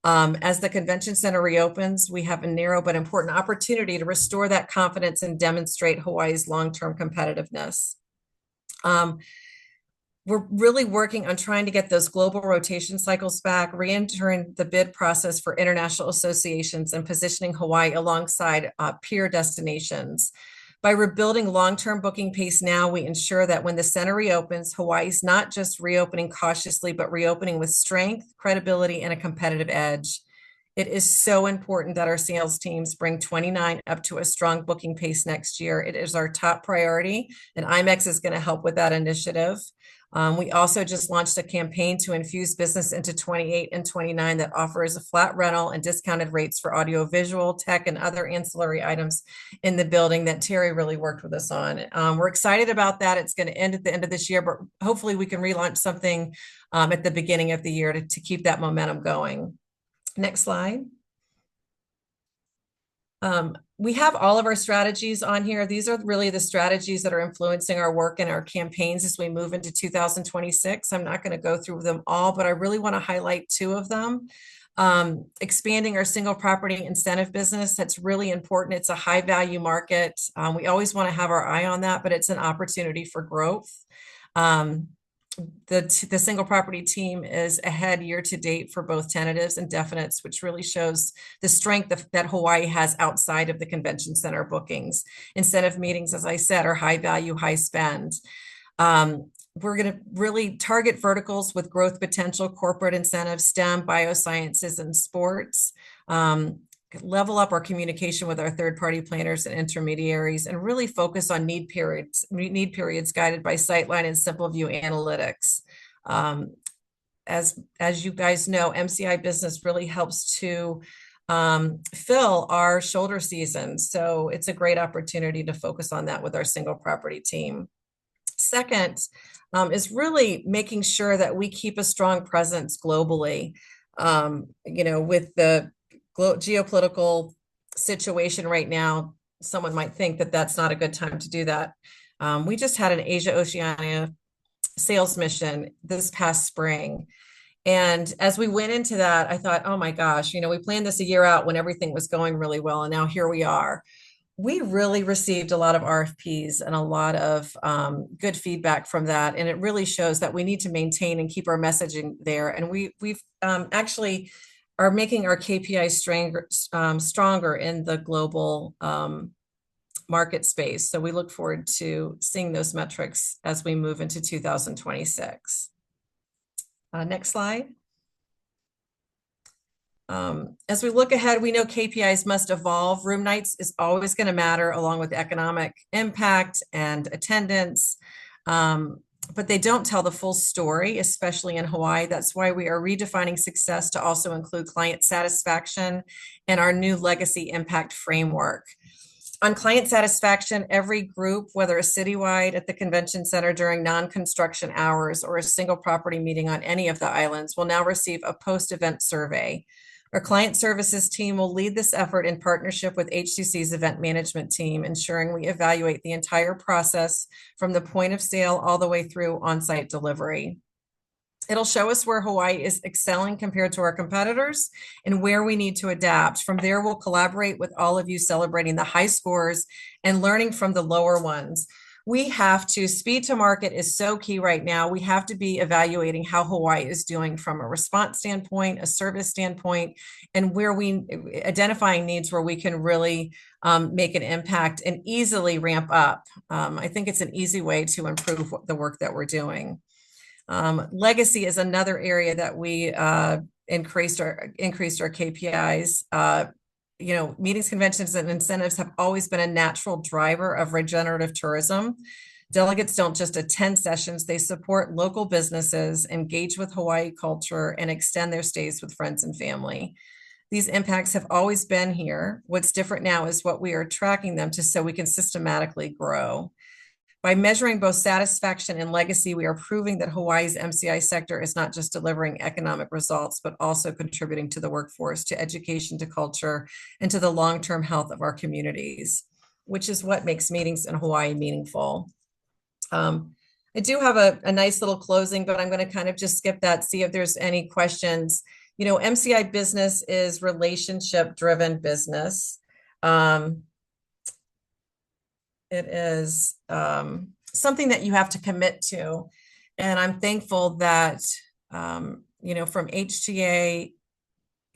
As the convention center reopens, we have a narrow but important opportunity to restore that confidence and demonstrate Hawaii's long-term competitiveness. we're really working on trying to get those global rotation cycles back, re-entering the bid process for international associations and positioning Hawaii alongside peer destinations. By rebuilding long-term booking pace now, we ensure that when the center reopens, Hawaii's not just reopening cautiously, but reopening with strength, credibility, and a competitive edge. It is so important that our sales teams bring 29 up to a strong booking pace next year. It is our top priority, and IMEX is going to help with that initiative. We also just launched a campaign to infuse business into 28 and 29 that offers a flat rental and discounted rates for audiovisual, tech, and other ancillary items in the building that Terry really worked with us on. We're excited about that. It's going to end at the end of this year, but hopefully we can relaunch something at the beginning of the year to keep that momentum going. Next slide. We have all of our strategies on here. These are really the strategies that are influencing our work and our campaigns as we move into 2026. I'm not going to go through them all, but I really want to highlight two of them. Expanding our single property incentive business. That's really important. It's a high value market. We always want to have our eye on that, but it's an opportunity for growth. The single property team is ahead year to date for both tentatives and definites, which really shows the strength that Hawaii has outside of the convention center bookings. Incentive meetings, as I said, are high value, high spend. We're going to really target verticals with growth potential, corporate incentives, STEM, biosciences, and sports. Level up our communication with our third-party planners and intermediaries, and really focus on need periods guided by Sightline and Simple View analytics. As you guys know, MCI business really helps to fill our shoulder season. So it's a great opportunity to focus on that with our single property team. Second is really making sure that we keep a strong presence globally. With the geopolitical situation right now, someone might think that that's not a good time to do that. We just had an Asia Oceania sales mission this past spring. And as we went into that, I thought, oh my gosh, we planned this a year out when everything was going really well. And now here we are. We really received a lot of RFPs and a lot of good feedback from that. And it really shows that we need to maintain and keep our messaging there. And we've actually are making our KPIs stronger in the global market space. So we look forward to seeing those metrics as we move into 2026. Next slide. As we look ahead, we know KPIs must evolve. Room nights is always going to matter, along with economic impact and attendance. But they don't tell the full story, especially in Hawaii. That's why we are redefining success to also include client satisfaction and our new legacy impact framework. On client satisfaction, every group, whether a citywide at the convention center during non-construction hours or a single property meeting on any of the islands, will now receive a post-event survey. Our client services team will lead this effort in partnership with HCC's event management team, ensuring we evaluate the entire process from the point of sale all the way through on-site delivery. It'll show us where Hawaii is excelling compared to our competitors and where we need to adapt. From there, we'll collaborate with all of you, celebrating the high scores and learning from the lower ones. Speed to market is so key right now. We have to be evaluating how Hawaii is doing from a response standpoint, a service standpoint, and identifying needs where we can really make an impact and easily ramp up. I think it's an easy way to improve the work that we're doing. Legacy is another area that we increased our KPIs. Meetings, conventions, and incentives have always been a natural driver of regenerative tourism. Delegates don't just attend sessions, they support local businesses, engage with Hawaii culture, and extend their stays with friends and family. These impacts have always been here. What's different now is what we are tracking them to, so we can systematically grow. By measuring both satisfaction and legacy, we are proving that Hawaii's MCI sector is not just delivering economic results, but also contributing to the workforce, to education, to culture, and to the long-term health of our communities, which is what makes meetings in Hawaii meaningful. I do have a nice little closing, but I'm going to kind of just skip that, see if there's any questions. MCI business is relationship-driven business. It is something that you have to commit to. And I'm thankful that, from HTA,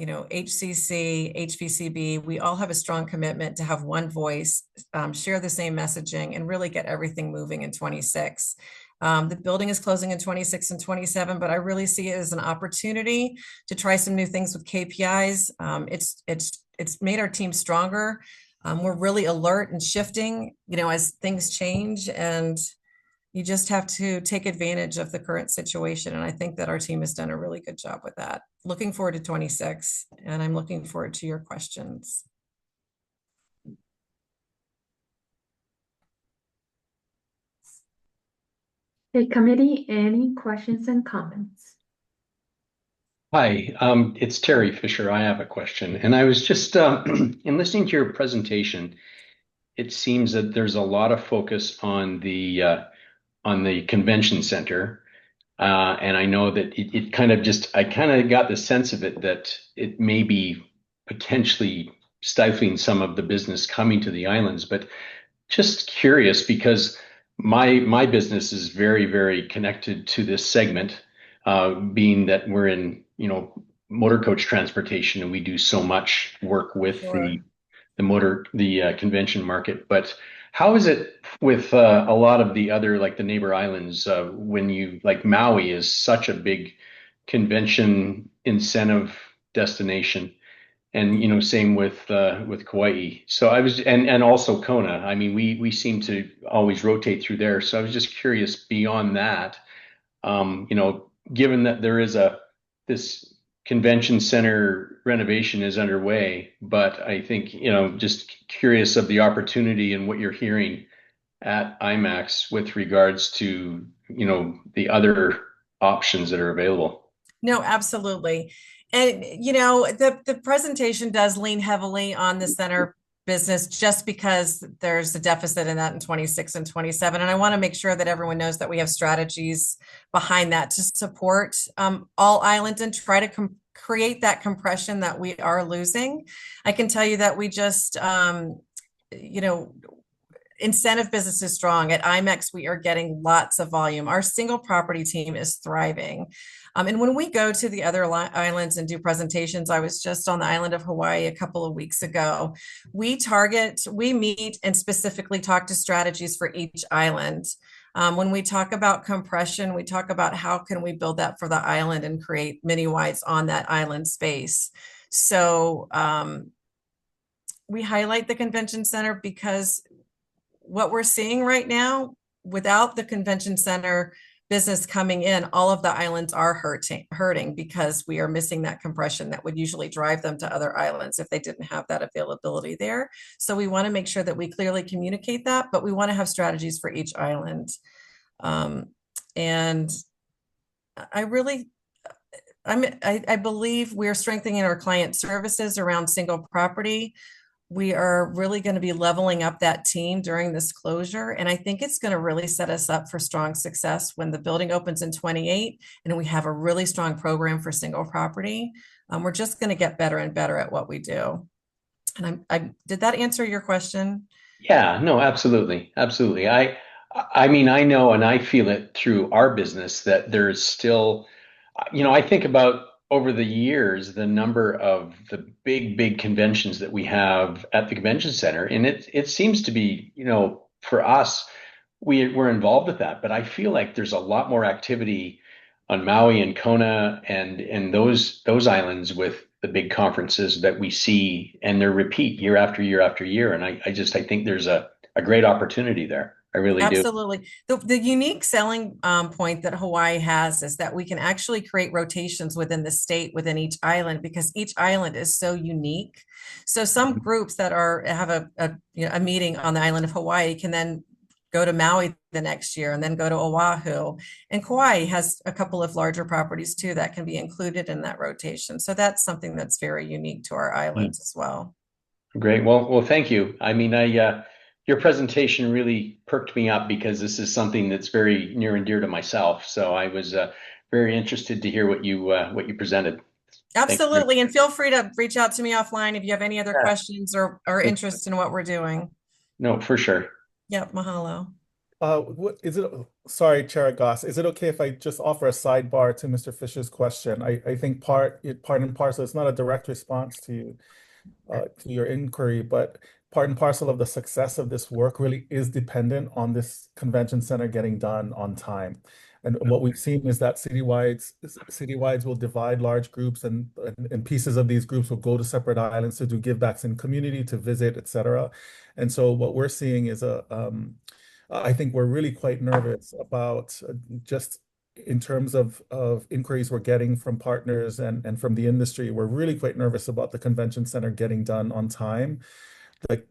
HCC, HVCB, we all have a strong commitment to have one voice, share the same messaging, and really get everything moving in 26. The building is closing in 26 and 27, but I really see it as an opportunity to try some new things with KPIs. It's made our team stronger. We're really alert and shifting, as things change, and you just have to take advantage of the current situation. And I think that our team has done a really good job with that. Looking forward to 26, and I'm looking forward to your questions. Hey, committee, any questions and comments? Hi, it's Terry Fisher. I have a question, and I was just in listening to your presentation. It seems that there's a lot of focus on the convention center, and I know that it kind of I kind of got the sense of it that it may be potentially stifling some of the business coming to the islands. But just curious, because my business is very, very connected to this segment, being that we're in motor coach transportation, and we do so much work with Sure. the convention market. But how is it with a lot of the other, like the neighbor islands, when you, like Maui is such a big convention incentive destination, and same with Kauai. So I was, and also Kona. I mean, we seem to always rotate through there. So I was just curious beyond that, given that there is this convention center renovation is underway, but I think, just curious of the opportunity and what you're hearing at IMAX with regards to, the other options that are available. No, absolutely. And, the presentation does lean heavily on the center business just because there's a deficit in that in 26 and 27. And I want to make sure that everyone knows that we have strategies behind that to support all islands and try to create that compression that we are losing. I can tell you that we just, incentive business is strong. At IMEX, we are getting lots of volume. Our single property team is thriving. And when we go to the other islands and do presentations, I was just on the island of Hawaii a couple of weeks ago. We meet and specifically talk to strategies for each island. When we talk about compression, we talk about how can we build that for the island and create mini wides on that island space. So we highlight the convention center because what we're seeing right now, without the convention center business coming in, all of the islands are hurting because we are missing that compression that would usually drive them to other islands if they didn't have that availability there. So we want to make sure that we clearly communicate that, but we want to have strategies for each island. And I believe we're strengthening our client services around single property. We are really going to be leveling up that team during this closure. And I think it's going to really set us up for strong success when the building opens in 28 and we have a really strong program for single property. We're just going to get better and better at what we do. And did that answer your question? Yeah, no, absolutely. Absolutely. I mean, I know, and I feel it through our business that there's still, I think about over the years, the number of the big conventions that we have at the convention center. And it seems to be, for us, we're involved with that, but I feel like there's a lot more activity on Maui and Kona and those islands with the big conferences that we see, and they're repeat year after year after year. And I think there's a great opportunity there. I really do. Absolutely. The unique selling point that Hawaii has is that we can actually create rotations within the state, within each island, because each island is so unique. So some groups that have a meeting on the island of Hawaii can then go to Maui the next year and then go to Oahu. And Kauai has a couple of larger properties too that can be included in that rotation. So that's something that's very unique to our islands as well. Great. Well, thank you. I mean, your presentation really perked me up because this is something that's very near and dear to myself. So I was very interested to hear what you presented. Absolutely. And feel free to reach out to me offline if you have any other questions or interest in what we're doing. No, for sure. Yep. Mahalo. What is it? Sorry, Chair Goss. Is it okay if I just offer a sidebar to Mr. Fisher's question? I think part and parcel, it's not a direct response to your inquiry, but part and parcel of the success of this work really is dependent on this convention center getting done on time. And what we've seen is that citywides will divide large groups, and pieces of these groups will go to separate islands to do givebacks in community, to visit, etc. And so what we're seeing is I think we're really quite nervous about just in terms of inquiries we're getting from partners and from the industry. We're really quite nervous about the convention center getting done on time.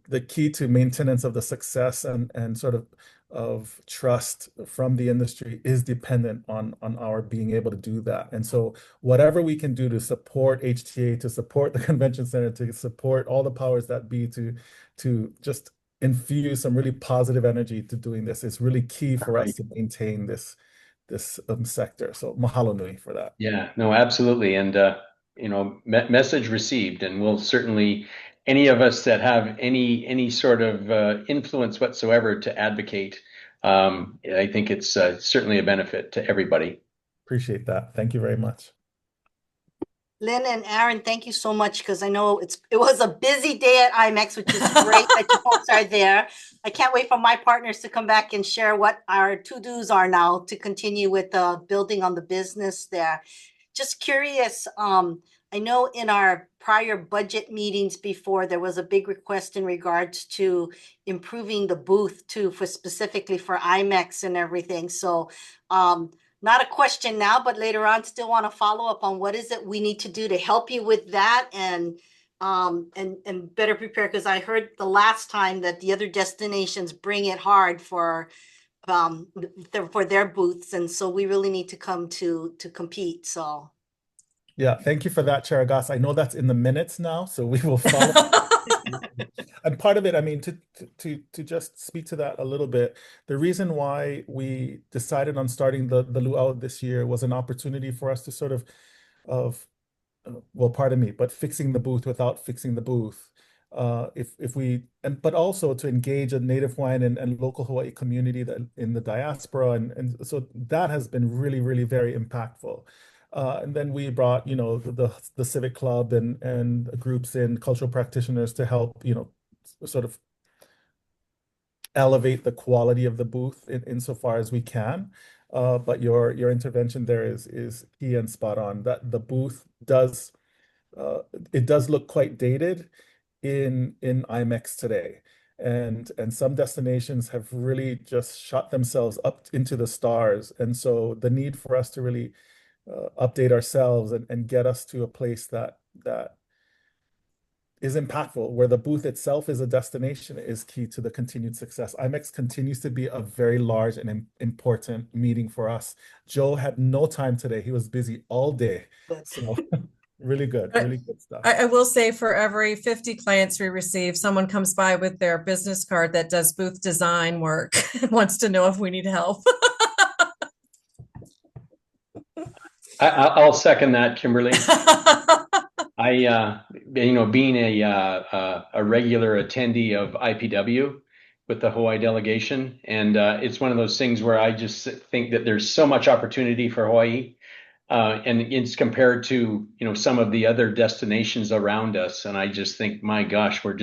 The key to maintenance of the success and sort of trust from the industry is dependent on our being able to do that. And so whatever we can do to support HTA, to support the convention center, to support all the powers that be, to just infuse some really positive energy to doing this is really key for us to maintain this sector. So mahalo nui for that. Yeah, no, absolutely. And, message received, and we'll certainly, any of us that have any sort of influence whatsoever to advocate, I think it's certainly a benefit to everybody. Appreciate that. Thank you very much. Lynn and Aaron, thank you so much, because I know it was a busy day at IMEX, which is great that you folks are there. I can't wait for my partners to come back and share what our to-dos are now to continue with building on the business there. Just curious, I know in our prior budget meetings before, there was a big request in regards to improving the booth too, specifically for IMEX and everything. So not a question now, but later on, still want to follow up on what is it we need to do to help you with that and better prepare, because I heard the last time that the other destinations bring it hard for their booths, and so we really need to come to compete. So yeah, thank you for that, Chair Agas. I know that's in the minutes now, so we will follow. And part of it, I mean, to just speak to that a little bit, the reason why we decided on starting the luau this year was an opportunity for us to sort of well, pardon me, but fixing the booth without fixing the booth. But also to engage a native Hawaiian and local Hawaii community that in the diaspora, and so that has been really, really very impactful. And then we brought, the civic club and groups in, cultural practitioners to help, sort of elevate the quality of the booth insofar as we can. But your intervention there is key and spot on. That the booth does look quite dated in IMEX today. And some destinations have really just shot themselves up into the stars. And so the need for us to really update ourselves and get us to a place that is impactful, where the booth itself is a destination, is key to the continued success. IMEX continues to be a very large and important meeting for us. Joe had no time today. He was busy all day. So really good stuff. I will say, for every 50 clients we receive, someone comes by with their business card that does booth design work and wants to know if we need help. I'll second that, Kimberly. Being a regular attendee of IPW with the Hawaii delegation, and it's one of those things where I just think that there's so much opportunity for Hawaii, and it's compared to some of the other destinations around us, and I just think, my gosh, we're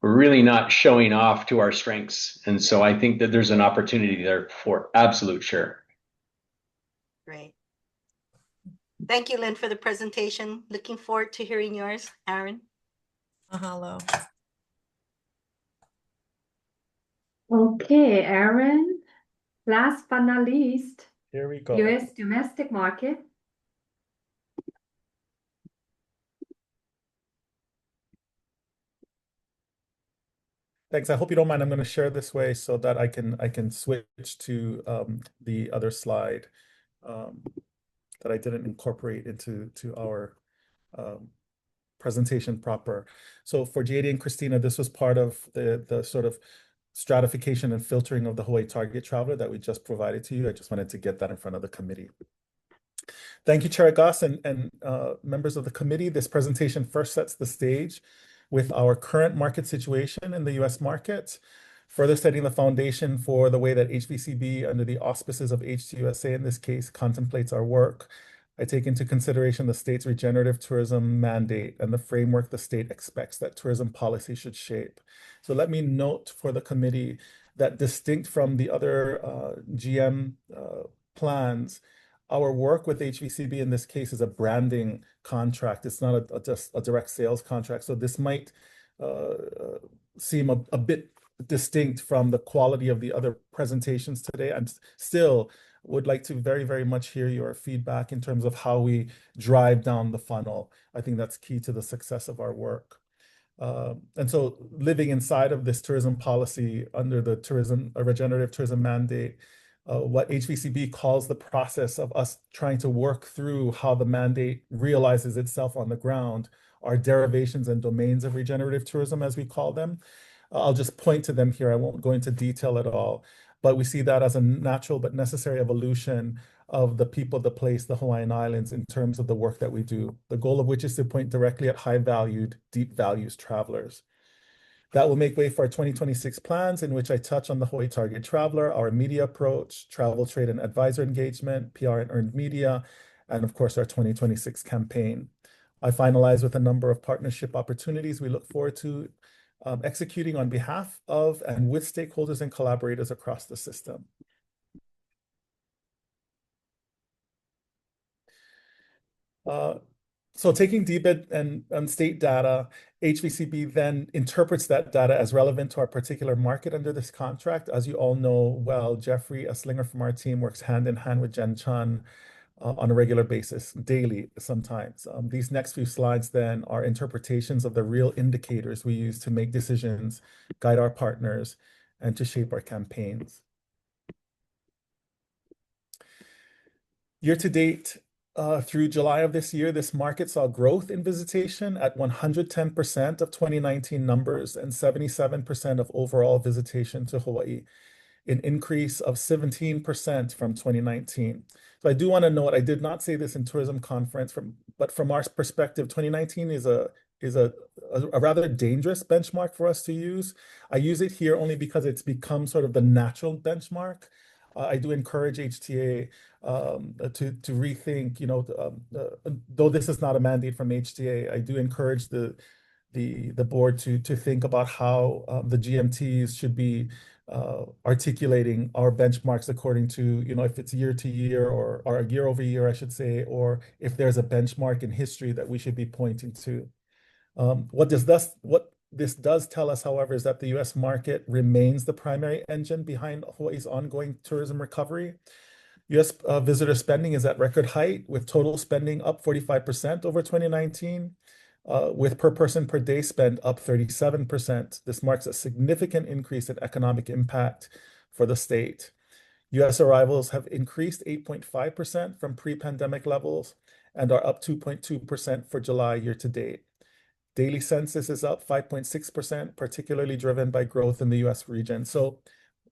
really not showing off to our strengths, and so I think that there's an opportunity there for absolute sure. Great. Thank you, Lynn, for the presentation. Looking forward to hearing yours, Aaron. Mahalo. Okay, Aaron. Last but not least, here we go. U.S. domestic market. Thanks. I hope you don't mind. I'm going to share this way so that I can switch to the other slide that I didn't incorporate into our presentation proper. So for JD and Christina, this was part of the sort of stratification and filtering of the Hawaii target traveler that we just provided to you. I just wanted to get that in front of the committee. Thank you, Chair Goss and members of the committee. This presentation first sets the stage with our current market situation in the U.S. market. further setting the foundation for the way that HVCB, under the auspices of HTUSA in this case, contemplates our work. I take into consideration the state's regenerative tourism mandate and the framework the state expects that tourism policy should shape. So let me note for the committee that, distinct from the other GM plans, our work with HVCB in this case is a branding contract. It's not just a direct sales contract. So this might seem a bit distinct from the quality of the other presentations today. I'm still would like to very, very much hear your feedback in terms of how we drive down the funnel. I think that's key to the success of our work. And so living inside of this tourism policy under the regenerative tourism mandate, what HVCB calls the process of us trying to work through how the mandate realizes itself on the ground are derivations and domains of regenerative tourism, as we call them. I'll just point to them here. I won't go into detail at all, but we see that as a natural but necessary evolution of the people, the place, the Hawaiian Islands in terms of the work that we do, the goal of which is to point directly at high-valued, deep values travelers. That will make way for our 2026 plans, in which I touch on the Hawaii Target Traveler, our media approach, travel, trade, and advisor engagement, PR and earned media, and of course, our 2026 campaign. I finalize with a number of partnership opportunities we look forward to executing on behalf of and with stakeholders and collaborators across the system. So taking DBID and state data, HVCB then interprets that data as relevant to our particular market under this contract. As you all know well, Jeffrey, a slinger from our team, works hand in hand with Jen Chun on a regular basis, daily sometimes. These next few slides then are interpretations of the real indicators we use to make decisions, guide our partners, and to shape our campaigns. Year to date, through July of this year, this market saw growth in visitation at 110% of 2019 numbers and 77% of overall visitation to Hawaii, an increase of 17% from 2019. So I do want to note, I did not say this in tourism conference, but from our perspective, 2019 is a rather dangerous benchmark for us to use. I use it here only because it's become sort of the natural benchmark. I do encourage HTA to rethink, though this is not a mandate from HTA, I do encourage the board to think about how the GMTs should be articulating our benchmarks according to, if it's year to year or year over year, I should say, or if there's a benchmark in history that we should be pointing to. What this does tell us, however, is that the US market remains the primary engine behind Hawaii's ongoing tourism recovery. US visitor spending is at record height, with total spending up 45% over 2019, with per person per day spend up 37%. This marks a significant increase in economic impact for the state. US arrivals have increased 8.5% from pre-pandemic levels and are up 2.2% for July year to date. Daily census is up 5.6%, particularly driven by growth in the US region. So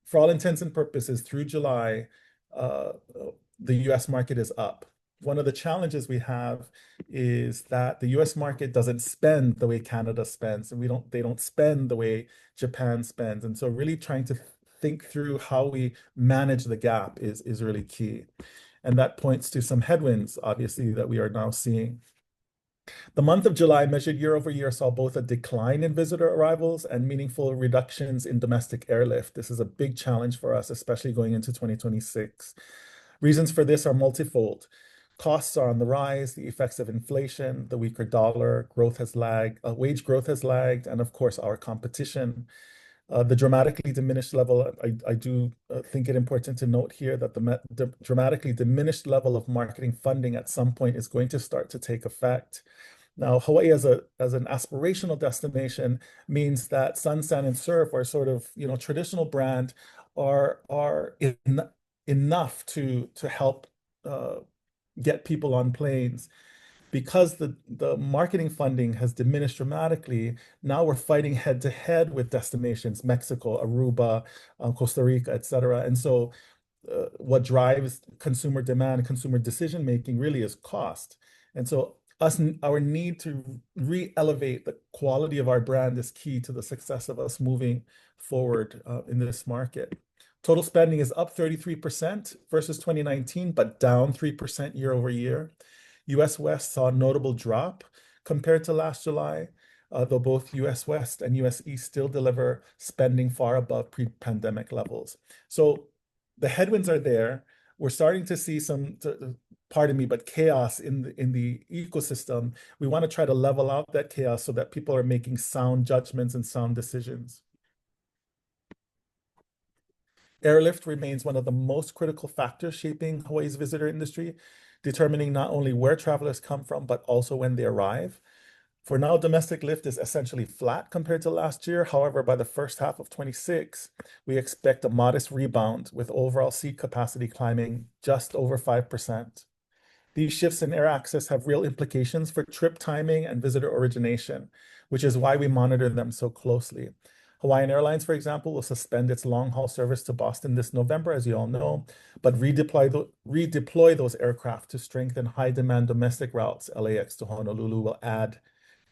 for all intents and purposes, through July, the US market is up. One of the challenges we have is that the US market doesn't spend the way Canada spends, and they don't spend the way Japan spends. And so really trying to think through how we manage the gap is really key. And that points to some headwinds, obviously, that we are now seeing. The month of July measured year over year saw both a decline in visitor arrivals and meaningful reductions in domestic airlift. This is a big challenge for us, especially going into 2026. Reasons for this are multifold. Costs are on the rise, the effects of inflation, the weaker dollar, growth has lagged, wage growth has lagged, and of course, our competition. The dramatically diminished level, I do think it important to note here that the dramatically diminished level of marketing funding at some point is going to start to take effect. Now, Hawaii as an aspirational destination means that sun, sand, and surf, our sort of traditional brand, are enough to help get people on planes. Because the marketing funding has diminished dramatically, now we're fighting head to head with destinations, Mexico, Aruba, Costa Rica, et cetera. And so what drives consumer demand, consumer decision making really is cost. And so our need to re-elevate the quality of our brand is key to the success of us moving forward in this market. Total spending is up 33% versus 2019, but down 3% year over year. US West saw a notable drop compared to last July, though both US West and US East still deliver spending far above pre-pandemic levels. So the headwinds are there. We're starting to see some, pardon me, but chaos in the ecosystem. We want to try to level out that chaos so that people are making sound judgments and sound decisions. Airlift remains one of the most critical factors shaping Hawaii's visitor industry, determining not only where travelers come from, but also when they arrive. For now, domestic lift is essentially flat compared to last year. However, by the first half of 26, we expect a modest rebound with overall seat capacity climbing just over 5%. These shifts in air access have real implications for trip timing and visitor origination, which is why we monitor them so closely. Hawaiian Airlines, for example, will suspend its long-haul service to Boston this November, as you all know, but redeploy those aircraft to strengthen high-demand domestic routes. LAX to Honolulu will add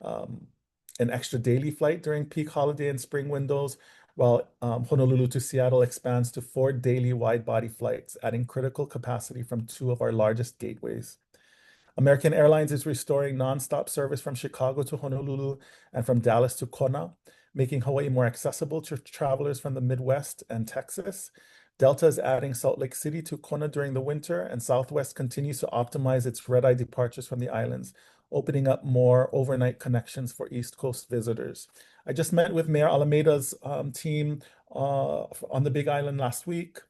an extra daily flight during peak holiday and spring windows, while Honolulu to Seattle expands to 4 daily wide-body flights, adding critical capacity from 2 of our largest gateways. American Airlines is restoring nonstop service from Chicago to Honolulu and from Dallas to Kona, making Hawaii more accessible to travelers from the Midwest and Texas. Delta is adding Salt Lake City to Kona during the winter, and Southwest continues to optimize its red-eye departures from the islands, opening up more overnight connections for East Coast visitors. I just met with Mayor Alameda's team on the Big Island last week,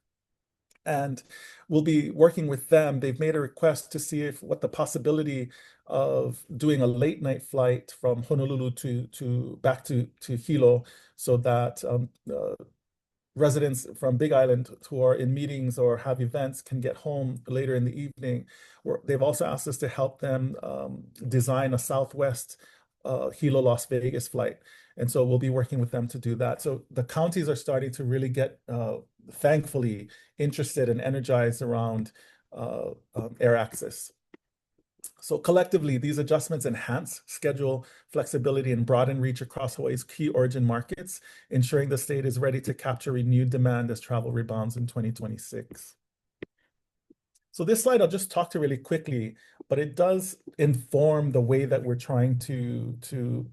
and we'll be working with them. They've made a request to see what the possibility of doing a late night flight from Honolulu to back to Hilo, so that residents from Big Island who are in meetings or have events can get home later in the evening. They've also asked us to help them design a Southwest Hilo Las Vegas flight. And so we'll be working with them to do that. So the counties are starting to really get, thankfully, interested and energized around air access. So collectively, these adjustments enhance schedule flexibility and broaden reach across Hawaii's key origin markets, ensuring the state is ready to capture renewed demand as travel rebounds in 2026. So this slide I'll just talk to really quickly, but it does inform the way that we're trying to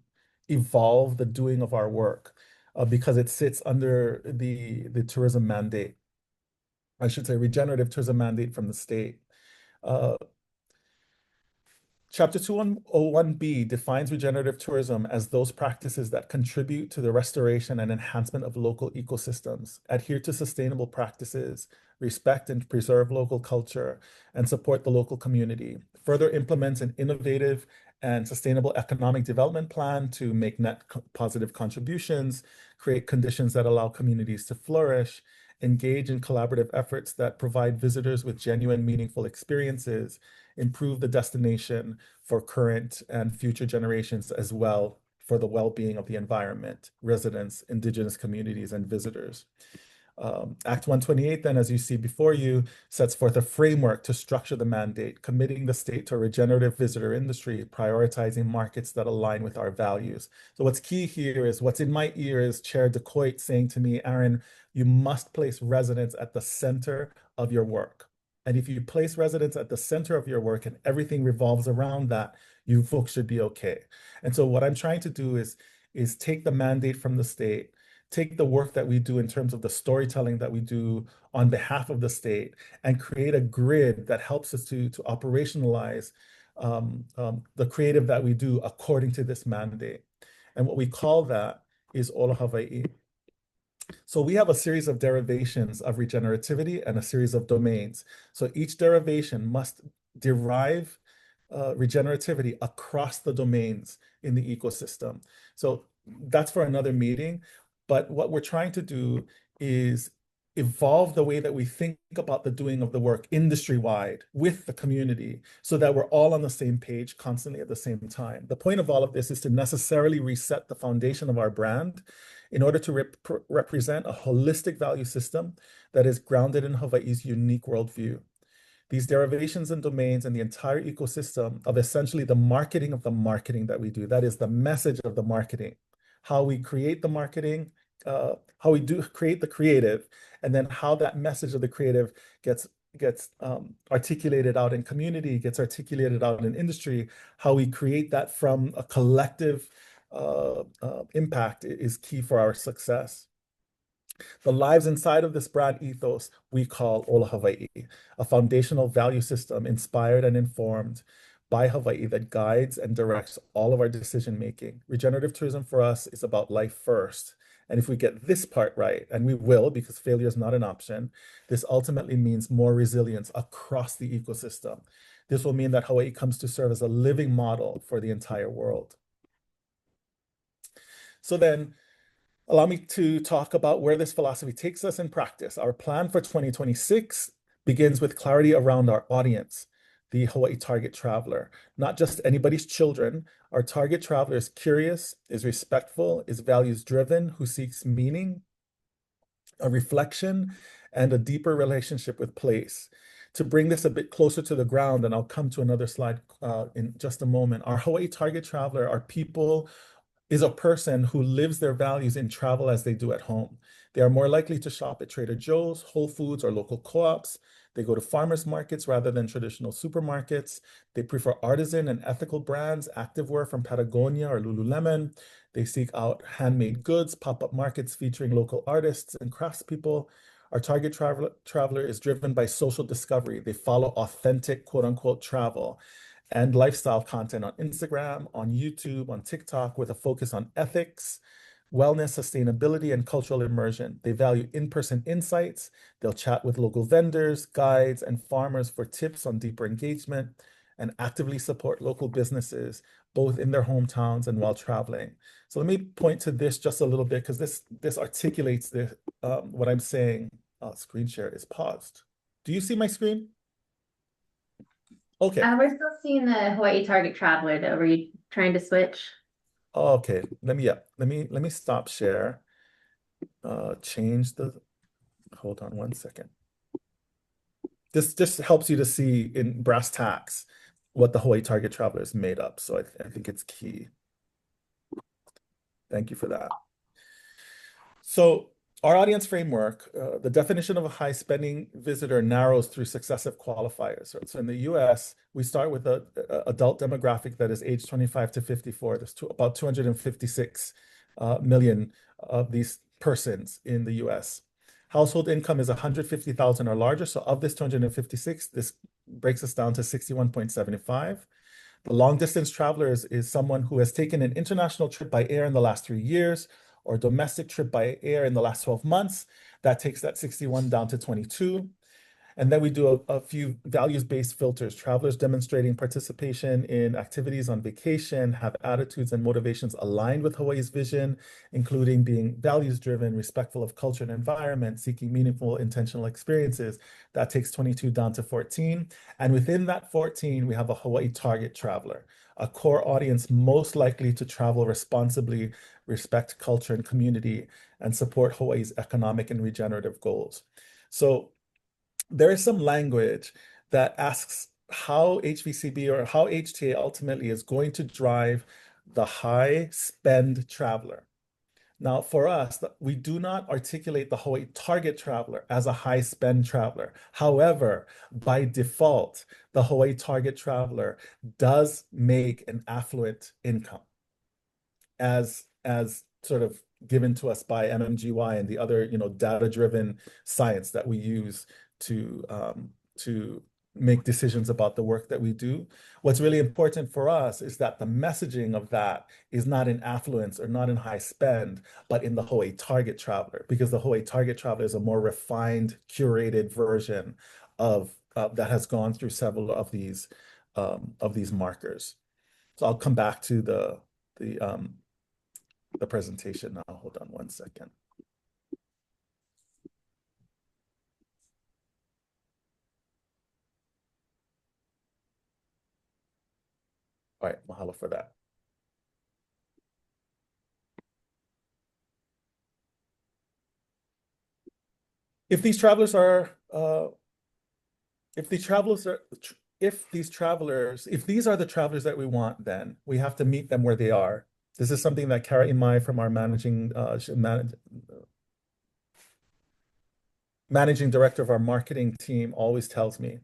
evolve the doing of our work because it sits under the tourism mandate. I should say regenerative tourism mandate from the state. Chapter 201B defines regenerative tourism as those practices that contribute to the restoration and enhancement of local ecosystems, adhere to sustainable practices, respect and preserve local culture, and support the local community. Further implements an innovative and sustainable economic development plan to make net positive contributions, create conditions that allow communities to flourish, engage in collaborative efforts that provide visitors with genuine, meaningful experiences, improve the destination for current and future generations as well for the well-being of the environment, residents, indigenous communities, and visitors. Act 128, then, as you see before you, sets forth a framework to structure the mandate, committing the state to a regenerative visitor industry, prioritizing markets that align with our values. So what's key here is, what's in my ear is Chair DeCoit saying to me, Aaron, you must place residents at the center of your work. And if you place residents at the center of your work and everything revolves around that, you folks should be okay. And so what I'm trying to do is take the mandate from the state, take the work that we do in terms of the storytelling that we do on behalf of the state, and create a grid that helps us to operationalize the creative that we do according to this mandate. And what we call that is Olo Hawai'i. So we have a series of derivations of regenerativity and a series of domains. So each derivation must derive regenerativity across the domains in the ecosystem. So that's for another meeting. But what we're trying to do is evolve the way that we think about the doing of the work industry-wide with the community so that we're all on the same page constantly at the same time. The point of all of this is to necessarily reset the foundation of our brand in order to represent a holistic value system that is grounded in Hawaii's unique worldview. these derivations and domains and the entire ecosystem of essentially the marketing of the marketing that we do. That is the message of the marketing, how we create the marketing, how we do create the creative, and then how that message of the creative gets articulated out in community, gets articulated out in industry. How we create that from a collective impact is key for our success. The lives inside of this brand ethos we call Ola Hawaii, a foundational value system inspired and informed by Hawaii that guides and directs all of our decision making. Regenerative tourism for us is about life first. And if we get this part right, and we will because failure is not an option, this ultimately means more resilience across the ecosystem. This will mean that Hawaii comes to serve as a living model for the entire world. So then, allow me to talk about where this philosophy takes us in practice. Our plan for 2026 begins with clarity around our audience, the Hawaii target traveler, not just anybody's children. Our target traveler is curious, is respectful, is values driven, who seeks meaning, a reflection, and a deeper relationship with place. To bring this a bit closer to the ground, and I'll come to another slide in just a moment, our Hawaii target traveler are people is a person who lives their values in travel as they do at home. They are more likely to shop at Trader Joe's, Whole Foods, or local co-ops. They go to farmers markets rather than traditional supermarkets. They prefer artisan and ethical brands, activewear from Patagonia or Lululemon. They seek out handmade goods, pop-up markets featuring local artists and craftspeople. Our target traveler is driven by social discovery. They follow authentic, quote unquote, travel and lifestyle content on Instagram, on YouTube, on TikTok, with a focus on ethics, wellness, sustainability, and cultural immersion. They value in-person insights. They'll chat with local vendors, guides, and farmers for tips on deeper engagement, and actively support local businesses, both in their hometowns and while traveling. So let me point to this just a little bit, because this articulates what I'm saying. Screen share is paused. Do you see my screen? Okay. We're still seeing the Hawaii target traveler though. Were you trying to switch? Okay, let me stop share. Change the, hold on one second. This just helps you to see in brass tacks what the Hawaii target traveler is made up. So I think it's key. Thank you for that. So our audience framework, the definition of a high spending visitor narrows through successive qualifiers. So in the US, we start with an adult demographic that is age 25 to 54. There's about 256 million of these persons in the US. Household income is 150,000 or larger. So of this 256, this breaks us down to 61.75. The long distance traveler is someone who has taken an international trip by air in the last 3 years, or domestic trip by air in the last 12 months. That takes that 61 down to 22. And then we do a few values-based filters. Travelers demonstrating participation in activities on vacation, have attitudes and motivations aligned with Hawaii's vision, including being values-driven, respectful of culture and environment, seeking meaningful, intentional experiences. That takes 22 down to 14. And within that 14, we have a Hawaii target traveler, a core audience most likely to travel responsibly, respect culture and community, and support Hawaii's economic and regenerative goals. So there is some language that asks how HVCB or how HTA ultimately is going to drive the high spend traveler. Now, for us, we do not articulate the Hawaii target traveler as a high spend traveler. However, by default, the Hawaii target traveler does make an affluent income as sort of given to us by MMGY and the other, data-driven science that we use to make decisions about the work that we do. What's really important for us is that the messaging of that is not in affluence or not in high spend, but in the Hawaii target traveler, because the Hawaii target traveler is a more refined, curated version of that has gone through several of these markers. So I'll come back to the presentation now. Hold on one second. All right, mahalo for that. If these travelers are if the travelers are, if these are the travelers that we want, then we have to meet them where they are. This is something that Kara Imai from our managing director of our marketing team always tells me.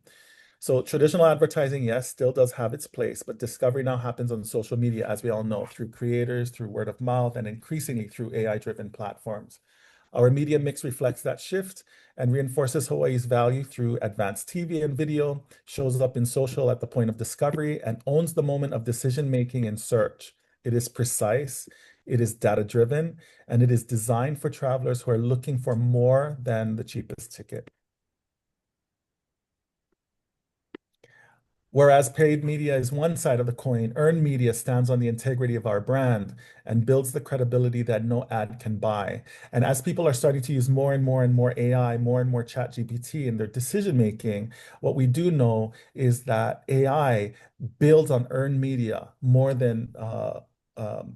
So traditional advertising, yes, still does have its place, but discovery now happens on social media, as we all know, through creators, through word of mouth, and increasingly through AI-driven platforms. Our media mix reflects that shift and reinforces Hawaii's value through advanced TV and video, shows up in social at the point of discovery, and owns the moment of decision-making and search. It is precise, it is data-driven, and it is designed for travelers who are looking for more than the cheapest ticket. Whereas paid media is one side of the coin, earned media stands on the integrity of our brand and builds the credibility that no ad can buy. And as people are starting to use more and more and more AI, more and more ChatGPT in their decision making, what we do know is that AI builds on earned media more than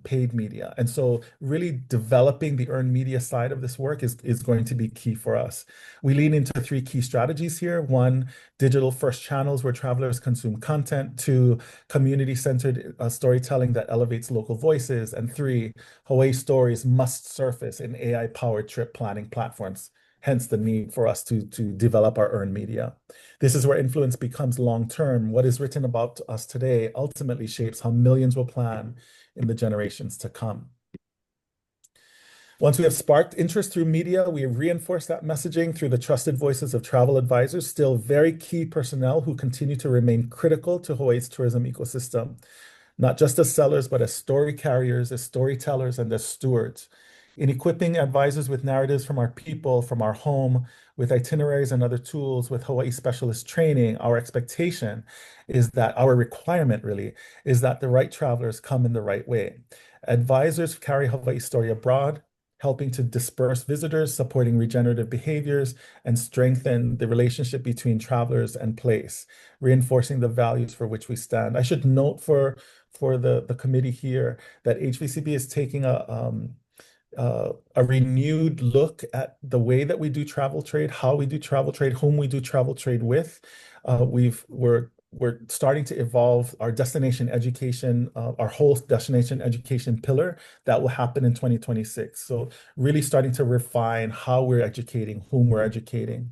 paid media. And so really developing the earned media side of this work is going to be key for us. We lean into 3 key strategies here. 1, digital first channels where travelers consume content. 2, community-centered storytelling that elevates local voices. And 3, Hawaii stories must surface in AI-powered trip planning platforms. Hence the need for us to develop our earned media. This is where influence becomes long-term. What is written about us today ultimately shapes how millions will plan in the generations to come. Once we have sparked interest through media, we reinforce that messaging through the trusted voices of travel advisors, still very key personnel who continue to remain critical to Hawaii's tourism ecosystem, not just as sellers, but as story carriers, as storytellers, and as stewards. In equipping advisors with narratives from our people, from our home, with itineraries and other tools, with Hawaii specialist training, our expectation is that, our requirement really, is that the right travelers come in the right way. Advisors carry Hawaii's story abroad, helping to disperse visitors, supporting regenerative behaviors, and strengthen the relationship between travelers and place, reinforcing the values for which we stand. I should note for the committee here that HVCB is taking a renewed look at the way that we do travel trade, how we do travel trade, whom we do travel trade with. We're starting to evolve our destination education, our whole destination education pillar that will happen in 2026. So really starting to refine how we're educating, whom we're educating.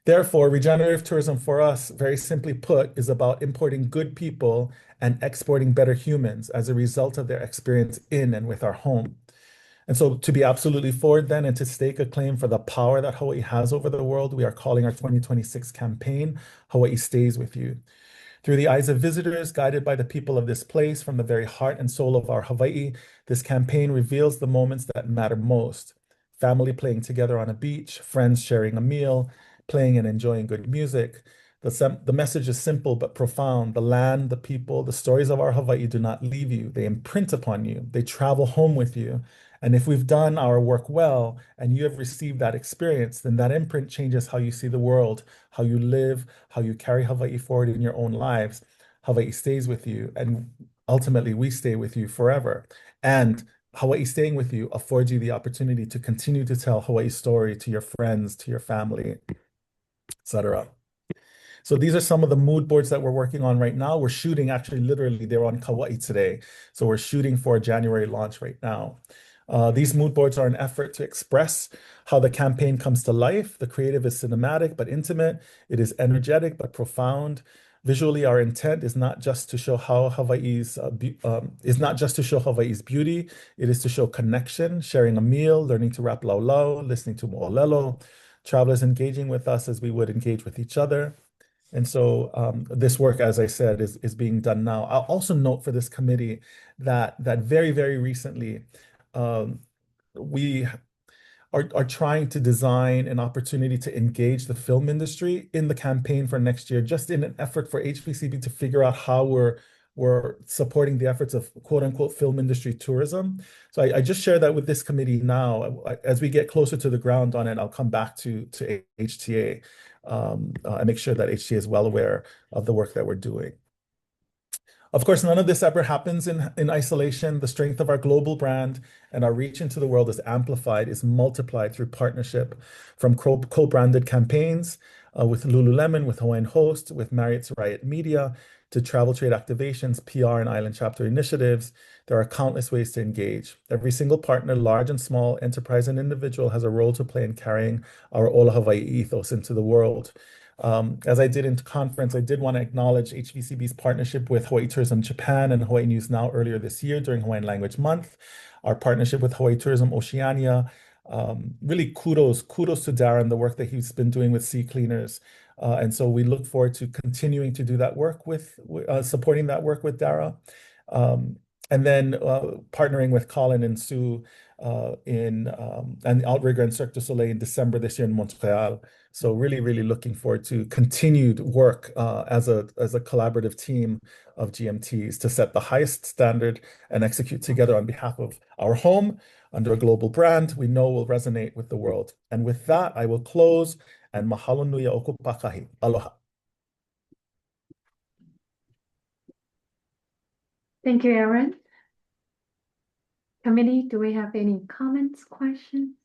Therefore, regenerative tourism for us, very simply put, is about importing good people and exporting better humans as a result of their experience in and with our home. And so to be absolutely forward then and to stake a claim for the power that Hawaii has over the world, we are calling our 2026 campaign, Hawaii Stays With You. Through the eyes of visitors, guided by the people of this place, from the very heart and soul of our Hawaii, this campaign reveals the moments that matter most. Family playing together on a beach, friends sharing a meal, playing and enjoying good music. The message is simple but profound. The land, the people, the stories of our Hawaii do not leave you. They imprint upon you. They travel home with you. And if we've done our work well and you have received that experience, then that imprint changes how you see the world, how you live, how you carry Hawaii forward in your own lives. Hawaii stays with you, and ultimately we stay with you forever. And Hawaii staying with you affords you the opportunity to continue to tell Hawaii's story to your friends, to your family, etc. So these are some of the mood boards that we're working on right now. We're shooting, actually, literally, they're on Kauai today. So we're shooting for a January launch right now. These mood boards are an effort to express how the campaign comes to life. The creative is cinematic but intimate. It is energetic but profound. Visually, our intent is not just to show Hawaii's beauty. It is to show connection, sharing a meal, learning to rap laulau, listening to mo'olelo, travelers engaging with us as we would engage with each other. And so this work, as I said, is being done now. I'll also note for this committee that very, very recently, we are trying to design an opportunity to engage the film industry in the campaign for next year, just in an effort for HVCB to figure out how we're supporting the efforts of quote unquote film industry tourism. So I just share that with this committee now. As we get closer to the ground on it, I'll come back to HTA and make sure that HTA is well aware of the work that we're doing. Of course, none of this ever happens in isolation. The strength of our global brand and our reach into the world is amplified, is multiplied through partnership from co-branded campaigns with Lululemon, with Hawaiian Host, with Marriott's Riot Media, to travel trade activations, PR, and island chapter initiatives. There are countless ways to engage. Every single partner, large and small, enterprise and individual, has a role to play in carrying our Ola Hawaii ethos into the world. As I did in conference, I did want to acknowledge HVCB's partnership with Hawaii Tourism Japan and Hawaii News Now earlier this year during Hawaiian Language Month. Our partnership with Hawaii Tourism Oceania. Really kudos to Darren, the work that he's been doing with Sea Cleaners. And so we look forward to continuing to do that work supporting that work with Dara. And then partnering with Colin and Sue and Outrigger and Cirque du Soleil in December this year in Montreal. So really looking forward to continued work as a collaborative team of GMTs to set the highest standard and execute together on behalf of our home under a global brand we know will resonate with the world. And with that, I will close and mahalo nui a oko pakahi. Aloha. Thank you, Aaron. Committee, do we have any comments, questions?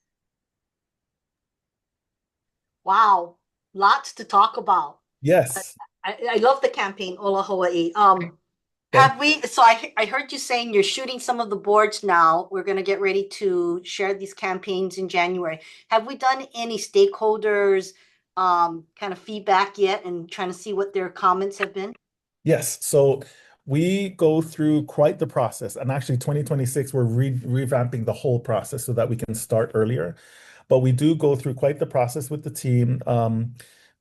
Wow, lots to talk about. Yes. I love the campaign, Ola Hawaii. So I heard you saying you're shooting some of the boards now. We're going to get ready to share these campaigns in January. Have we done any stakeholders kind of feedback yet and trying to see what their comments have been? Yes. So we go through quite the process. And actually 2026, we're revamping the whole process so that we can start earlier. But we do go through quite the process with the team.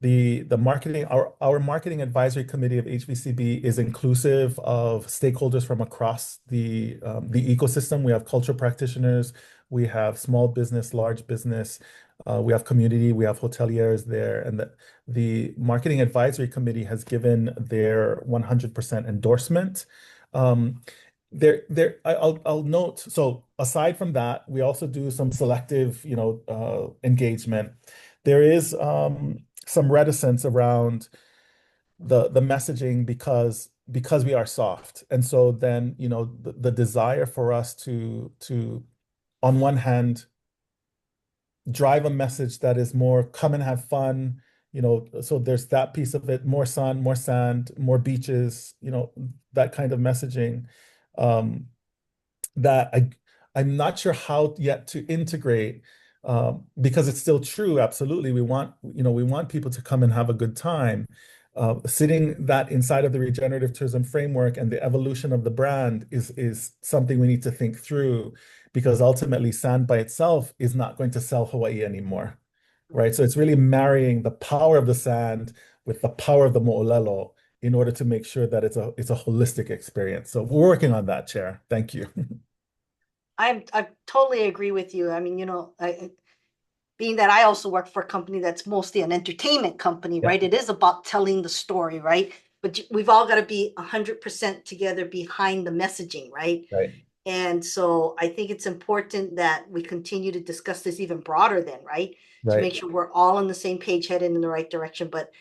The marketing, our marketing advisory committee of HVCB is inclusive of stakeholders from across the ecosystem. We have cultural practitioners, we have small business, large business, we have community, we have hoteliers there, and the marketing advisory committee has given their 100% endorsement. I'll note, so aside from that, we also do some selective, engagement. There is some reticence around the messaging because we are soft. And so then, the desire for us to on one hand drive a message that is more come and have fun, so there's that piece of it, more sun, more sand, more beaches, that kind of messaging that I'm not sure how yet to integrate because it's still true. Absolutely. We want people to come and have a good time. Sitting that inside of the regenerative tourism framework and the evolution of the brand is something we need to think through, because ultimately sand by itself is not going to sell Hawaii anymore, right? So it's really marrying the power of the sand with the power of the mo'olelo in order to make sure that it's a holistic experience. So we're working on that, Chair. Thank you. I totally agree with you. I mean, being that I also work for a company that's mostly an entertainment company, right? It is about telling the story, right? But we've all got to be 100% together behind the messaging, right? Right. And so I think it's important that we continue to discuss this even broader then, right? To make sure we're all on the same page, headed in the right direction. But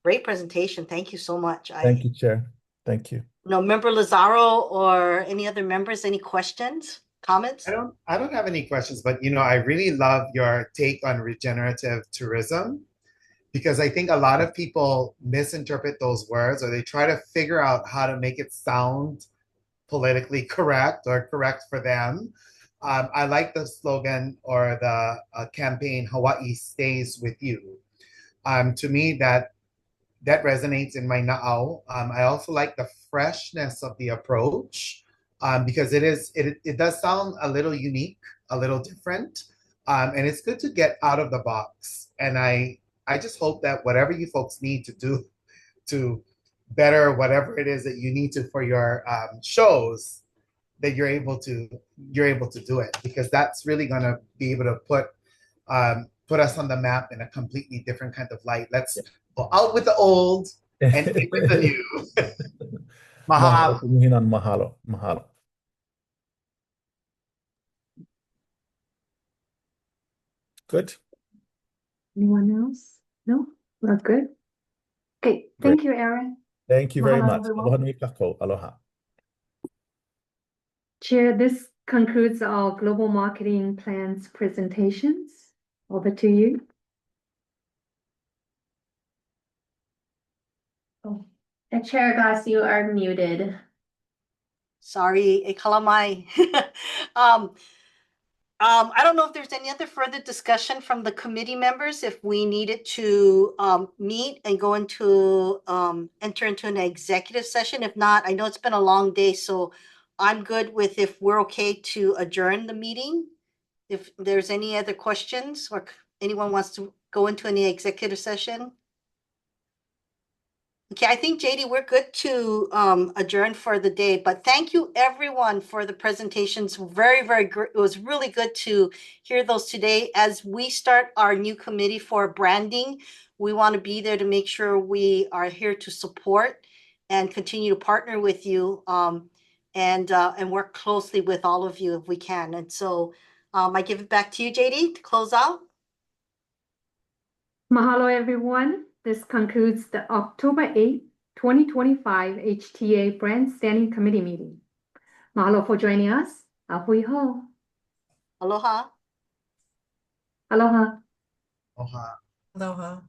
great presentation. Thank you so much. Thank you, Chair. Thank you. Member Lazaro or any other members, any questions, comments? I don't have any questions, but I really love your take on regenerative tourism, because I think a lot of people misinterpret those words, or they try to figure out how to make it sound politically correct or correct for them. I like the slogan or the campaign, Hawaii stays with you. To me, that resonates in my na'au. I also like the freshness of the approach, because it does sound a little unique, a little different, and it's good to get out of the box. And I just hope that whatever you folks need to do to better whatever it is that you need to for your shows, that you're able to do it, because that's really going to be able to put us on the map in a completely different kind of light. Let's go out with the old and in with the new. Mahalo. Mahalo. Mahalo. Good. Anyone else? No? We're good. Okay. Thank you, Aaron. Thank you very Mahalo, much. everyone. Aloha nui kako. Aloha. Chair, this concludes our global marketing plans presentations. Over to you. Oh, Chair Goss, you are muted. Sorry, e kalamai. I don't know if there's any other further discussion from the committee members, if we needed to meet and go into enter into an executive session. If not, I know it's been a long day, so I'm good with if we're okay to adjourn the meeting. If there's any other questions or anyone wants to go into any executive session. Okay, I think JD, we're good to adjourn for the day, but thank you everyone for the presentations. Very, very great. It was really good to hear those today. As we start our new committee for branding, we want to be there to make sure we are here to support and continue to partner with you and work closely with all of you if we can. And so I give it back to you, JD, to close out. Mahalo, everyone. This concludes the October 8th, 2025 HTA Brand Standing Committee meeting. Mahalo for joining us. Ahui ho. Aloha. Aloha. Aloha. Aloha.